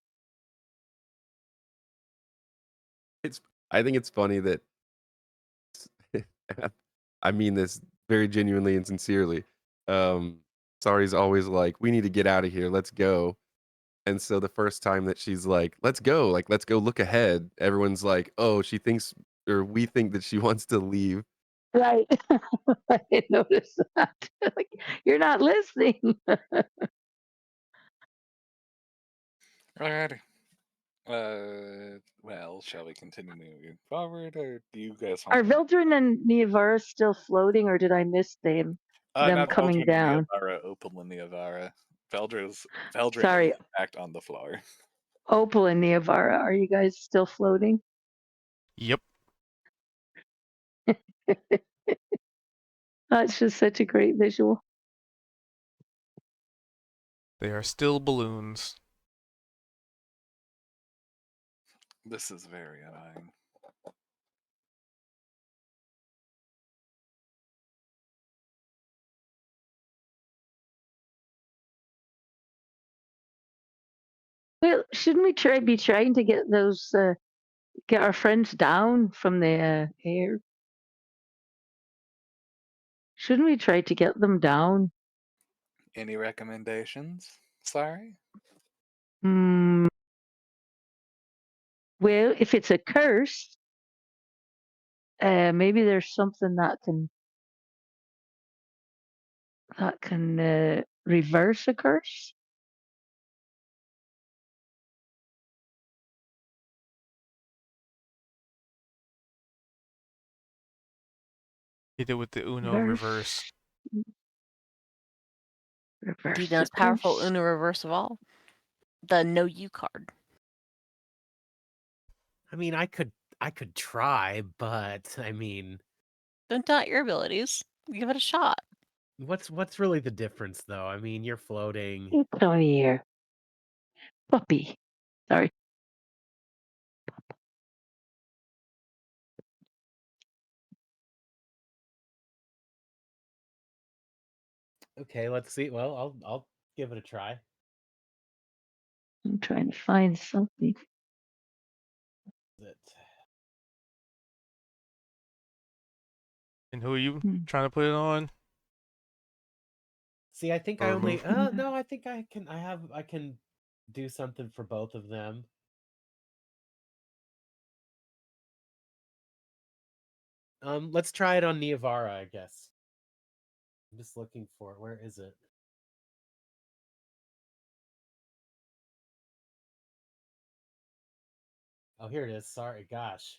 I think it's funny that I mean this very genuinely and sincerely. Sari's always like, "We need to get out of here. Let's go." And so the first time that she's like, "Let's go. Like, let's go look ahead." Everyone's like, "Oh, she thinks or we think that she wants to leave." Right. I didn't notice that. Like, you're not listening. Alrighty. Well, shall we continue moving forward, or do you guys want Are Vildren and Niavara still floating, or did I miss them not coming Veldrin and down? Niavara, Opal and Niavara. Veldrin is Sorry, in fact on the floor. Opal and Niavara, are you guys still floating? Yep. That's just such a great visual. They are still balloons. This is very annoying. Well, shouldn't we be trying to get those get our friends down from the air? Shouldn't we try to get them down? Any recommendations? Sorry? Hmm. Well, if it's a curse, maybe there's something that can reverse a curse. Hit it with the Uno reverse. Reverse Do the most a powerful curse. Uno reverse of all? The No You card. I mean, I could try, but I mean, Don't doubt your abilities. Give it a shot. what's really the difference though? I mean, you're floating. You come here, puppy. Sorry. Okay, let's see. Well, I'll give it a try. I'm trying to find something. That And who are you trying to put it on? See, I think I Or only remove? no, I think I can do something for both of them. Let's try it on Niavara, I guess. I'm just looking for it. Where is it? Oh, here it is. Sorry, gosh.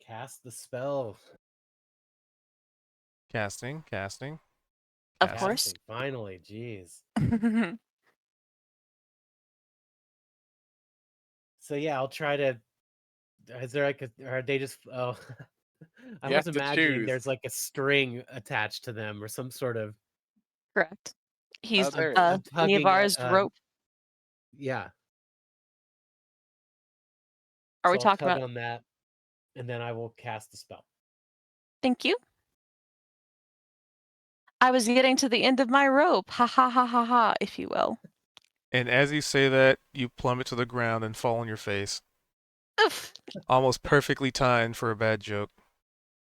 Cast the spell. Casting. Of course. Casting. Finally, jeez. So yeah, I'll try to. Is there like a? Are they just? Oh, I You was have to imagining choose. there's like a string attached to them or some sort of. Correct. He's there is. I'm tugging. Niavara's rope. Yeah. Are So we I'll talking tug about? on that, and then I will cast the spell. Thank you. I was getting to the end of my rope. Ha ha ha ha ha, if you will. And as you say that, you plummet to the ground and fall on your face. Oof. Almost perfectly timed for a bad joke.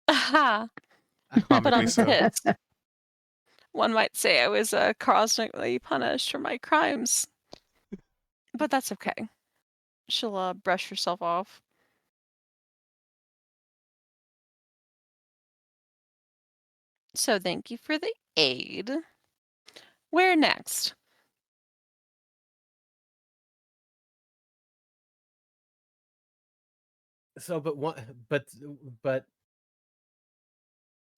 Aha. But Comically I'm so. pissed. One might say I was cosmically punished for my crimes. But that's okay. She'll brush herself off. So thank you for the aid. Where next? So, but there's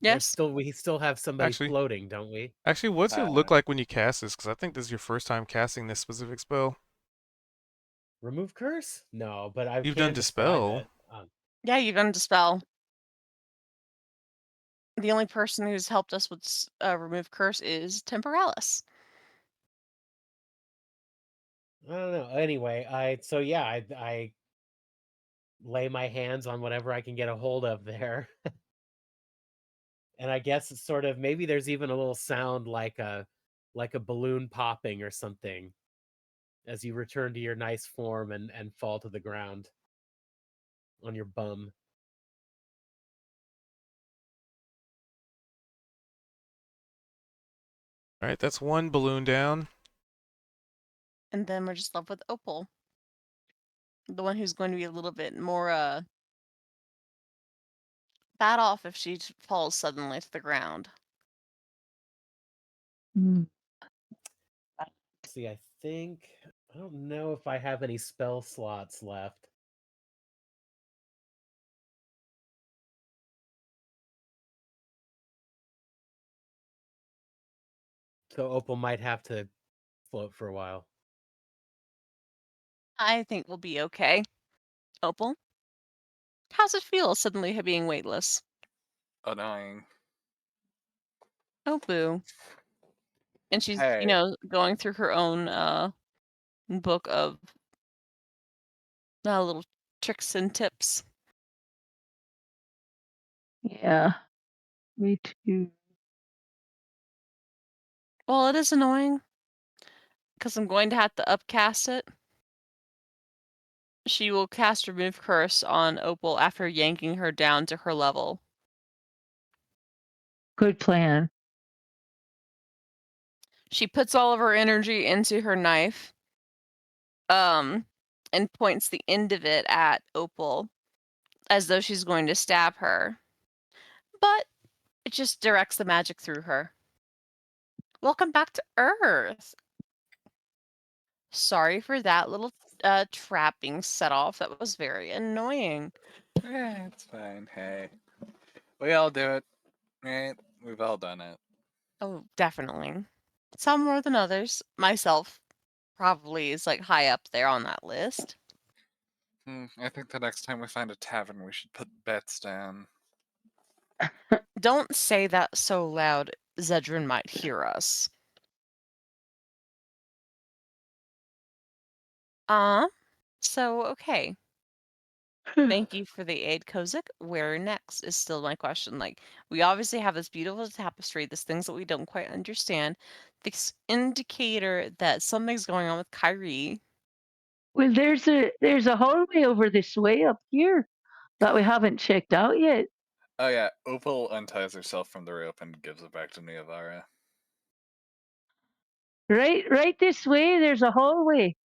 Yes. we still have somebody Actually, floating, don't we? what's it look like when you cast this? Because I think this is your first time casting this specific spell. Remove curse? No, but I You've done can describe Dispel. it. Yeah, you've done Dispel. The only person who's helped us with remove curse is Temporalis. I don't know. Anyway, I lay my hands on whatever I can get a hold of there. And I guess it's sort of maybe there's even a little sound like a balloon popping or something as you return to your nice form and fall to the ground on your bum. All right, that's one balloon down. And then we're just left with Opal. The one who's going to be a little bit more bad off if she falls suddenly to the ground. See, I don't know if I have any spell slots left. So Opal might have to float for a while. I think we'll be okay. Opal, how's it feel suddenly being weightless? Annoying. Oh, boo. And she's, Hey. going through her own book of little tricks and tips. Yeah, me too. Well, it is annoying because I'm going to have to upcast it. She will cast Remove Curse on Opal after yanking her down to her level. Good plan. She puts all of her energy into her knife, and points the end of it at Opal as though she's going to stab her. But it just directs the magic through her. Welcome back to Earth. Sorry for that little trap being set off. That was very annoying. It's fine. Hey. We all do it, right? We've all done it. Oh, definitely. Some more than others. Myself probably is like high up there on that list. I think the next time we find a tavern, we should put bets down. Don't say that so loud. Zedrin might hear us. Okay. Thank you for the aid, Kozik. Where next is still my question. Like, we obviously have this beautiful tapestry, this things that we don't quite understand. This indicator that something's going on with Kyrie. Well, there's a hallway over this way up here that we haven't checked out yet. Oh yeah, Opal unties herself from the rope and gives it back to Niavara. Right this way. There's a hallway.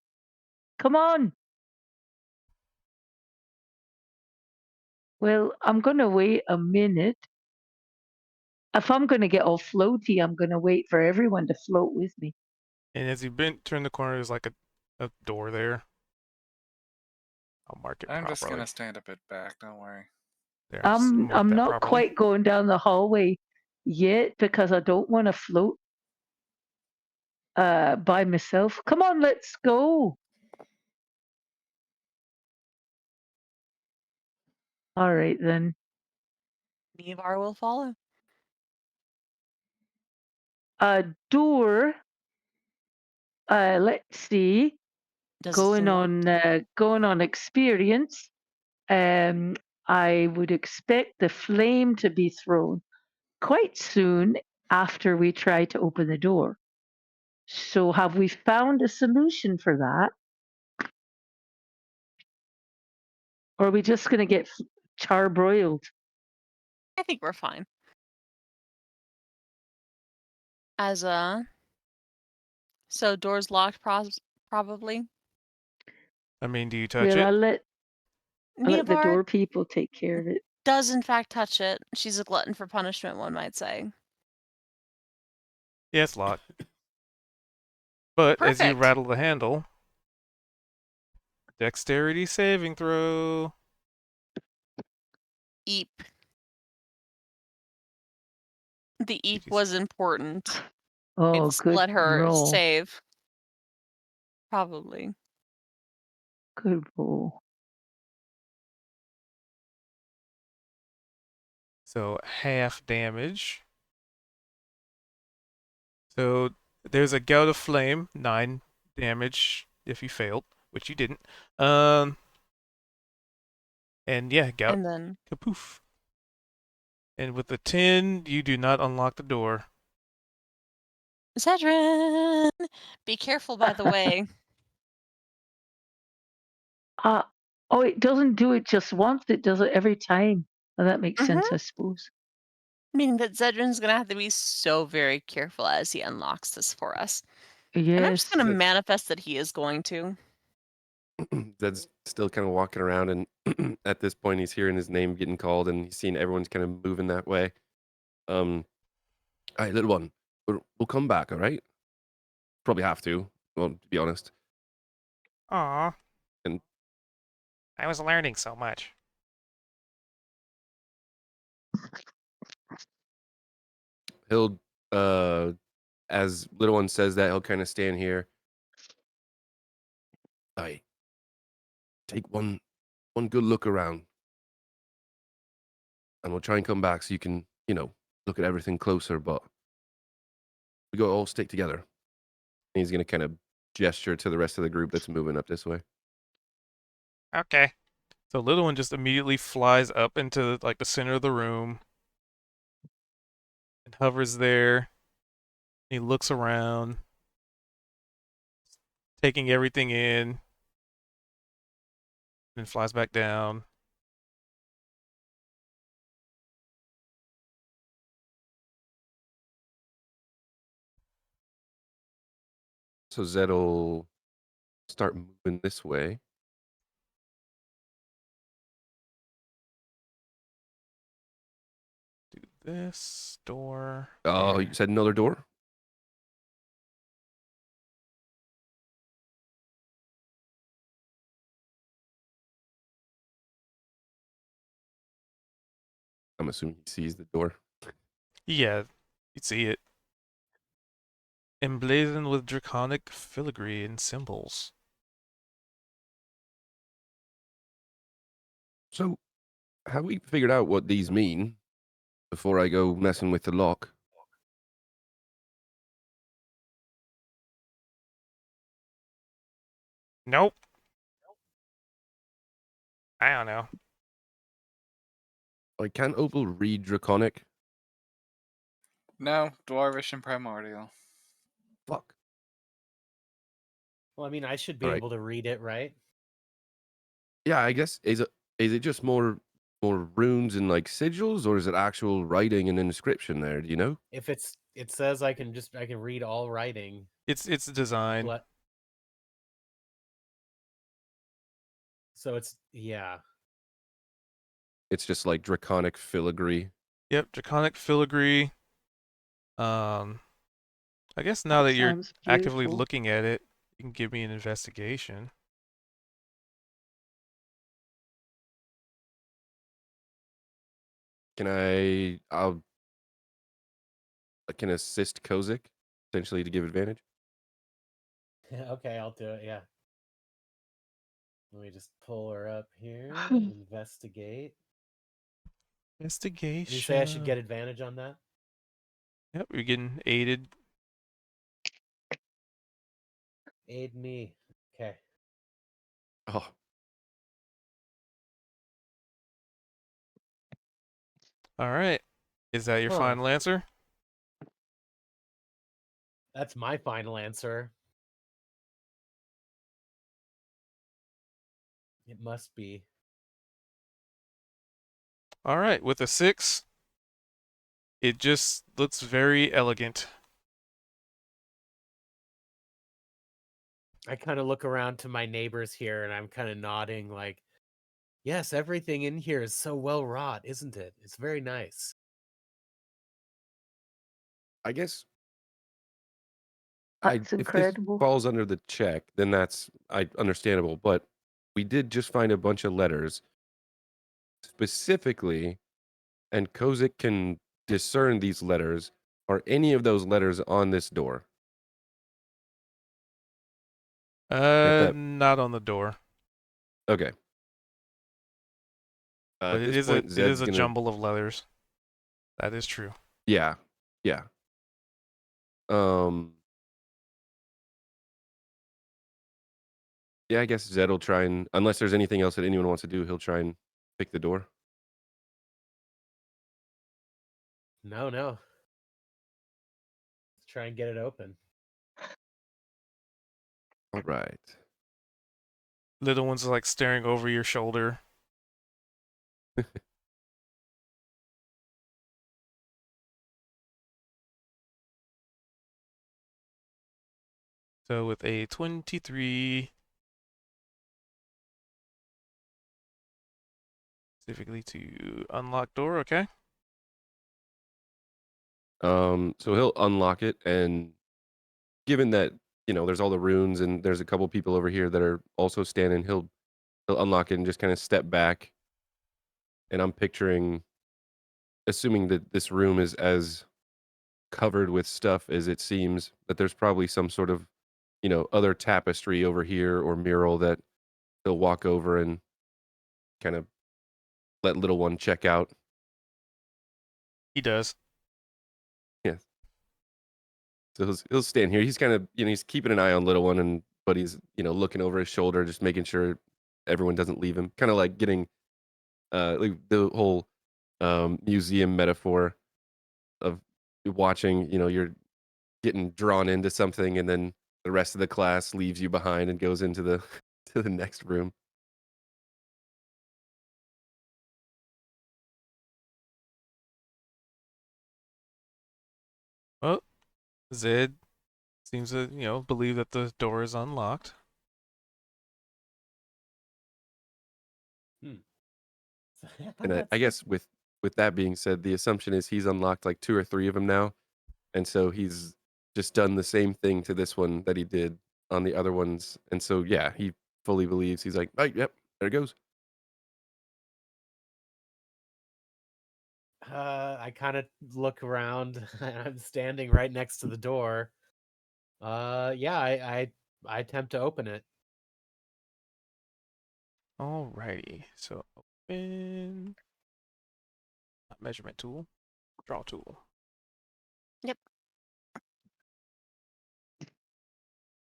Come on. Well, I'm gonna wait a minute. If I'm gonna get all floaty, I'm gonna wait for everyone to float with me. And as you turn the corner, there's like a door there. I'll mark it I'm just properly. gonna stand a bit back. Don't worry. There, just mark I'm that not properly. quite going down the hallway yet because I don't want to float by myself. Come on, let's go. All right then. Nevar will follow. Door. Let's see. Does it Going seem locked? on experience. I would expect the flame to be thrown quite soon after we try to open the door. So, have we found a solution for that? Or are we just going to get charbroiled? I think we're fine. So doors locked, probably. I mean, do you touch Well, it? I'll let the Nevar door people take care of it. does in fact touch it. She's a glutton for punishment, one might say. Yeah, it's locked. But as you Perfect. rattle the handle, dexterity saving throw. Eep. The eep Jeez. was important. Oh, It's good let her roll. save. Probably. Good roll. So half damage. So there's a gout of flame, 9 damage if you failed, which you didn't. And yeah, gout, And then kapoof. And with the 10, you do not unlock the door. Zedrin! Be careful, by the way. Oh, it doesn't do it just once, it does it every time. Well, that makes Mm-hmm. sense, I suppose. Meaning that Zedrin's gonna have to be so very careful as he unlocks this for us. And I'm just Yes. gonna That's manifest that he is going to. Zed's still kind of walking around, and at this point, he's hearing his name getting called, and he's seeing everyone's kind of moving that way. All right, little one, we'll come back. All right, probably have to. Well, to be honest, Aw, and I was learning so much. he'll, as little one says that, he'll kind of stand here. I take one good look around, and we'll try and come back so you can, look at everything closer. But we go all stick together. And he's gonna kind of gesture to the rest of the group that's moving up this way. Okay. So little one just immediately flies up into like the center of the room and hovers there. He looks around, taking everything in, then flies back down. So Zed'll start moving this way. Do this door. Oh, there. you said another door? I'm assuming he sees the door. Yeah, you see it. Emblazoned with draconic filigree and symbols. So, have we figured out what these mean before I go messing with the lock? Nope. I don't know. Like, can't Opal read draconic? No, dwarvish and primordial. Fuck. Well, I mean, I should be All right. able to read it, right? Yeah, I guess is it just more runes and like sigils, or is it actual writing and inscription there? Do you know? If it says I can read all writing. It's design. But so it's It's just like draconic filigree. Yep, draconic filigree. I guess now that you're Sounds actively beautiful. looking at it, you can give me an investigation. I can assist Kozik essentially to give advantage. Okay, I'll do it. Yeah. Let me just pull her up here. Investigate. Investigation. And you say I should get advantage on that? Yep, you're getting aided. Aid me. Okay. Oh, All right. Is that your Huh. final answer? That's my final answer. It must be. All right. With a 6, it just looks very elegant. I kind of look around to my neighbors here and I'm kind of nodding like, yes, everything in here is so well wrought, isn't it? It's very nice. I guess That's if this incredible. falls under the check, then that's understandable. But we did just find a bunch of letters specifically, and Kozik can discern these letters. Are any of those letters on this door? If that Not on the door, okay. but At this point, it is Zed's a gonna jumble of letters. That is true. yeah, yeah. Um, yeah. I guess Zed will try and unless there's anything else that anyone wants to do, he'll try and pick the door. No. Let's try and get it open. All right. Little one's like staring over your shoulder. So with a 23, specifically to unlock door, okay? So he'll unlock it, and given that there's all the runes, and there's a couple people over here that are also standing, he'll unlock it and just kind of step back. And I'm picturing, assuming that this room is as covered with stuff as it seems, that there's probably some sort of other tapestry over here or mural that he'll walk over and kind of let little one check out. He does. Yes. So he'll stand here. He's kind of he's keeping an eye on little one, but he's looking over his shoulder, just making sure everyone doesn't leave him. Kind of like getting like the whole museum metaphor of watching. You're getting drawn into something, and then the rest of the class leaves you behind and goes into the to the next room. Well, Zed seems to, believe that the door is unlocked. And I That's guess with that being said, the assumption is he's unlocked like 2 or 3 of them now, and so he's just done the same thing to this one that he did on the other ones, and so yeah, he fully believes. He's like, "Oh, yep, there it goes." I kind of look around and I'm standing right next to the door. Yeah, I attempt to open it. Alrighty. So open measurement tool, draw tool. Yep.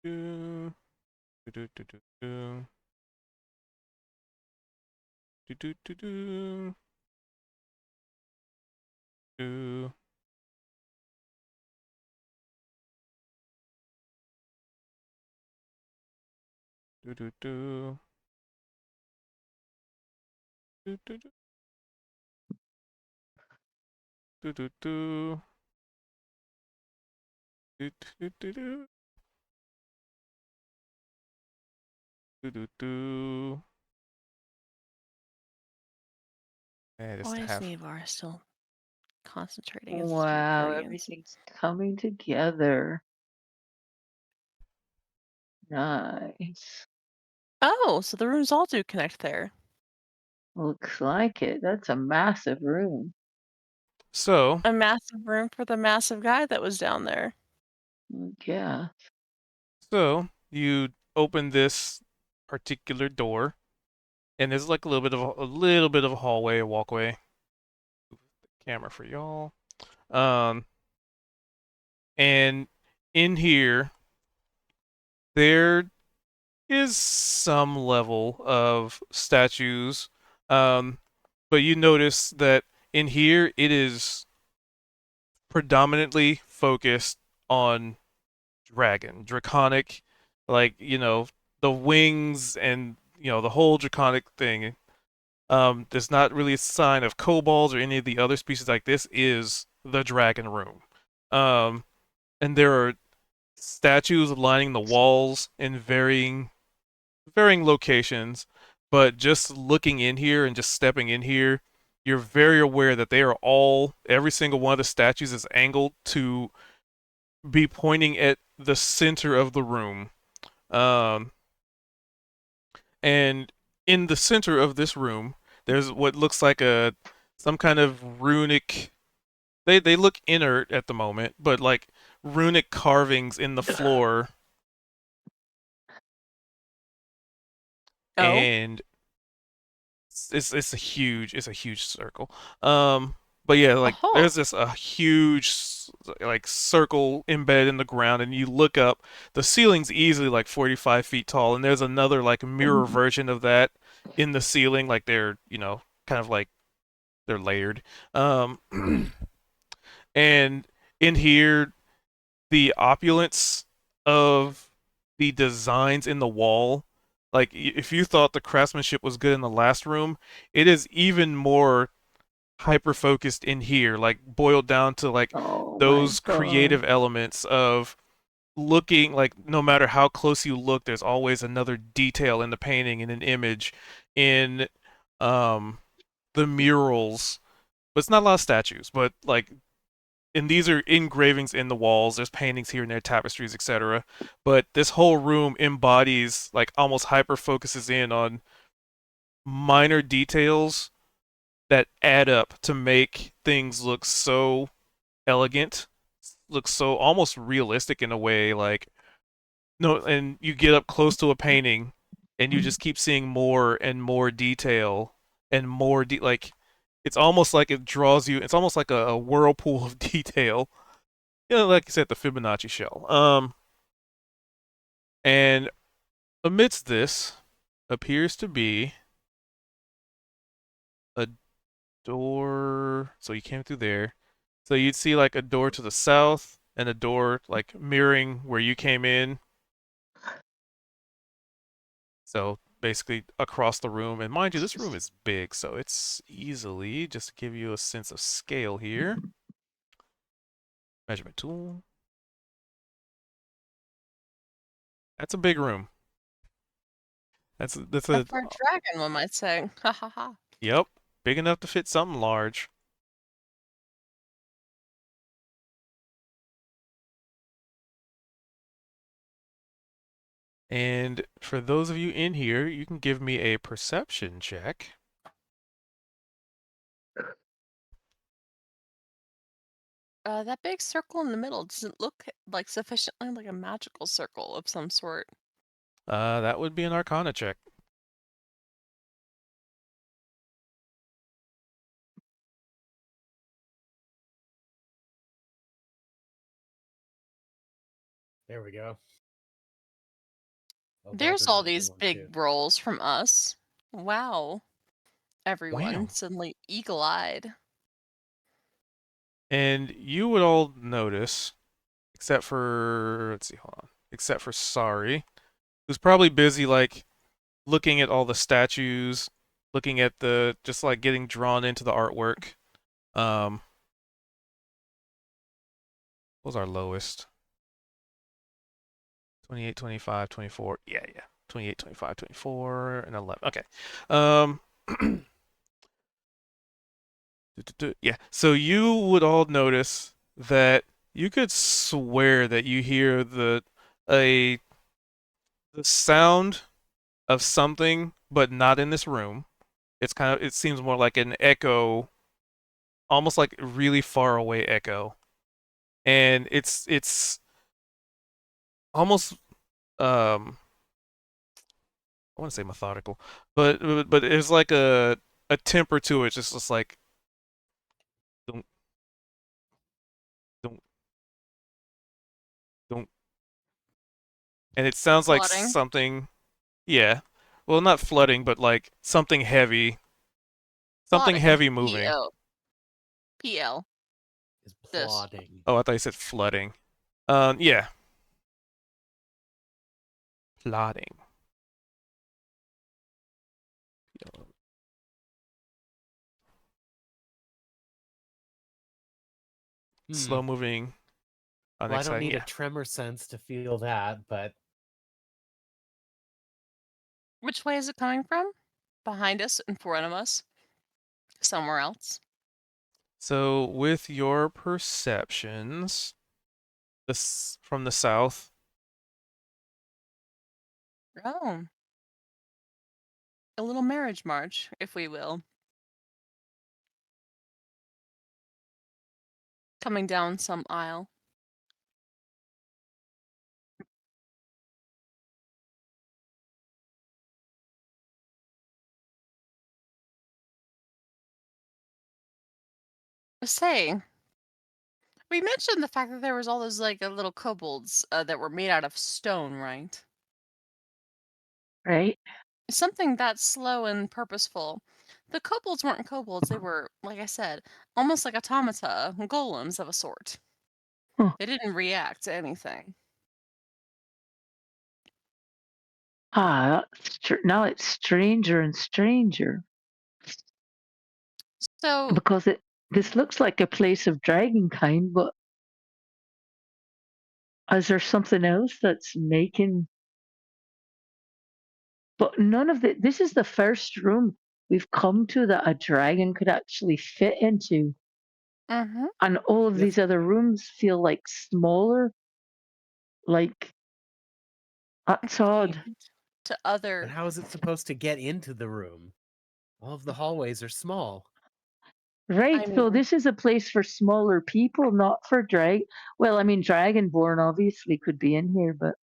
Do do do do do do do do do do. Do do do do do do do do do do do do do do do do. Man, just Why is half. Navar still concentrating? It's Wow, brilliant. everything's coming together. Nice. Oh, so the rooms all do connect there. Looks like it. That's a massive room. So A massive room for the massive guy that was down there. Yeah. so you open this particular door, and there's like a little bit of a hallway, a walkway. camera for y'all. Um, and in here, there is some level of statues. Um, but you notice that in here, it is predominantly focused on draconic, like, the wings and, the whole draconic thing. There's not really a sign of kobolds or any of the other species. Like, this is the dragon room. And there are statues lining the walls in varying locations, but just looking in here and just stepping in here, you're very aware that every single one of the statues is angled to be pointing at the center of the room. Um, and in the center of this room, there's what looks like some kind of runic. They look inert at the moment, but like runic carvings in the floor, Oh. and it's a huge circle. But yeah, like Oh. there's this a huge like circle embedded in the ground, and you look up, the ceiling's easily like 45 feet tall, and there's another like mirror version of that in the ceiling, like they're kind of like they're layered. Um, and in here, the opulence of the designs in the wall, like if you thought the craftsmanship was good in the last room, it is even more hyper focused in here, like boiled down to like Oh my those creative god. elements of looking, like no matter how close you look, there's always another detail in the painting, in an image, in um the murals. But it's not a lot of statues, but like, and these are engravings in the walls. There's paintings here and there, tapestries, etc. But this whole room embodies, like, almost hyper focuses in on minor details that add up to make things look so elegant, look so almost realistic in a way. Like, no, and you get up close to a painting, and you just keep seeing more and more detail and like, it's almost like it draws you. It's almost like a whirlpool of detail. Like you said, the Fibonacci shell. And amidst this appears to be a door. So you came through there. So you'd see like a door to the south and a door like mirroring where you came in. So basically across the room. And mind you, this room is big, so it's easily, just to give you a sense of scale here. Measurement tool. That's a big room. That's a For a dragon, one might say. Ha ha ha. Yep, big enough to fit something large. And for those of you in here, you can give me a perception check. That big circle in the middle doesn't look like sufficiently like a magical circle of some sort. That would be an Arcana check. There we go. Oh, There's Valdrin's all got a good these one too. big rolls from us. Wow. Everyone Wow. suddenly eagle-eyed. And you would all notice, except for, let's see, hold on, except for Sorry, who's probably busy like looking at all the statues, looking at just like getting drawn into the artwork. What was our lowest? 28, 25, 24. Yeah, yeah. 28, 25, 24, and 11. Okay. Um, yeah. So you would all notice that you could swear that you hear a the sound of something, but not in this room. It seems more like an echo, almost like really far away echo. And it's almost I want to say methodical, but there's like a temper to it, just like and it sounds like Flooding. something. Yeah, well, not flooding, but like something Flooding. heavy moving. P-O. P-L. Is This. plodding. Oh, I thought you said flooding. Yeah, plodding. Hmm. Slow moving. Well, I don't Unexciting. need a Yeah. tremor sense to feel that, but Which way is it coming from? Behind us, in front of us, somewhere else. So with your perceptions, this from the south. Oh. A little marriage march, if we will. Coming down some aisle. Say, we mentioned the fact that there was all those like little kobolds that were made out of stone, right? Right? Something that slow and purposeful. The kobolds weren't kobolds, they were, like I said, almost like automata, golems of a sort. Huh. They didn't react to anything. Now it's stranger and stranger So, because this looks like a place of dragonkind, but is there something else that's making? But none of this is the first room we've come to that a dragon could actually fit into, mm-hmm. and all of if these other rooms feel like smaller. Like that's odd. To but other. how is it supposed to get into the room? All of the hallways are small. Right, I so mean, this is a place for smaller people, not for well, I mean dragonborn obviously could be in here, but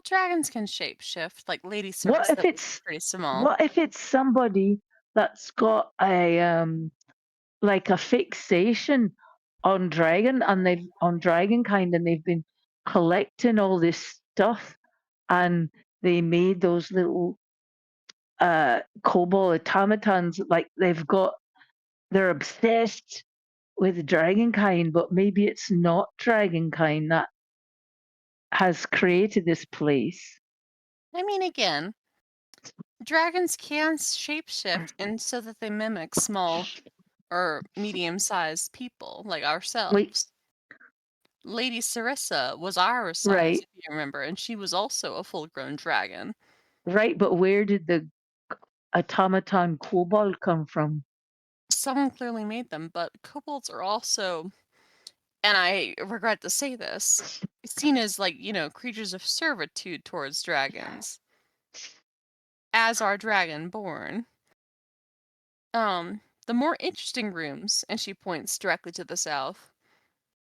dragons can shapeshift, like Lady what if Sarissa was it's pretty small. what if it's somebody that's got a like a fixation on dragonkind and they've been collecting all this stuff and they made those little kobold automatons like they're obsessed with dragonkind, but maybe it's not dragonkind that has created this place. I mean, again, dragons can shapeshift and so that they mimic small or medium-sized people like Like, ourselves. Lady Sarissa was our size, right, if you remember, and she was also a full-grown dragon. right, but where did the automaton kobold come from? Someone clearly made them, but kobolds are also, and I regret to say this, seen as like, creatures of servitude towards dragons, as are dragonborn. The more interesting rooms, and she points directly to the south,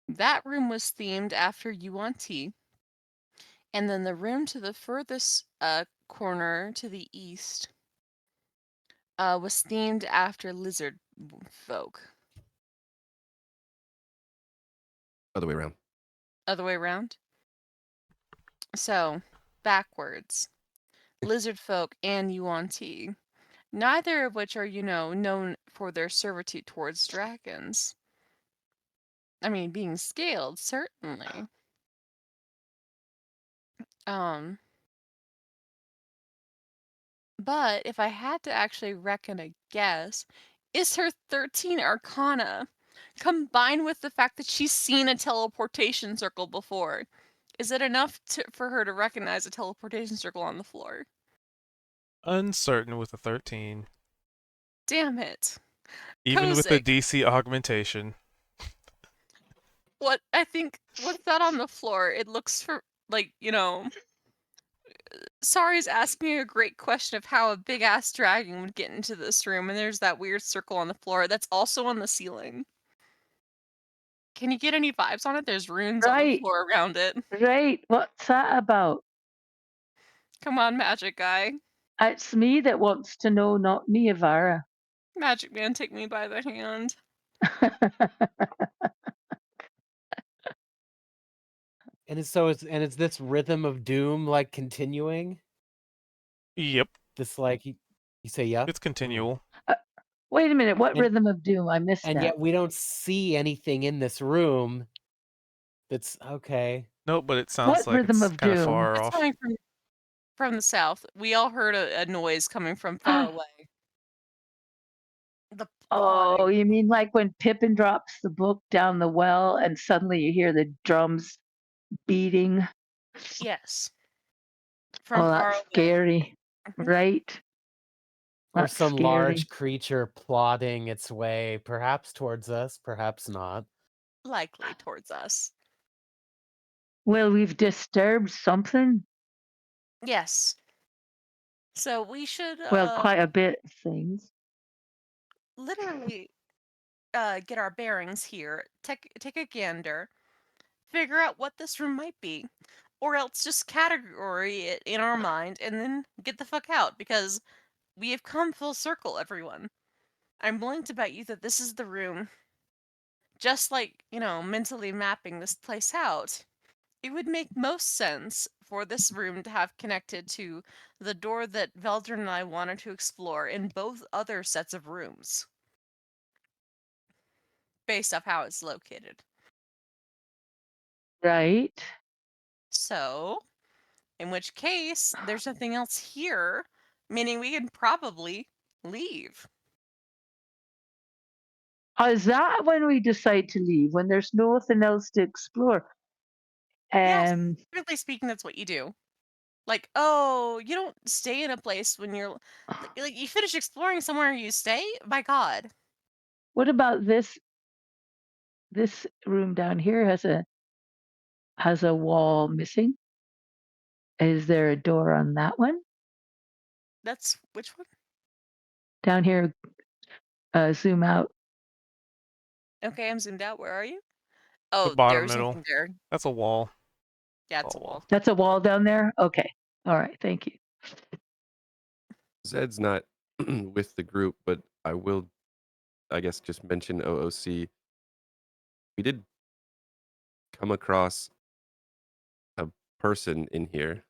that room was themed after Yuan Ti, and then the room to the furthest corner to the east was themed after lizard folk. Other way around. Other way around? So, backwards. Lizard folk and Yuan Ti, neither of which are, known for their servitude towards dragons. I mean, being scaled, certainly. But if I had to actually reckon a guess, is her 13 Arcana, combined with the fact that she's seen a teleportation circle before, is it enough for her to recognize a teleportation circle on the floor? Uncertain with a 13. Damn it. Even with the Kozik, DC augmentation. what's that on the floor? It looks for, like, Sari's asking a great question of how a big ass dragon would get into this room, and there's that weird circle on the floor that's also on the ceiling. Can you get any vibes on it? There's runes on the Right, floor around it. right. What's that about? Come on, magic guy. It's me that wants to know, not Niavara. Magic man, take me by the hand. And is this rhythm of doom like continuing? Yep, This like you say yep? it's continual. Wait a minute. What And- rhythm of doom? I missed And that. yet we don't see anything in this room that's okay. Nope, but it sounds What like rhythm it's of kind of doom? far It's off. coming from the south. We all heard a noise coming from far away. The Oh, plodding. you mean like when Pippin drops the book down the well and suddenly you hear the drums beating? Yes. From Oh, far that's away. scary, Mhm. right? Or That's some scary. large creature plodding its way, perhaps towards us, perhaps not. Likely towards us. Well, we've disturbed something. Yes. So we should Well, quite a bit of things. literally get our bearings here, take a gander, figure out what this room might be, or else just category it in our mind and then get the fuck out because we have come full circle, everyone. I'm willing to bet you that this is the room. Just like, mentally mapping this place out, it would make most sense for this room to have connected to the door that Veldrin and I wanted to explore in both other sets of rooms, based off how it's located. Right. So, in which case, there's nothing else here, meaning we can probably leave. Is that when we decide to leave? When there's nothing else to explore? Yes, Um, typically speaking, that's what you do. Like, oh, you don't stay in a place when you're like you finish exploring somewhere you stay? My God. what about this? This room down here has a wall missing. Is there a door on that one? That's which one? Down here, zoom out. Okay, I'm zoomed out. Where are you? The Oh, bottom there's middle. nothing there. That's a wall. Yeah, it's a Oh, wall. That's a wall down there? Okay. All right. Thank you. Zed's not with the group, but I will, I guess, just mention OOC. We did come across a person in here,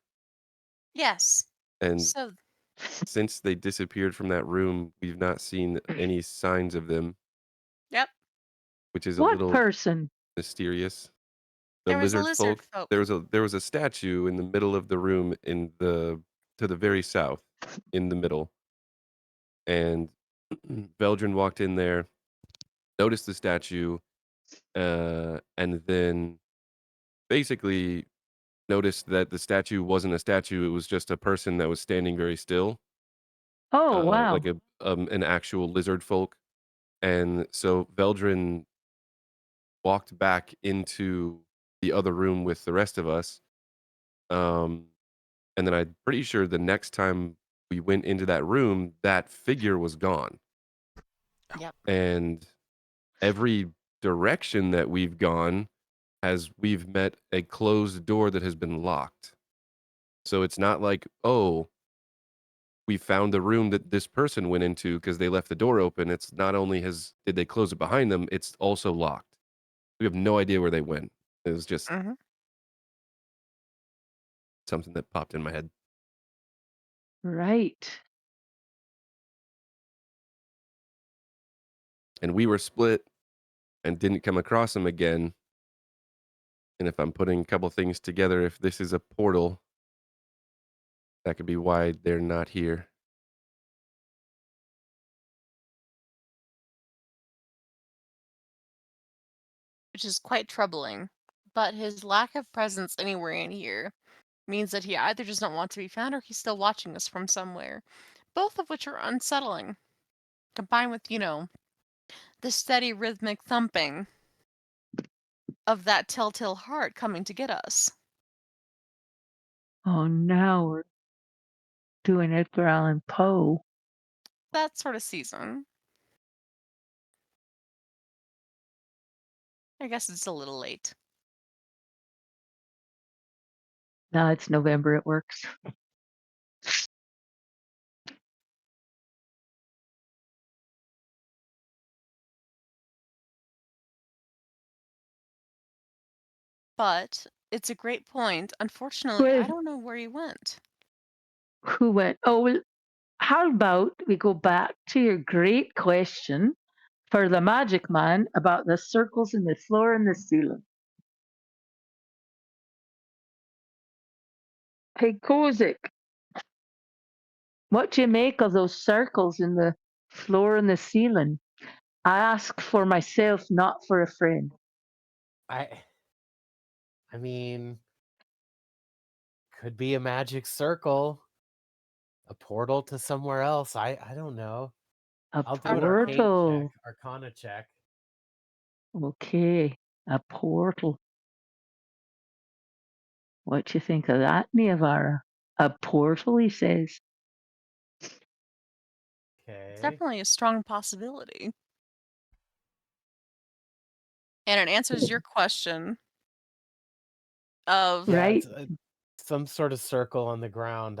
Yes. and So, since they disappeared from that room, we've not seen any signs of them, yep, which is a What little person? mysterious. The there was a lizard lizard folk. folk. There was a statue in the middle of the room to the very south, in the middle, and Veldrin walked in there, noticed the statue, and then basically noticed that the statue wasn't a statue; it was just a person that was standing very still, Oh, wow. like an actual lizard folk. And so Veldrin walked back into the other room with the rest of us. Um, and then I'm pretty sure the next time we went into that room, that figure was gone. Yep. And every direction that we've gone we've met a closed door that has been locked. So it's not like, oh, we found the room that this person went into because they left the door open. It's not only did they close it behind them, it's also locked. We have no idea where they went. It was just Mm-hmm. something that popped in my head. Right. And we were split and didn't come across them again. And if I'm putting a couple things together, if this is a portal, that could be why they're not here. Which is quite troubling. But his lack of presence anywhere in here means that he either does not want to be found or he's still watching us from somewhere. Both of which are unsettling. Combined with, the steady rhythmic thumping of that telltale heart coming to get us. Oh, now we're doing Edgar Allan Poe. That sort of season. I guess it's a little late. No, it's November. It works. But It's a great point. Unfortunately, I Well, don't know where he went. who went? Oh, well, how about we go back to your great question for the magic man about the circles in the floor and the ceiling? Hey, Kozik, what do you make of those circles in the floor and the ceiling? I ask for myself, not for a friend. I mean, could be a magic circle, a portal to somewhere else. I don't know. A I'll do an arcane check, portal. arcana check. Okay, a portal. What do you think of that, Niavara? A portal, he says. It's Okay. definitely a strong possibility. And it answers your question of Yeah, Right? it's some sort of circle on the ground.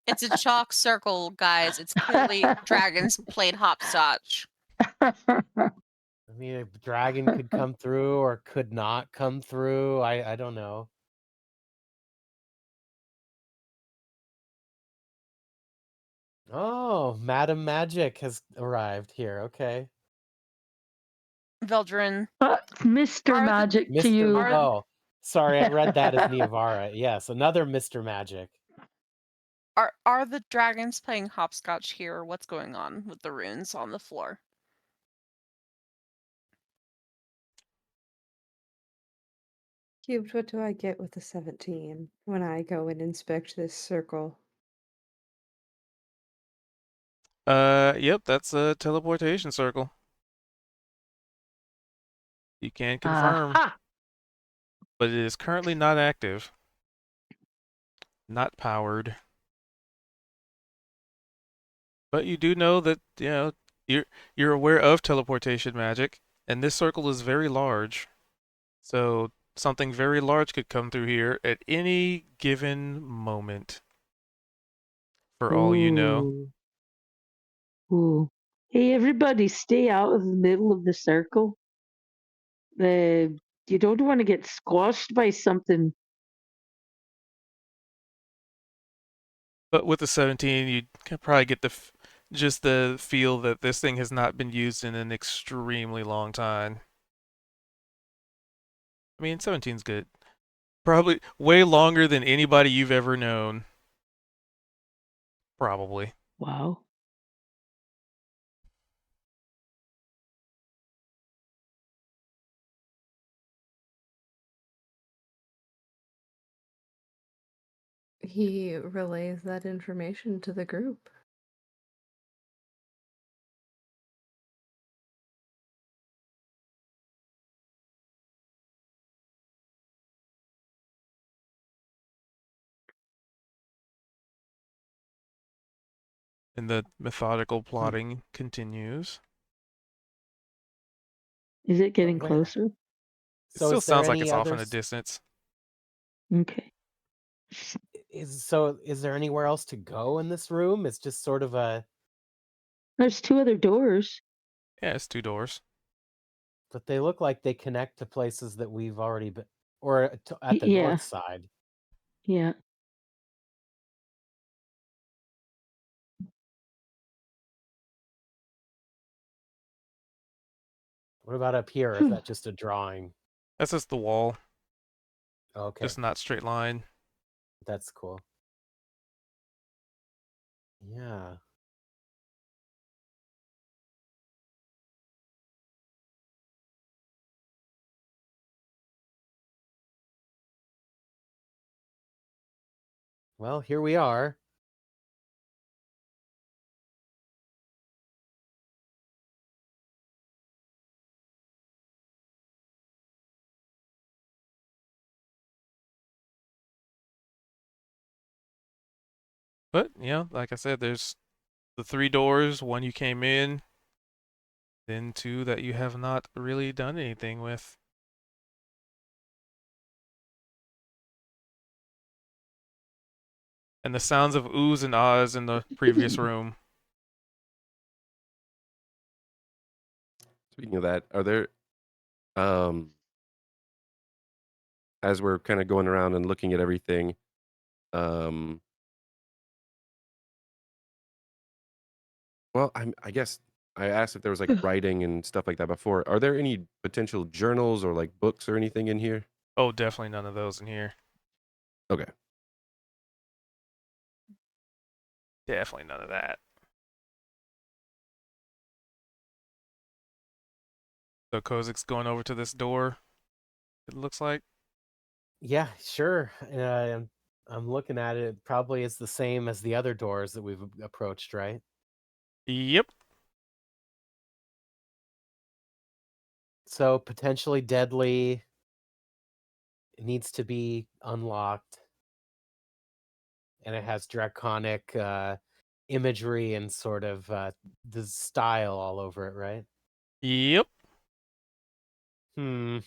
it's a chalk circle, guys. It's clearly dragons played hopscotch. I mean, a dragon could come through or could not come through. I don't know. Oh, Madam Magic has arrived here. Okay. Veldrin, Mr. Are the- Magic to Mr. you. Oh, sorry, I read that as Niavara. Yes, another Mr. Magic. are the dragons playing hopscotch here, or what's going on with the runes on the floor? Cubed, what do I get with the 17 when I go and inspect this circle? Yep, that's a teleportation circle. You can confirm, Aha! but it is currently not active, not powered. But you do know that, you're aware of teleportation magic, and this circle is very large. So something very large could come through here at any given moment, for all you know. Ooh. Ooh. Hey, everybody, stay out of the middle of the circle. You don't want to get squashed by something. But with the 17, you can probably get just the feel that this thing has not been used in an extremely long time. I mean, 17's good. Probably way longer than anybody you've ever known. Probably. Wow. He relays that information to the group. And the methodical plotting continues. Is it getting Wait, closer? It so still is there sounds like any it's off in a others? distance. Okay. Is there anywhere else to go in this room? It's just sort of a, There's two other doors. Yeah, it's 2 doors. but they look like they connect to places that we've already been, or at the Yeah. north side. Yeah. What about up here? Is that just a drawing? That's just the wall, Okay, just not straight line. that's cool. Yeah. Well, here we are. But, like I said, there's the 3 doors, one you came in, then 2 that you have not really done anything with. And the sounds of oohs and ahs in the previous room. Speaking of that, are there um as we're kind of going around and looking at everything, well, I guess I asked if there was like writing and stuff like that before. Are there any potential journals or like books or anything in here? Oh, definitely none of those in here. Okay. Definitely none of that. So Kozik's going over to this door. It looks like. Yeah, sure. I'm looking at it. It probably is the same as the other doors that we've approached, right? Yep. So potentially deadly. It needs to be unlocked, and it has draconic imagery and sort of the style all over it, right? Yep. Hmm.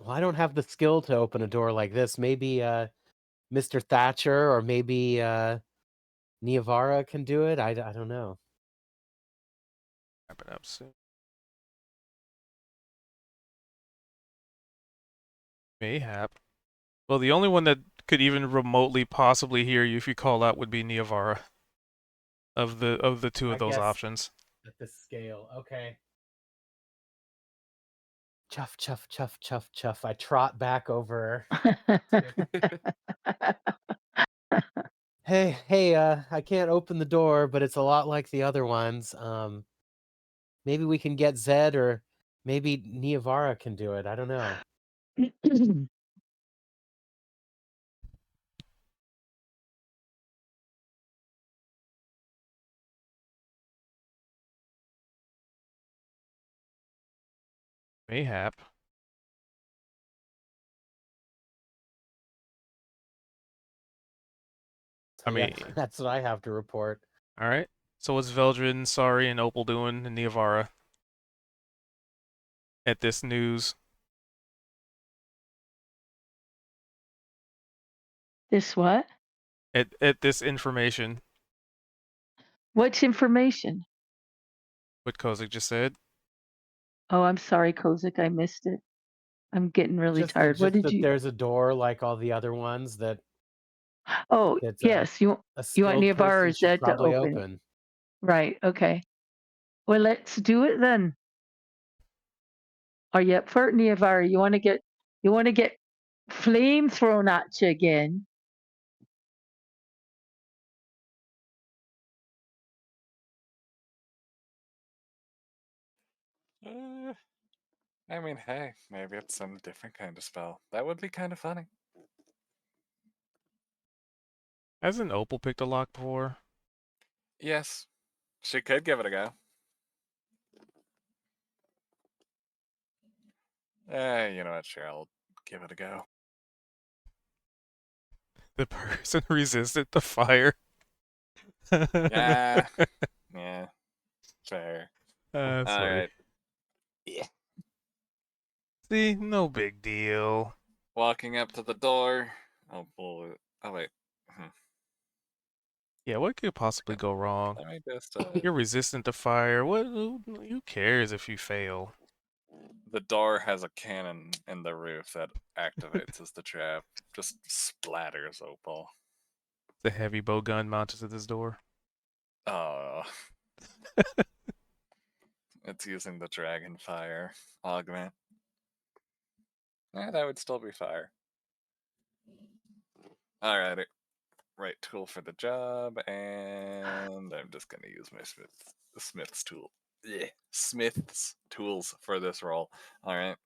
Well, I don't have the skill to open a door like this. Maybe Mr. Thatcher or maybe Niavara can do it. I don't know. Wrapping up soon. Mayhap. Well, the only one that could even remotely possibly hear you if you call out would be Niavara. Of the two of I those guess options. at this scale. Okay. Chuff, chuff, chuff, chuff, chuff. I trot back over. Hey, I can't open the door, but it's a lot like the other ones. Maybe we can get Zed or maybe Niavara can do it. I don't know. Mayhap. So I yeah, mean, that's what I have to report. all right. So what's Veldrin, Sari, and Opal doing in Niavara at this news? This what? At this information, What's information? what Kozik just said. Oh, I'm sorry, Kozik. I missed it. I'm getting really tired. What Just did that you? there's a door like all the other ones that Oh, that yes. a You want skilled Niavar or person should Zed to probably open it? open. Right. Okay. Well, let's do it then. Are you up for it, Niavar? You want to get flame thrown at you again? Uh, I mean, hey, maybe it's some different kind of spell. That would be kind of funny. Hasn't Opal picked a lock before? Yes, she could give it a go. You know what? Sure, I'll give it a go. The person resisted the fire. Yeah, yeah, fair. That's All funny. right. Yeah. See, no big deal. Walking up to the door. Oh, boy. Oh, wait. Yeah, what could possibly go wrong? Let me just. You're resistant to fire. Who cares if you fail? The door has a cannon in the roof that activates as the trap. Just splatters Opal. The heavy bow gun mounted to this door. Oh. It's using the dragon fire augment. That would still be fire. Alrighty. Right tool for the job, and I'm just gonna use my Smith's tool. Yeah, Smith's tools for this roll. Alright.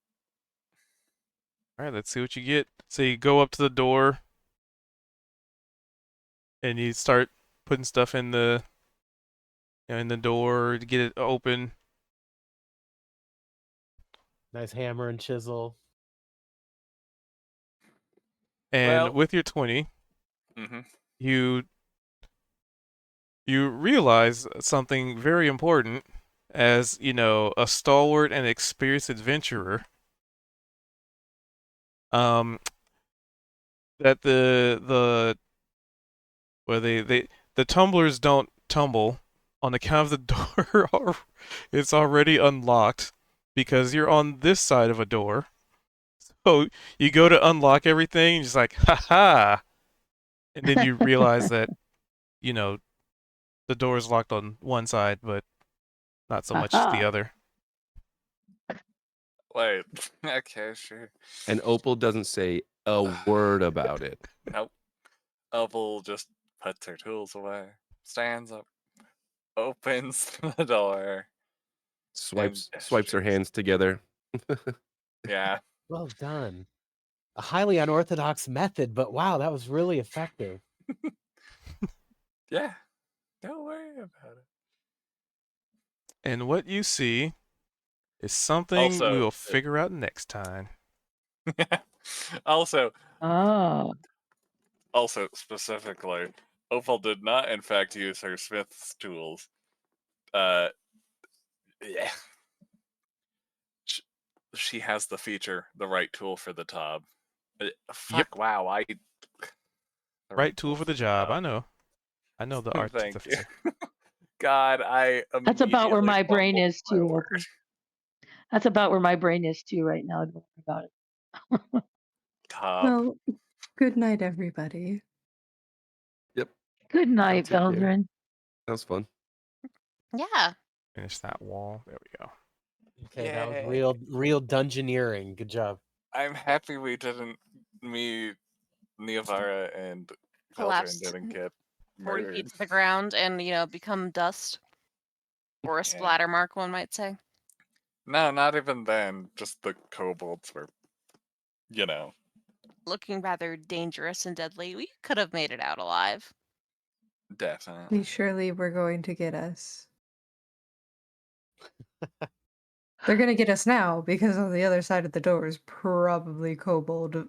All right, let's see what you get. So you go up to the door, and you start putting stuff in in the door to get it open. Nice hammer and chisel. And Well, with your 20, mm-hmm. you realize something very important as, a stalwart and experienced adventurer. Um that the tumblers don't tumble on account of the door it's already unlocked. because you're on this side of a door. So you go to unlock everything, and just like, ha, and then you realize that you know the door is locked on one side, but not so much the other. Wait. Okay, sure. And Opal doesn't say a word about it. Nope. Opal just puts her tools away, stands up, opens the door, and Swipes her gestures. hands together. Yeah. Well done. A highly unorthodox method, but wow, that was really effective. Yeah. Don't worry about it. And what you see is something we Also, will figure out next time. also, Oh. also specifically, Opal did not, in fact, use her smith's tools. Yeah. She has the feature, the right tool for the job. Yep, Fuck, wow, the right tool for the job. I know the Thank you. artificer. God, I That's about where immediately my brain fumbled is my too, word. Opal. That's about where my brain is too right now. Don't worry about it. Top. Well, good night, everybody. Yep. Good night, take care. Veldrin. That was fun. Yeah. Finish that wall. There we go. Okay, that was Yay. real dungeoneering. Good job. I'm happy me, Neovara, and Veldrin Collapsed didn't get 40 murdered. feet to the ground and, become dust. Or a Yeah. splatter mark, one might say. No, not even then. Just the kobolds were, Looking rather dangerous and deadly. We could have made it out alive. definitely. They surely were going to get us. They're gonna get us now because on the other side of the door is probably Kobold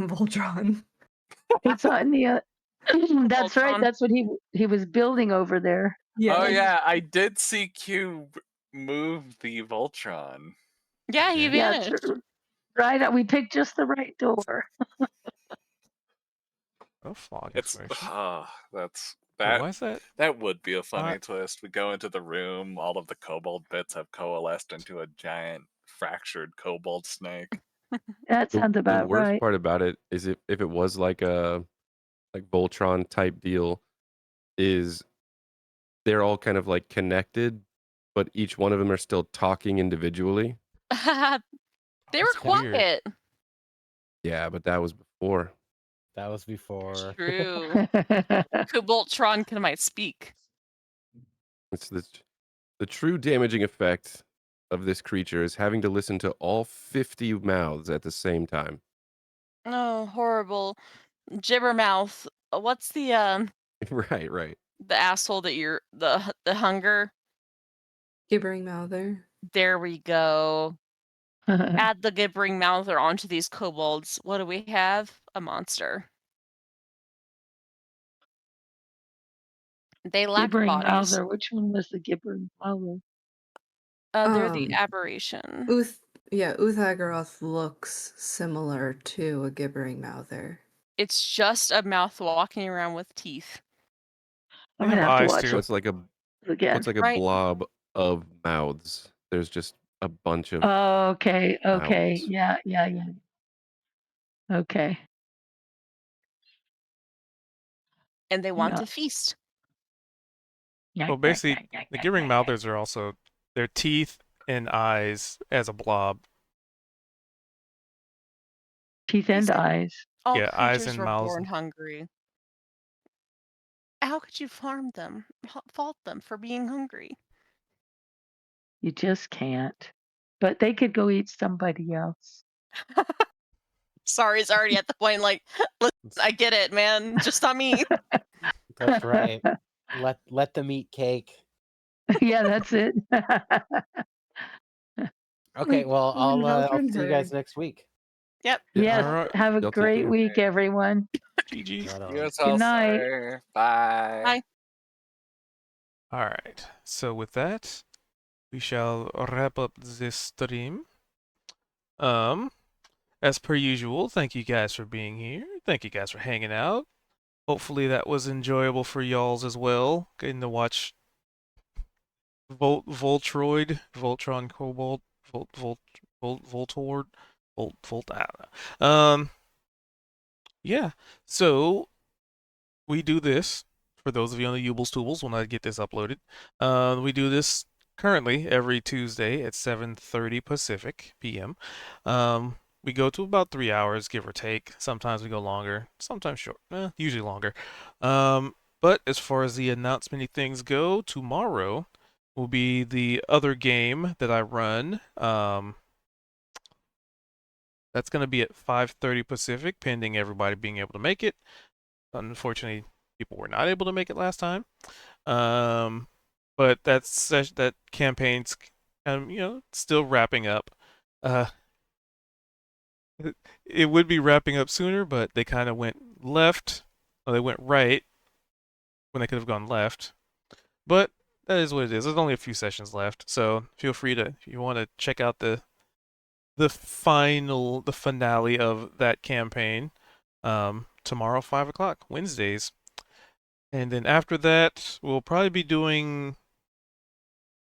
Voltron. It's on the. That's right. Voltron. That's what he was building over there. Oh Yeah. yeah, I did see Cube move the Voltron. Yeah, he Yeah. Yeah, vanished. right. We picked just the right door. Oh, fog It's information. that's Wait, that why is that? that would be a funny Not twist. We go into the room, all of the kobold bits have coalesced into a giant fractured kobold snake. That The, sounds the about worst right. part about it is if it was like a Voltron type deal, is they're all kind of like connected, but each one of them are still talking individually. They were that's weird. quiet. Yeah, but that was before. That was before. True. Koboltron might speak. It's the true damaging effect of this creature is having to listen to all 50 mouths at the same time. Oh, horrible. Gibbermouth. What's the Right. the asshole that you're the hunger? Gibbering Mouther. There we go. Add the gibbering mouther onto these kobolds. What do we have? A monster. They lack Gibbering bodies. Mouther. Which one was the Gibbering Mouther? They're the Um, aberration. Uthagaroth looks similar to a Gibbering Mouther. It's just a mouth walking around with teeth. They I'm have gonna have to eyes watch So too. it's like a it again. it's like a Right. blob of mouths. There's just a bunch of Oh, okay. mouths. Yeah. Okay. And they want Yeah. to feast. Well, basically, the gibbering mouthers are also their teeth and eyes as a blob. Teeth and eyes. All Yeah, eyes creatures and were mouths. born hungry. How could you farm them? Fault them for being hungry? You just can't. But they could go eat somebody else. Sorry, it's already at the point like, listen, I get it, man. Just not me. That's right. Let them eat cake. Yeah, that's it. Okay, well When I'll Veldrin see you guys heard. next week. Yep. Yes. All right. Have a Y'all take great care. week, everyone. GG. Right on. You as Good well, night. sir. Bye. Bye. All right. So with that, we shall wrap up this stream. As per usual, thank you guys for being here. Thank you guys for hanging out. Hopefully that was enjoyable for y'alls as well. Getting to watch Voltron Kobold Voltord, I don't know. Yeah. So we do this for those of you on the Ubles Toobles when I get this uploaded. We do this currently every Tuesday at 7:30 Pacific p.m. We go to about 3 hours, give or take. Sometimes we go longer, sometimes short, usually longer. But as far as the announcement things go, tomorrow will be the other game that I run. That's going to be at 5:30 Pacific, pending everybody being able to make it. Unfortunately, people were not able to make it last time. Um, but that campaign's still wrapping up. Uh, it would be wrapping up sooner, but they kind of went left, or they went right when they could have gone left. But that is what it is. There's only a few sessions left, so feel free to, if you want to check out the finale of that campaign, tomorrow 5 o'clock, Wednesdays. And then after that, we'll probably be doing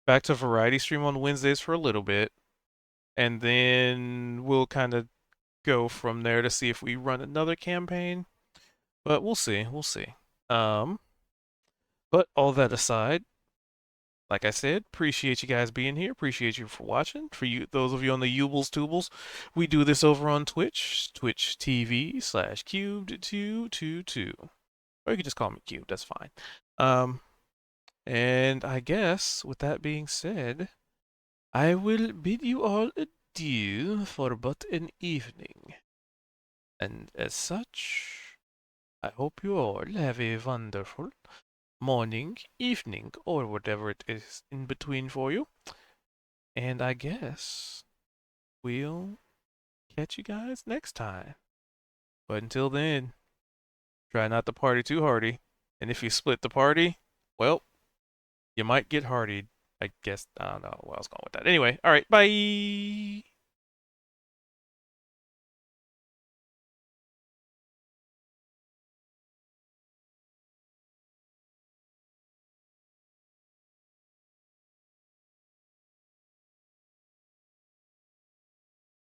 back to variety stream on Wednesdays for a little bit. And then we'll kind of go from there to see if we run another campaign. But we'll see. We'll see. But all that aside, like I said, appreciate you guys being here. Appreciate you for watching. For you, those of you on the Ubles Tubles, we do this over on Twitch, Twitch TV/Cubed222. Or you can just call me Cube, that's fine. And I guess with that being said, I will bid you all adieu for but an evening. And as such, I hope you all have a wonderful morning, evening, or whatever it is in between for you. And I guess we'll catch you guys next time. But until then, try not to party too hardy. And if you split the party, well, you might get hardied. I guess I don't know where I was going with that. Anyway, all right, bye.